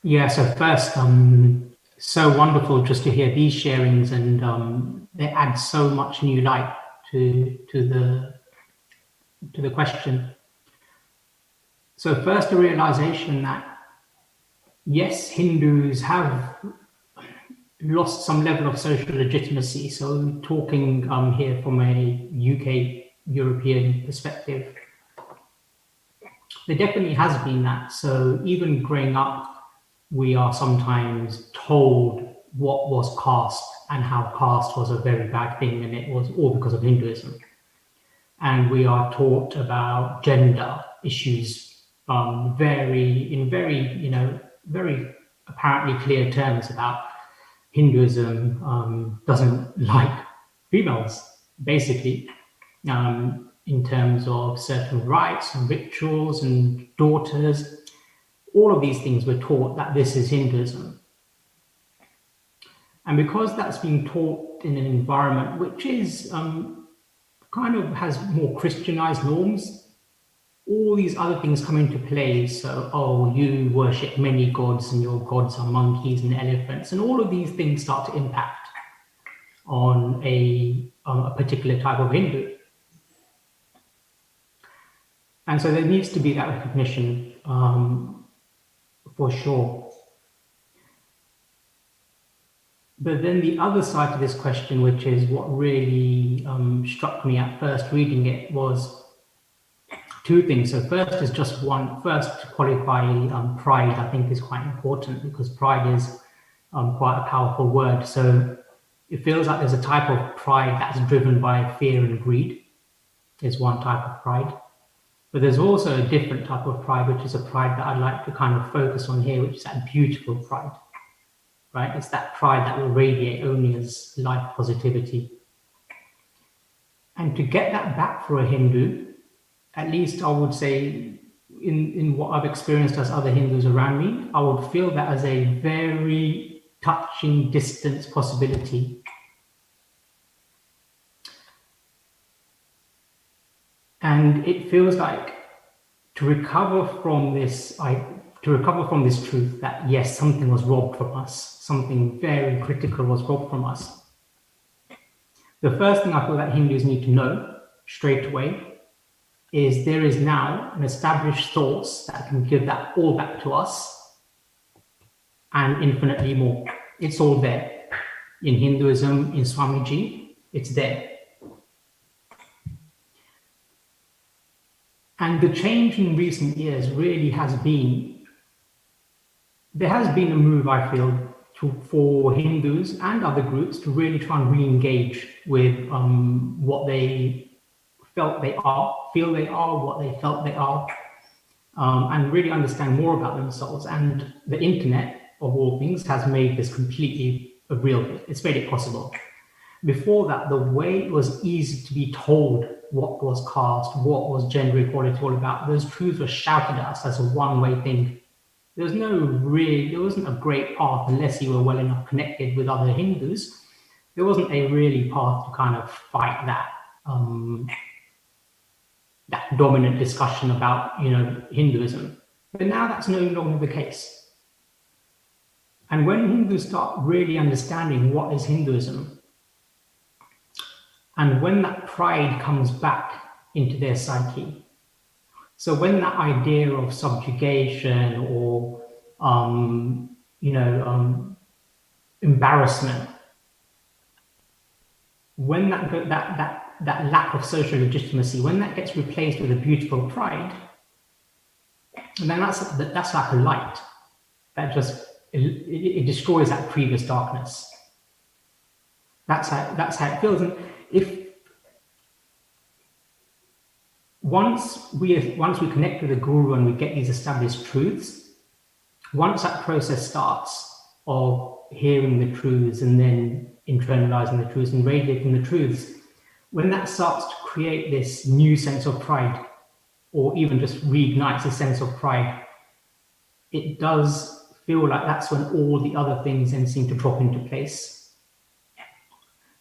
Yeah, so first, so wonderful just to hear these sharings, and they add so much new light to the question. So first, the realization that yes, Hindus have lost some level of social legitimacy. So talking here from a UK European perspective, there definitely has been that. So even growing up, we are sometimes told what was caste and how caste was a very bad thing, and it was all because of Hinduism. And we are taught about gender issues very apparently clear terms about Hinduism doesn't like females, basically, in terms of certain rites and rituals and daughters. All of these things were taught that this is Hinduism. And because that's being taught in an environment which is kind of has more Christianized norms, all these other things come into play. So, oh, you worship many gods and your gods are monkeys and elephants, and all of these things start to impact on a particular type of Hindu. And so there needs to be that recognition for sure. But then the other side to this question, which is what really struck me at first reading it, was two things. So first is just first to qualify pride, I think is quite important, because pride is quite a powerful word. So it feels like there's a type of pride that's driven by fear and greed, is one type of pride. But there's also a different type of pride, which is a pride that I'd like to kind of focus on here, which is that beautiful pride, right? It's that pride that will radiate only as life positivity. And to get that back for a Hindu, at least I would say in what I've experienced as other Hindus around me, I would feel that as a very touching distance possibility. And it feels like to recover from this truth that yes, something was robbed from us, something very critical was robbed from us. The first thing I feel that Hindus need to know straight away is there is now an established source that can give that all back to us and infinitely more. It's all there. In Hinduism, in Swamiji, it's there. And the change in recent years really has been, there has been a move, I feel, for Hindus and other groups to really try and re-engage with what they felt they are, feel they are, what they felt they are, and really understand more about themselves. And the internet, of all things, has made this completely real. It's made it possible. Before that, the way it was easy to be told what was caste, what was gender equality all about, those truths were shouted at us as a one-way thing. There wasn't a great path unless you were well enough connected with other Hindus. There wasn't a really path to kind of fight that that dominant discussion about, Hinduism. But now that's no longer the case. And when Hindus start really understanding what is Hinduism, and when that pride comes back into their psyche, so when that idea of subjugation or, embarrassment, when that lack of social legitimacy, when that gets replaced with a beautiful pride, and then that's like a light that just it destroys that previous darkness. That's how it feels. And if once we connect with the Guru and we get these established truths, once that process starts of hearing the truths and then internalizing the truths and radiating the truths, when that starts to create this new sense of pride, or even just reignites a sense of pride, it does feel like that's when all the other things then seem to drop into place.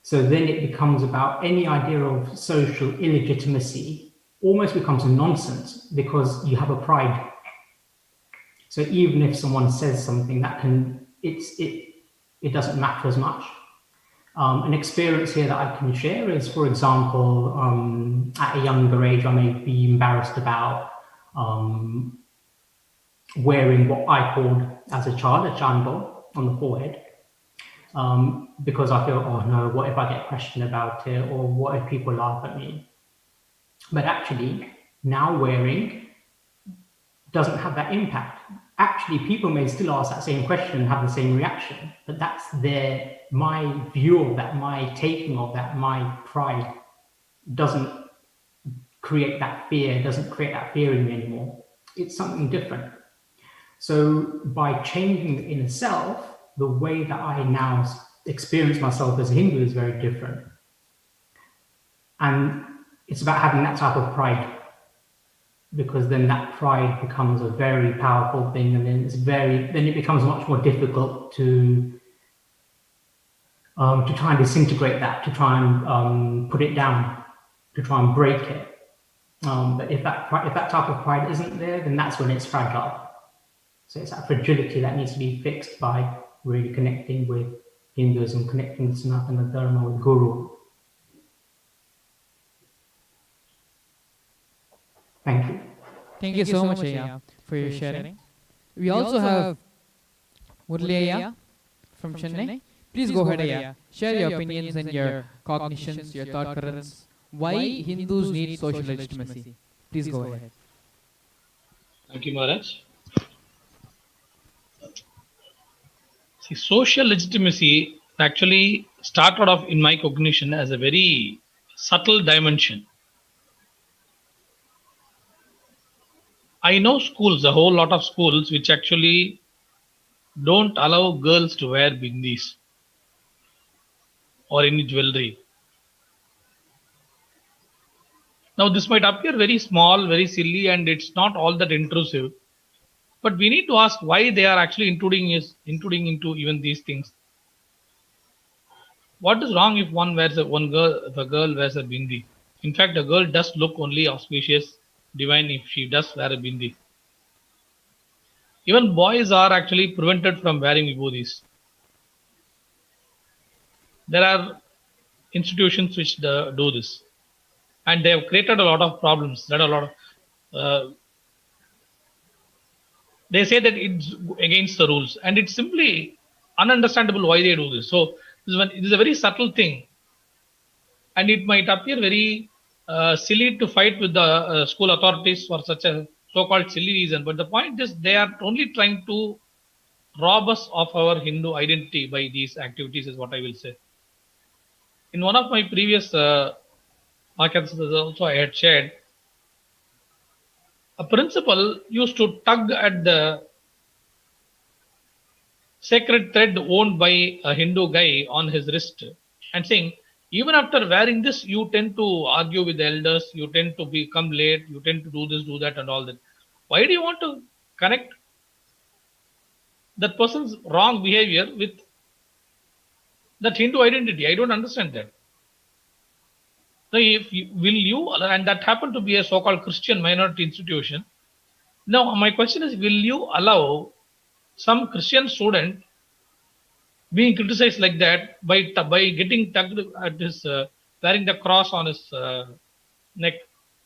So then it becomes about any idea of social illegitimacy almost becomes a nonsense because you have a pride. So even if someone says something it doesn't matter as much. An experience here that I can share is, for example, at a younger age, I may be embarrassed about wearing what I called as a child a chandal on the forehead. Because I feel, oh no, what if I get questioned about it, or what if people laugh at me? But actually, now wearing doesn't have that impact. Actually, people may still ask that same question and have the same reaction, but that's my view of that, my taking of that, my pride doesn't create that fear in me anymore. It's something different. So by changing the inner self, the way that I now experience myself as a Hindu is very different. And it's about having that type of pride, because then that pride becomes a very powerful thing, and then it becomes much more difficult to try and disintegrate that, to try and put it down, to try and break it. But if that type of pride isn't there, then that's when it's fragile. So it's that fragility that needs to be fixed by really connecting with Hinduism, connecting with Sanatana Dharma, with Guru. Thank you. Thank you so much, Aya, for your sharing. We also have Murli Aya from Chennai. Please go ahead, Aya. Share your opinions and your cognitions, your thought currents. Why Hindus need social legitimacy? Please go ahead. Thank you, Maharaj. See, social legitimacy actually started off in my cognition as a very subtle dimension. I know schools, a whole lot of schools, which actually don't allow girls to wear bindis or any jewelry. Now, this might appear very small, very silly, and it's not all that intrusive. But we need to ask why they are actually intruding into even these things. What is wrong if if a girl wears a bindi? In fact, a girl does look only auspicious, divine if she does wear a bindi. Even boys are actually prevented from wearing vibhodis. There are institutions which do this, and they have created a lot of problems. They say that it's against the rules, and it's simply ununderstandable why they do this. So it is a very subtle thing, and it might appear very silly to fight with the school authorities for such a so-called silly reason. But the point is, they are only trying to rob us of our Hindu identity by these activities, is what I will say. In one of my previous podcasts also I had shared, a principal used to tug at the sacred thread owned by a Hindu guy on his wrist and saying, even after wearing this, you tend to argue with the elders, you tend to become late, you tend to do this, do that, and all that. Why do you want to connect that person's wrong behavior with that Hindu identity? I don't understand that. So and that happened to be a so-called Christian minority institution. Now, my question is, will you allow some Christian student being criticized like that by getting tugged at his, wearing the cross on his neck,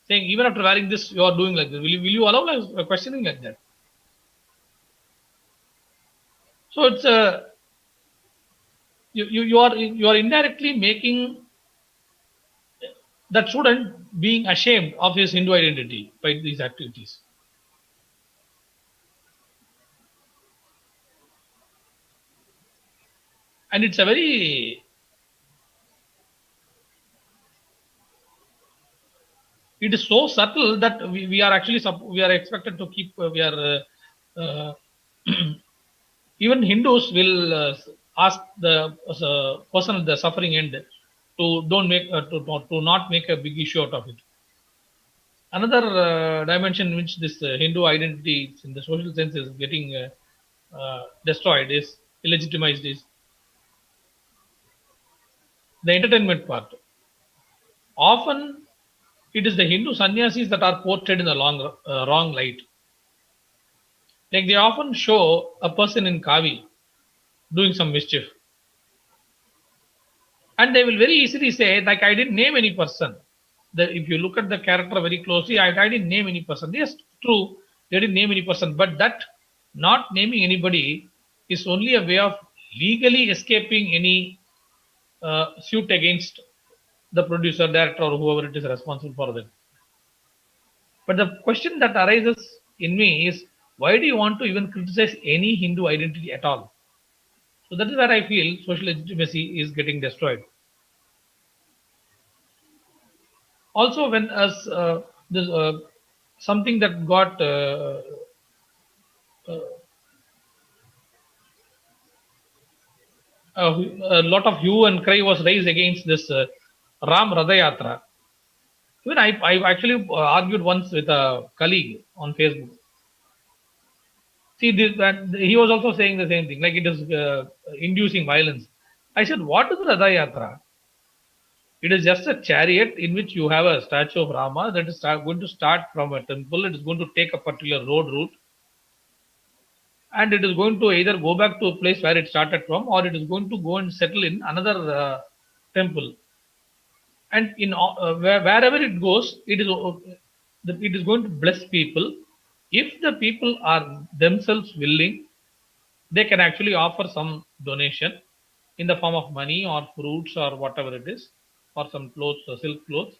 saying, even after wearing this, you are doing like this? Will you allow a questioning like that? So it's you are indirectly making that student being ashamed of his Hindu identity by these activities. And it's a very, it is so subtle that we are actually, we are expected to keep, even Hindus will ask the person at the suffering end to to not make a big issue out of it. Another dimension in which this Hindu identity in the social sense is getting destroyed, is illegitimized, is the entertainment part. Often it is the Hindu sannyasis that are portrayed in the wrong light. Like they often show a person in kavi doing some mischief, and they will very easily say, like, I didn't name any person. If you look at the character very closely, I didn't name any person. Yes, true, they didn't name any person, but that not naming anybody is only a way of legally escaping any suit against the producer, director, or whoever it is responsible for them. But the question that arises in me is, why do you want to even criticize any Hindu identity at all? So that is where I feel social legitimacy is getting destroyed. Also, when there's something that got a lot of hue and cry was raised against this Ram Radayatra. Even I actually argued once with a colleague on Facebook. See, that he was also saying the same thing, like it is inducing violence. I said, what is Radayatra? It is just a chariot in which you have a statue of Rama that is going to start from a temple. It is going to take a particular road route, and it is going to either go back to a place where it started from, or it is going to go and settle in another temple. And in wherever it goes, it is going to bless people. If the people are themselves willing, they can actually offer some donation in the form of money or fruits or whatever it is, or some clothes, silk clothes,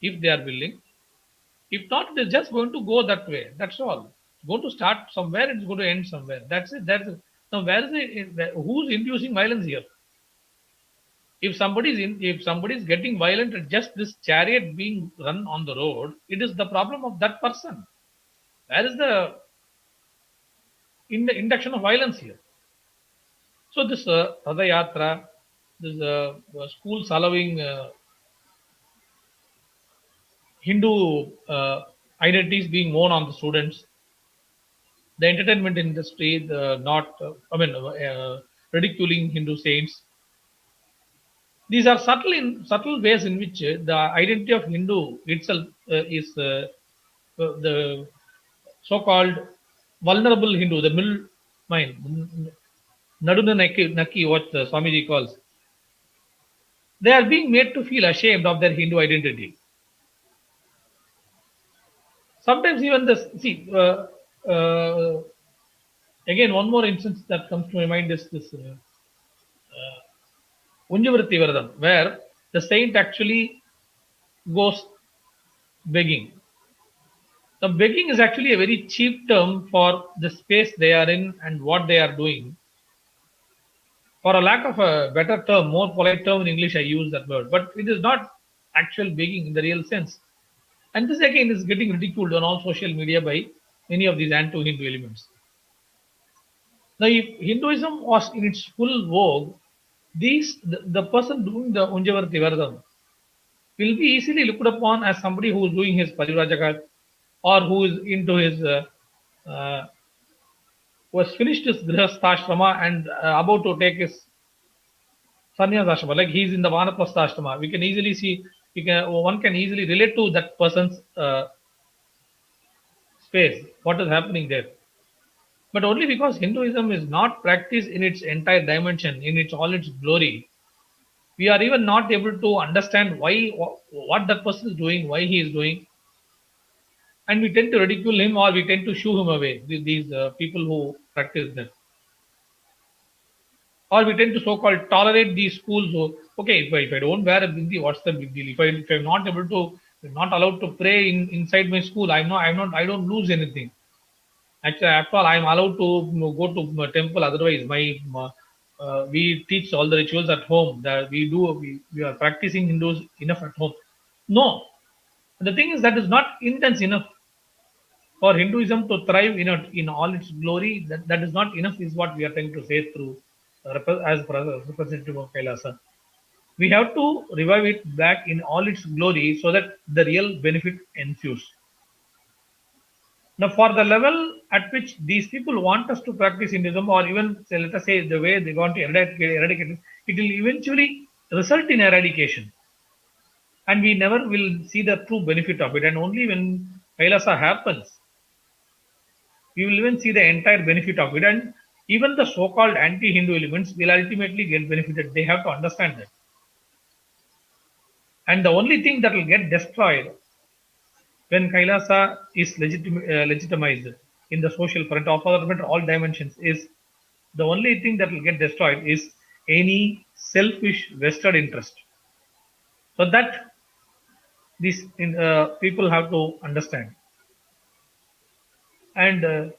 if they are willing. If not, it is just going to go that way. That's all. It's going to start somewhere, it's going to end somewhere. That's it. That's it. Now, where is it? Who's inducing violence here? If somebody is getting violent at just this chariot being run on the road, it is the problem of that person. Where is the induction of violence here? So this Radha Yatra, this schools allowing Hindu identities being worn on the students, the entertainment industry, ridiculing Hindu saints. These are subtle ways in which the identity of Hindu itself is the so-called vulnerable Hindu, the middle mind, Naduna Naki, what Swamiji calls. They are being made to feel ashamed of their Hindu identity. Sometimes even again, one more instance that comes to my mind is this Unjavritti Varadam, where the saint actually goes begging. Now, begging is actually a very cheap term for the space they are in and what they are doing. For a lack of a better term, more polite term in English, I use that word. But it is not actual begging in the real sense. And this again is getting ridiculed on all social media by many of these anti-Hindu elements. Now, if Hinduism was in its full vogue, the person doing the Unjavarti Varadam will be easily looked upon as somebody who is doing his Parivrajakat, or who is into his who has finished his Grihastha and about to take his Sannyasashrama, like he is in the Vanaprastha ashrama. We can easily see, one can easily relate to that person's space, what is happening there. But only because Hinduism is not practiced in its entire dimension, in all its glory, we are even not able to understand what that person is doing, why he is doing. And we tend to ridicule him, or we tend to shoo him away, these people who practice that. Or we tend to so-called tolerate these schools who, okay, if I don't wear a bindi, what's the big deal? If I'm not able to, not allowed to pray inside my school, I don't lose anything. Actually, after all, I'm allowed to go to a temple. Otherwise, we teach all the rituals at home. That we are practicing Hindus enough at home. No, the thing is that is not intense enough for Hinduism to thrive in all its glory. That is not enough, is what we are trying to say through as representative of Kailasa. We have to revive it back in all its glory so that the real benefit ensues. Now, for the level at which these people want us to practice Hinduism, or even let us say the way they want to eradicate it, it will eventually result in eradication. And we never will see the true benefit of it. And only when Kailasa happens, we will even see the entire benefit of it. And even the so-called anti-Hindu elements will ultimately get benefited. They have to understand that. And the only thing that will get destroyed when Kailasa is legitimized in the social front of all dimensions is, the only thing that will get destroyed is any selfish vested interest. So that these people have to understand. And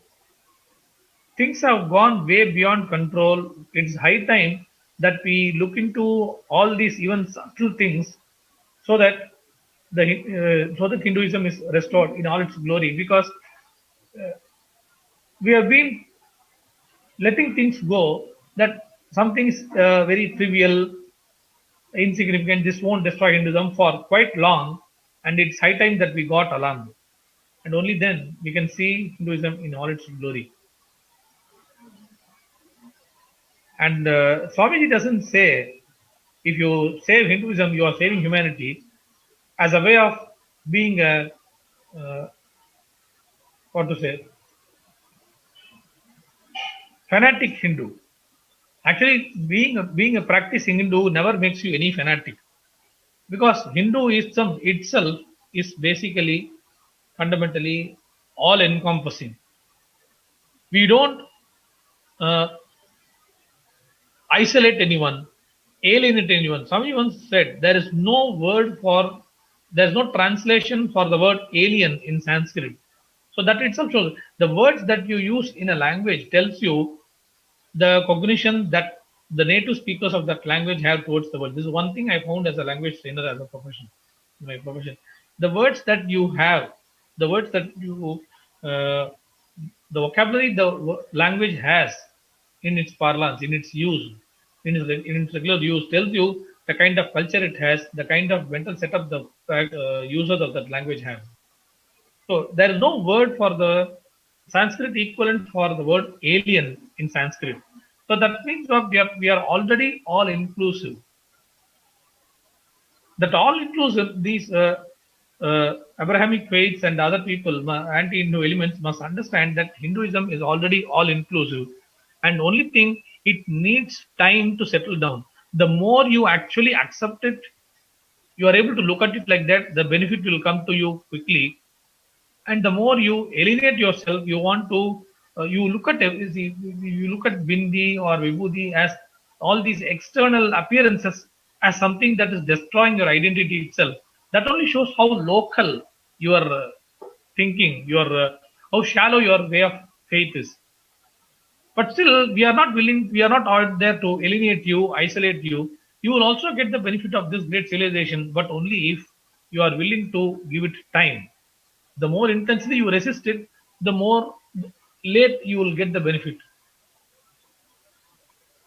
things have gone way beyond control. It's high time that we look into all these even subtle things, so that Hinduism is restored in all its glory. Because we have been letting things go that something is very trivial, insignificant, this won't destroy Hinduism for quite long, and it's high time that we got alarmed. And only then we can see Hinduism in all its glory. And Swamiji doesn't say if you save Hinduism, you are saving humanity, as a way of being a, what to say, fanatic Hindu. Actually, being a practicing Hindu never makes you any fanatic, because Hinduism itself is basically, fundamentally, all encompassing. We don't isolate anyone, alienate anyone. Somebody once said there is no translation for the word alien in Sanskrit. So that itself shows the words that you use in a language tells you the cognition that the native speakers of that language have towards the world. This is one thing I found as a language trainer, as a profession, my profession. The words that you have, the words that you, the vocabulary the language has in its parlance, in its use, in its regular use, tells you the kind of culture it has, the kind of mental setup the users of that language have. So there is no word for the Sanskrit equivalent for the word alien in Sanskrit. So that means we are already all inclusive. That all inclusive, these Abrahamic faiths and other people, anti-Hindu elements, must understand that Hinduism is already all inclusive, and only thing, it needs time to settle down. The more you actually accept it, you are able to look at it like that, the benefit will come to you quickly. And the more you alienate yourself, you want to you look at Bindi or Vibhuti as all these external appearances as something that is destroying your identity itself. That only shows how local your thinking, how shallow your way of faith is. But still, we are not out there to alienate you, isolate you. You will also get the benefit of this great civilization, but only if you are willing to give it time. The more intensely you resist it, the more late you will get the benefit.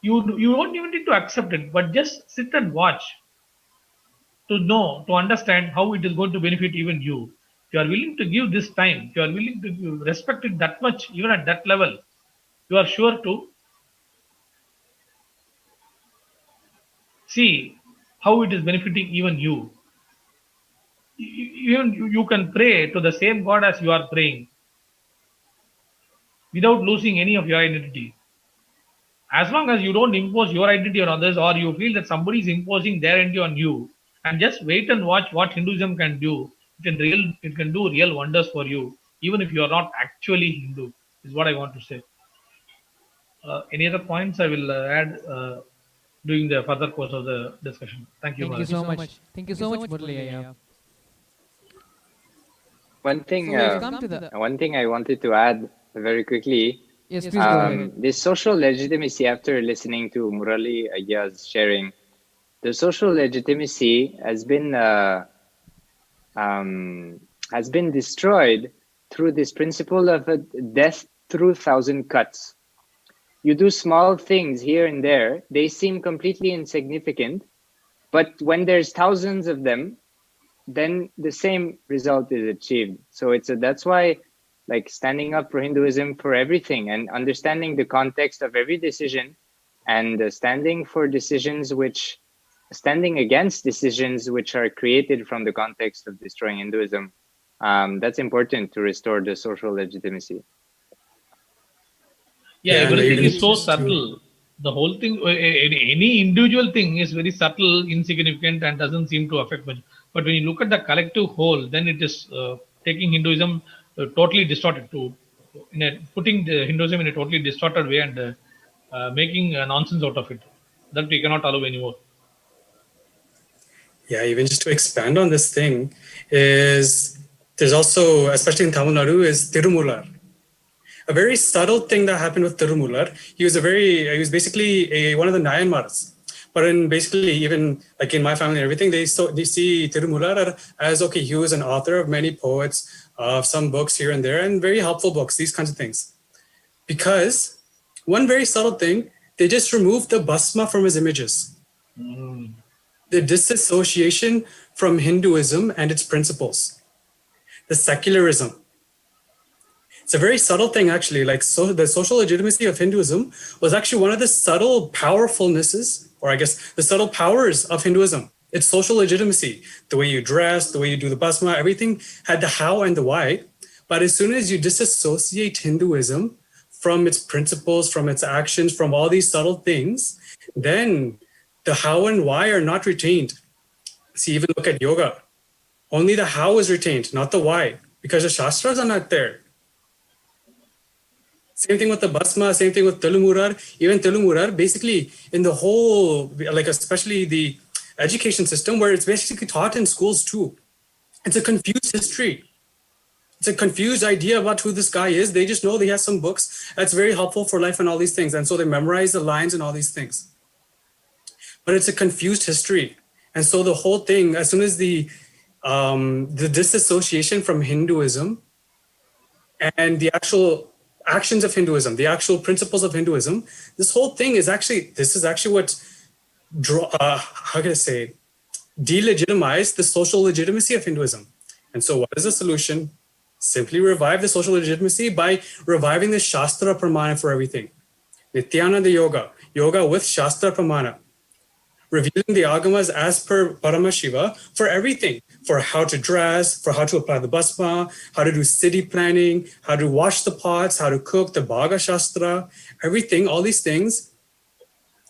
You don't even need to accept it, but just sit and watch to understand how it is going to benefit even you. If you are willing to give this time, if you are willing to respect it that much, even at that level, you are sure to see how it is benefiting even you. Even you can pray to the same God as you are praying without losing any of your identity. As long as you don't impose your identity on others, or you feel that somebody is imposing their identity on you, and just wait and watch what Hinduism can do. It can do real wonders for you, even if you are not actually Hindu, is what I want to say. Any other points I will add during the further course of the discussion. Thank you. Thank you so much. Thank you so much, Murli. One thing I wanted to add very quickly. Yes, please go ahead. This social legitimacy, after listening to Murali Ayya's sharing, the social legitimacy has been destroyed through this principle of a death through 1,000 cuts. You do small things here and there, they seem completely insignificant, but when there's thousands of them, then the same result is achieved. So that's why, like, standing up for Hinduism for everything and understanding the context of every decision, and standing against decisions which are created from the context of destroying Hinduism, that's important to restore the social legitimacy. Yeah, everything is so subtle. The whole thing, any individual thing is very subtle, insignificant, and doesn't seem to affect much. But when you look at the collective whole, then it is taking Hinduism totally distorted, putting the Hinduism in a totally distorted way, and making nonsense out of it. That we cannot allow anymore. Yeah, even just to expand on this thing, there's also, especially in Tamil Nadu, is Tirumular. A very subtle thing that happened with Tirumular. He was basically one of the Nayanmars. But even like in my family and everything, they see Tirumular as, okay, he was an author of many poets, of some books here and there, and very helpful books, these kinds of things. Because one very subtle thing, they just removed the bhasma from his images. The disassociation from Hinduism and its principles. The secularism. It's a very subtle thing, actually. Like, so the social legitimacy of Hinduism was actually one of the subtle powerfulnesses, or I guess the subtle powers of Hinduism. It's social legitimacy. The way you dress, the way you do the bhasma, everything had the how and the why. But as soon as you disassociate Hinduism from its principles, from its actions, from all these subtle things, then the how and why are not retained. See, even look at yoga. Only the how is retained, not the why, because the Shastras are not there. Same thing with the bhasma, same thing with Tilumurar. Even Tilumurar, basically in the whole, like especially the education system, where it's basically taught in schools too. It's a confused history. It's a confused idea about who this guy is. They just know he has some books that's very helpful for life and all these things. And so they memorize the lines and all these things. But it's a confused history. And so the whole thing, as soon as the disassociation from Hinduism and the actual actions of Hinduism, the actual principles of Hinduism, this whole thing is actually, this is actually what, how can I say, delegitimized the social legitimacy of Hinduism. And so what is the solution? Simply revive the social legitimacy by reviving the Shastra Pramana for everything. Nithyananda Yoga, yoga with Shastra Pramana. Revealing the agamas as per Paramashiva for everything, for how to dress, for how to apply the bhasma, how to do city planning, how to wash the pots, how to cook, the Bhaga Shastra, everything, all these things,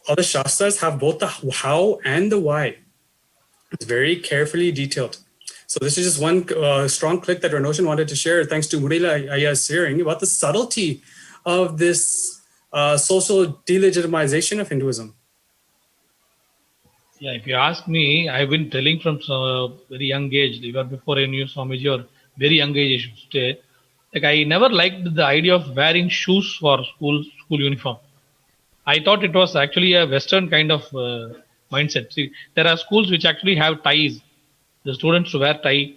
all the Shastras have both the how and the why. It's very carefully detailed. So this is just one strong click that Ranoshan wanted to share, thanks to Murila Aya's sharing about the subtlety of this social delegitimization of Hinduism. Yeah, if you ask me, I've been telling from very young age, even before I knew Swamiji, or very young age, I should say, like I never liked the idea of wearing shoes for school uniform. I thought it was actually a Western kind of mindset. See, there are schools which actually have ties. The students wear tie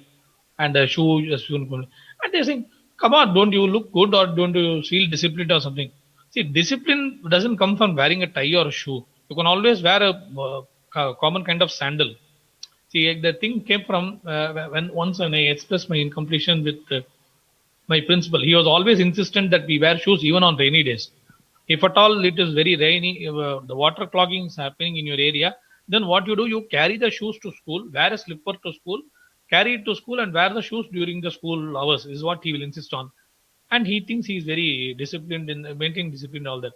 and a shoe, uniform. And they think, come on, don't you look good or don't you feel disciplined or something? See, discipline doesn't come from wearing a tie or a shoe. You can always wear a common kind of sandal. See, the thing came from when I expressed my incompletion with my principal. He was always insistent that we wear shoes even on rainy days. If at all it is very rainy, the water clogging is happening in your area, then what you do, you carry the shoes to school, wear a slipper to school, carry it to school and wear the shoes during the school hours is what he will insist on. And he thinks he is very disciplined in maintaining discipline and all that.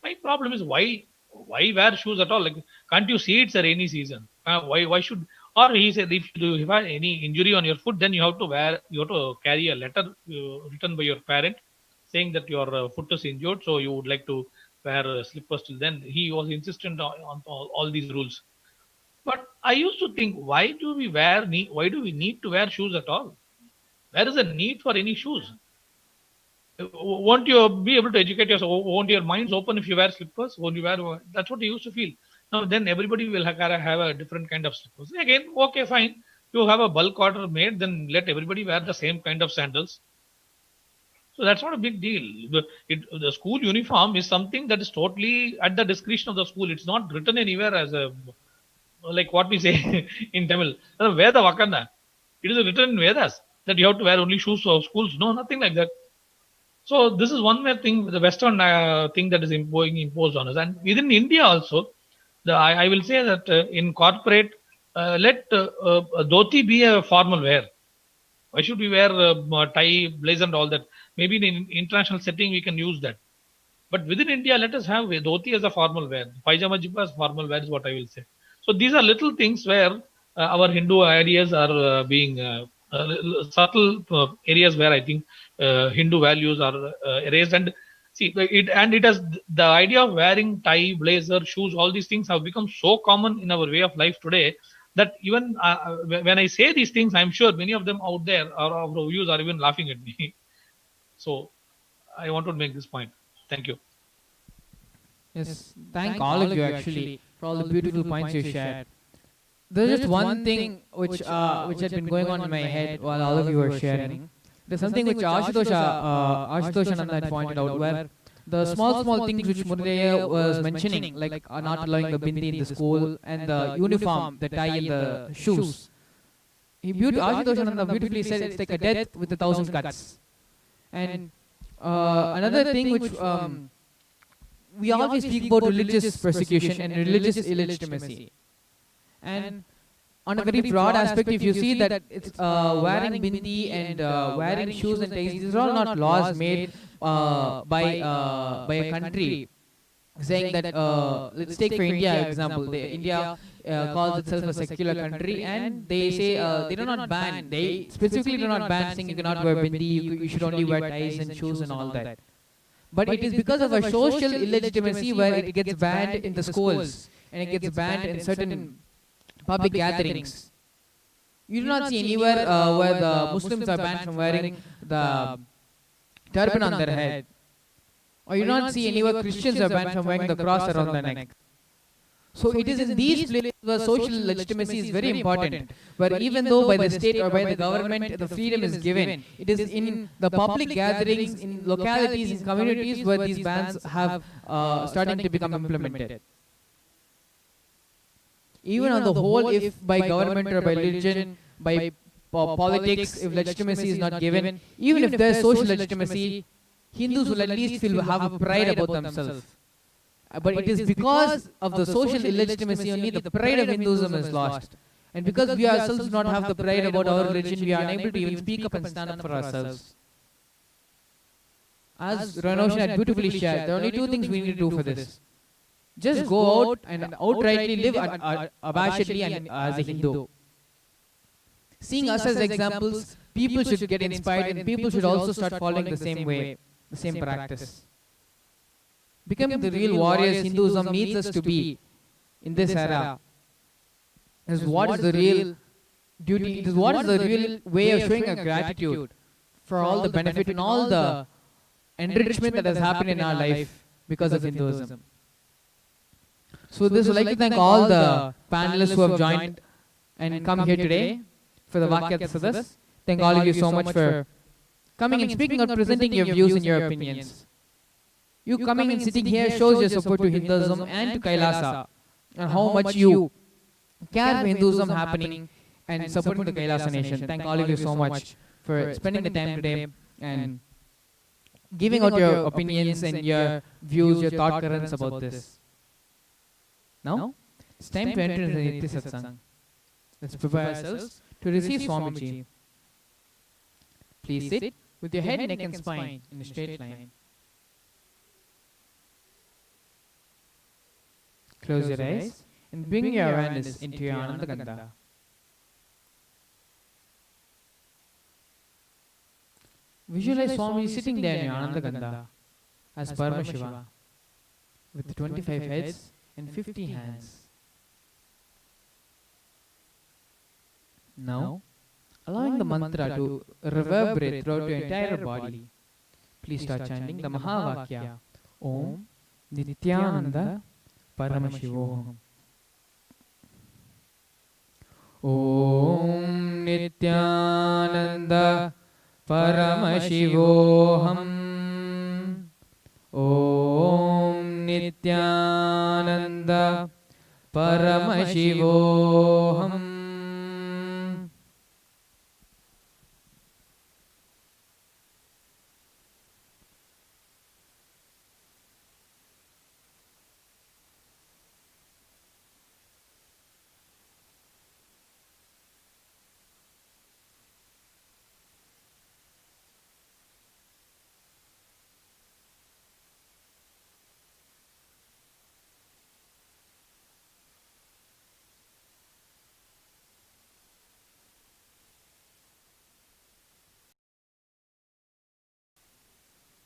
My problem is why wear shoes at all? Like, can't you see it's a rainy season? Why should? Or he said, if you have any injury on your foot, then you have to carry a letter written by your parent saying that your foot is injured, so you would like to wear slippers till then. He was insistent on all these rules. But I used to think, why do we need to wear shoes at all? Where is the need for any shoes? Won't you be able to educate yourself? Won't your minds open if you wear slippers? Won't you wear? That's what you used to feel. Now then everybody will have a different kind of slippers. Again, okay, fine. You have a bulk order made, then let everybody wear the same kind of sandals. So that's not a big deal. The school uniform is something that is totally at the discretion of the school. It's not written anywhere as a, like what we say in Tamil, Veda Vakana. It is written in Vedas that you have to wear only shoes for schools. No, nothing like that. So this is one more thing, the Western thing that is being imposed on us. And within India also, I will say that in corporate, let dhoti be a formal wear. Why should we wear tie, blazer and all that? Maybe in an international setting, we can use that. But within India, let us have dhoti as a formal wear. Pajama jibba as formal wear is what I will say. So these are little things where our Hindu ideas are being subtle areas where I think Hindu values are erased. And see, it has the idea of wearing tie, blazer, shoes, all these things have become so common in our way of life today that even when I say these things, I'm sure many of them out there, our viewers are even laughing at me. So I want to make this point. Thank you. Yes, thank all of you actually for all the beautiful points you shared. There's just one thing which had been going on in my head while all of you were sharing. There's something which Ashutosh Ananda had pointed out, where the small things which Muraliya was mentioning, like not allowing the bindi in the school and the uniform, the tie and the shoes. Ashutosh beautifully said it's like a death with 1,000 cuts. And another thing which we always speak about religious persecution and religious illegitimacy. And on a very broad aspect, if you see that it's wearing bindi and wearing shoes and ties, these are all not laws made by a country saying that, let's take for India example. India calls itself a secular country, and they say they do not ban, they specifically do not ban saying you cannot wear bindi, you should only wear ties and shoes and all that. But it is because of a social illegitimacy where it gets banned in the schools and it gets banned in certain public gatherings. You do not see anywhere where the Muslims are banned from wearing the turban on their head. Or you do not see anywhere Christians are banned from wearing the cross around their neck. So it is in these places where social legitimacy is very important, where even though by the state or by the government the freedom is given, it is in the public gatherings, in localities, in communities where these bans have starting to become implemented. Even on the whole, if by government or by religion, by politics, if legitimacy is not given, even if there is social legitimacy, Hindus will at least have a pride about themselves. But it is because of the social illegitimacy only the pride of Hinduism is lost. And because we ourselves do not have the pride about our religion, we are unable to even speak up and stand up for ourselves. As Ranoshan had beautifully shared, there are only two things we need to do for this. Just go out and outrightly live abashedly and as a Hindu. Seeing us as examples, people should get inspired and people should also start following the same way, the same practice. Becoming the real warriors Hinduism needs us to be in this era. Is what is the real duty, it is what is the real way of showing our gratitude for all the benefit and all the enrichment that has happened in our life because of Hinduism. So this would like to thank all the panelists who have joined and come here today for the Vakyat Sadas. Thank all of you so much for coming and speaking or presenting your views and your opinions. You coming and sitting here shows your support to Hinduism and to Kailasa and how much you care for Hinduism happening and supporting the Kailasa nation. Thank all of you so much for spending the time today and giving out your opinions and your views, your thought currents about this. Now, it's time to enter into the Nitya Satsang. Let's prepare ourselves to receive Swamiji. Please sit with your head, neck and spine in a straight line. Close your eyes and bring your awareness into your Ananda Gandha. Visualize Swami sitting there in your Ananda Gandha as Paramashiva with 25 heads and 50 hands. Now, allowing the mantra to reverberate throughout your entire body, please start chanting the Mahavakya. Om Nithyananda Paramashivoham. Om Nithyananda Paramashivoham. Om Nithyananda Paramashivoham.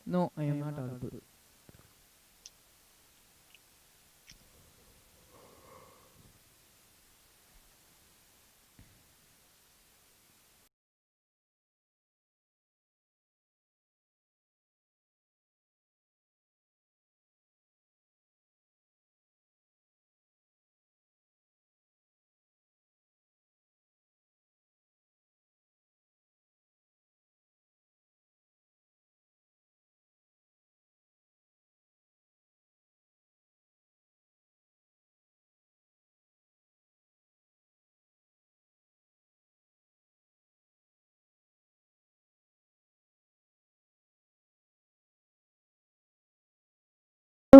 No, I am not audible.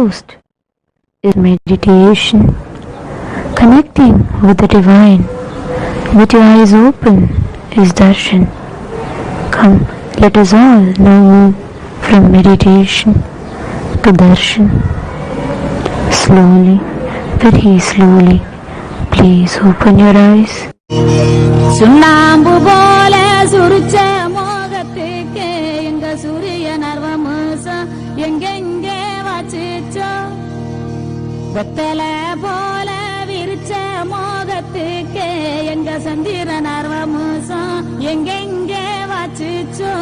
closed is meditation. Connecting with the divine with your eyes open is darshan. Come, let us all now move from meditation to darshan. Slowly, very slowly, please open your eyes. சுண்ணாம்பு போல சுருச்ச மோகத்துக்கு எங்க சூரிய நர்வமசம் எங்கெங்கே வச்சிச்சோ வெத்தல போல விரிச்ச மோகத்துக்கு எங்க சந்திர நர்வமசம் எங்கெங்கே வச்சிச்சோ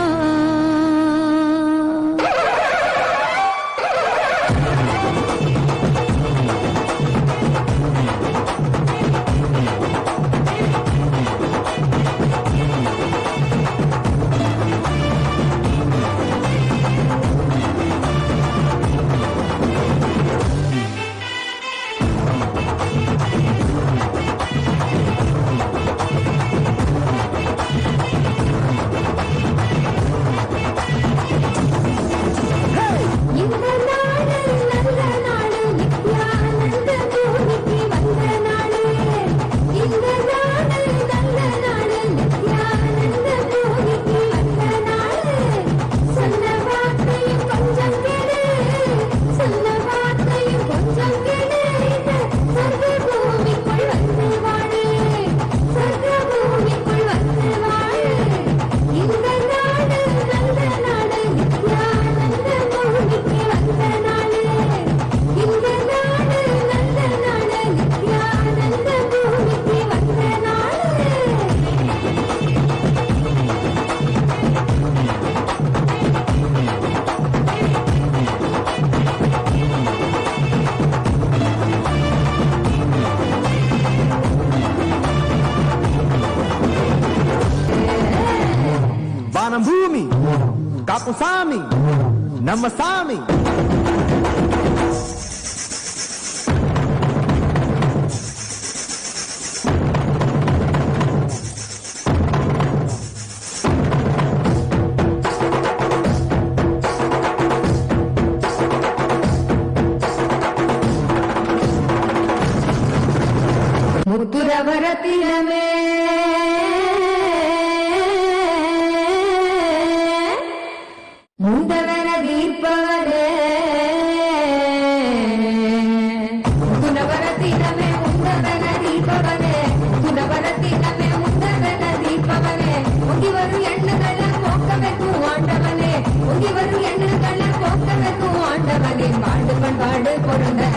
భూమి కాపు సామి నమ్మ సామి முத்துரவரத்தினமே ಮುಂದವನ ದೀಪವನೇ ಮುನವರತಿನಮೇ ಮುಂದವನ ದೀಪವನೇ ಮುನವರತಿನಮೇ ಮುಂದವನ ದೀಪವನೇ ಮುಗಿವರು ಎಣ್ಣಗಳ போக்கಬೇಕು ஆண்டவனே முகிவரு எண்ணங்களை போக்கಬೇಕು ஆண்டவனே பாடு பண்பாடு பொருந்த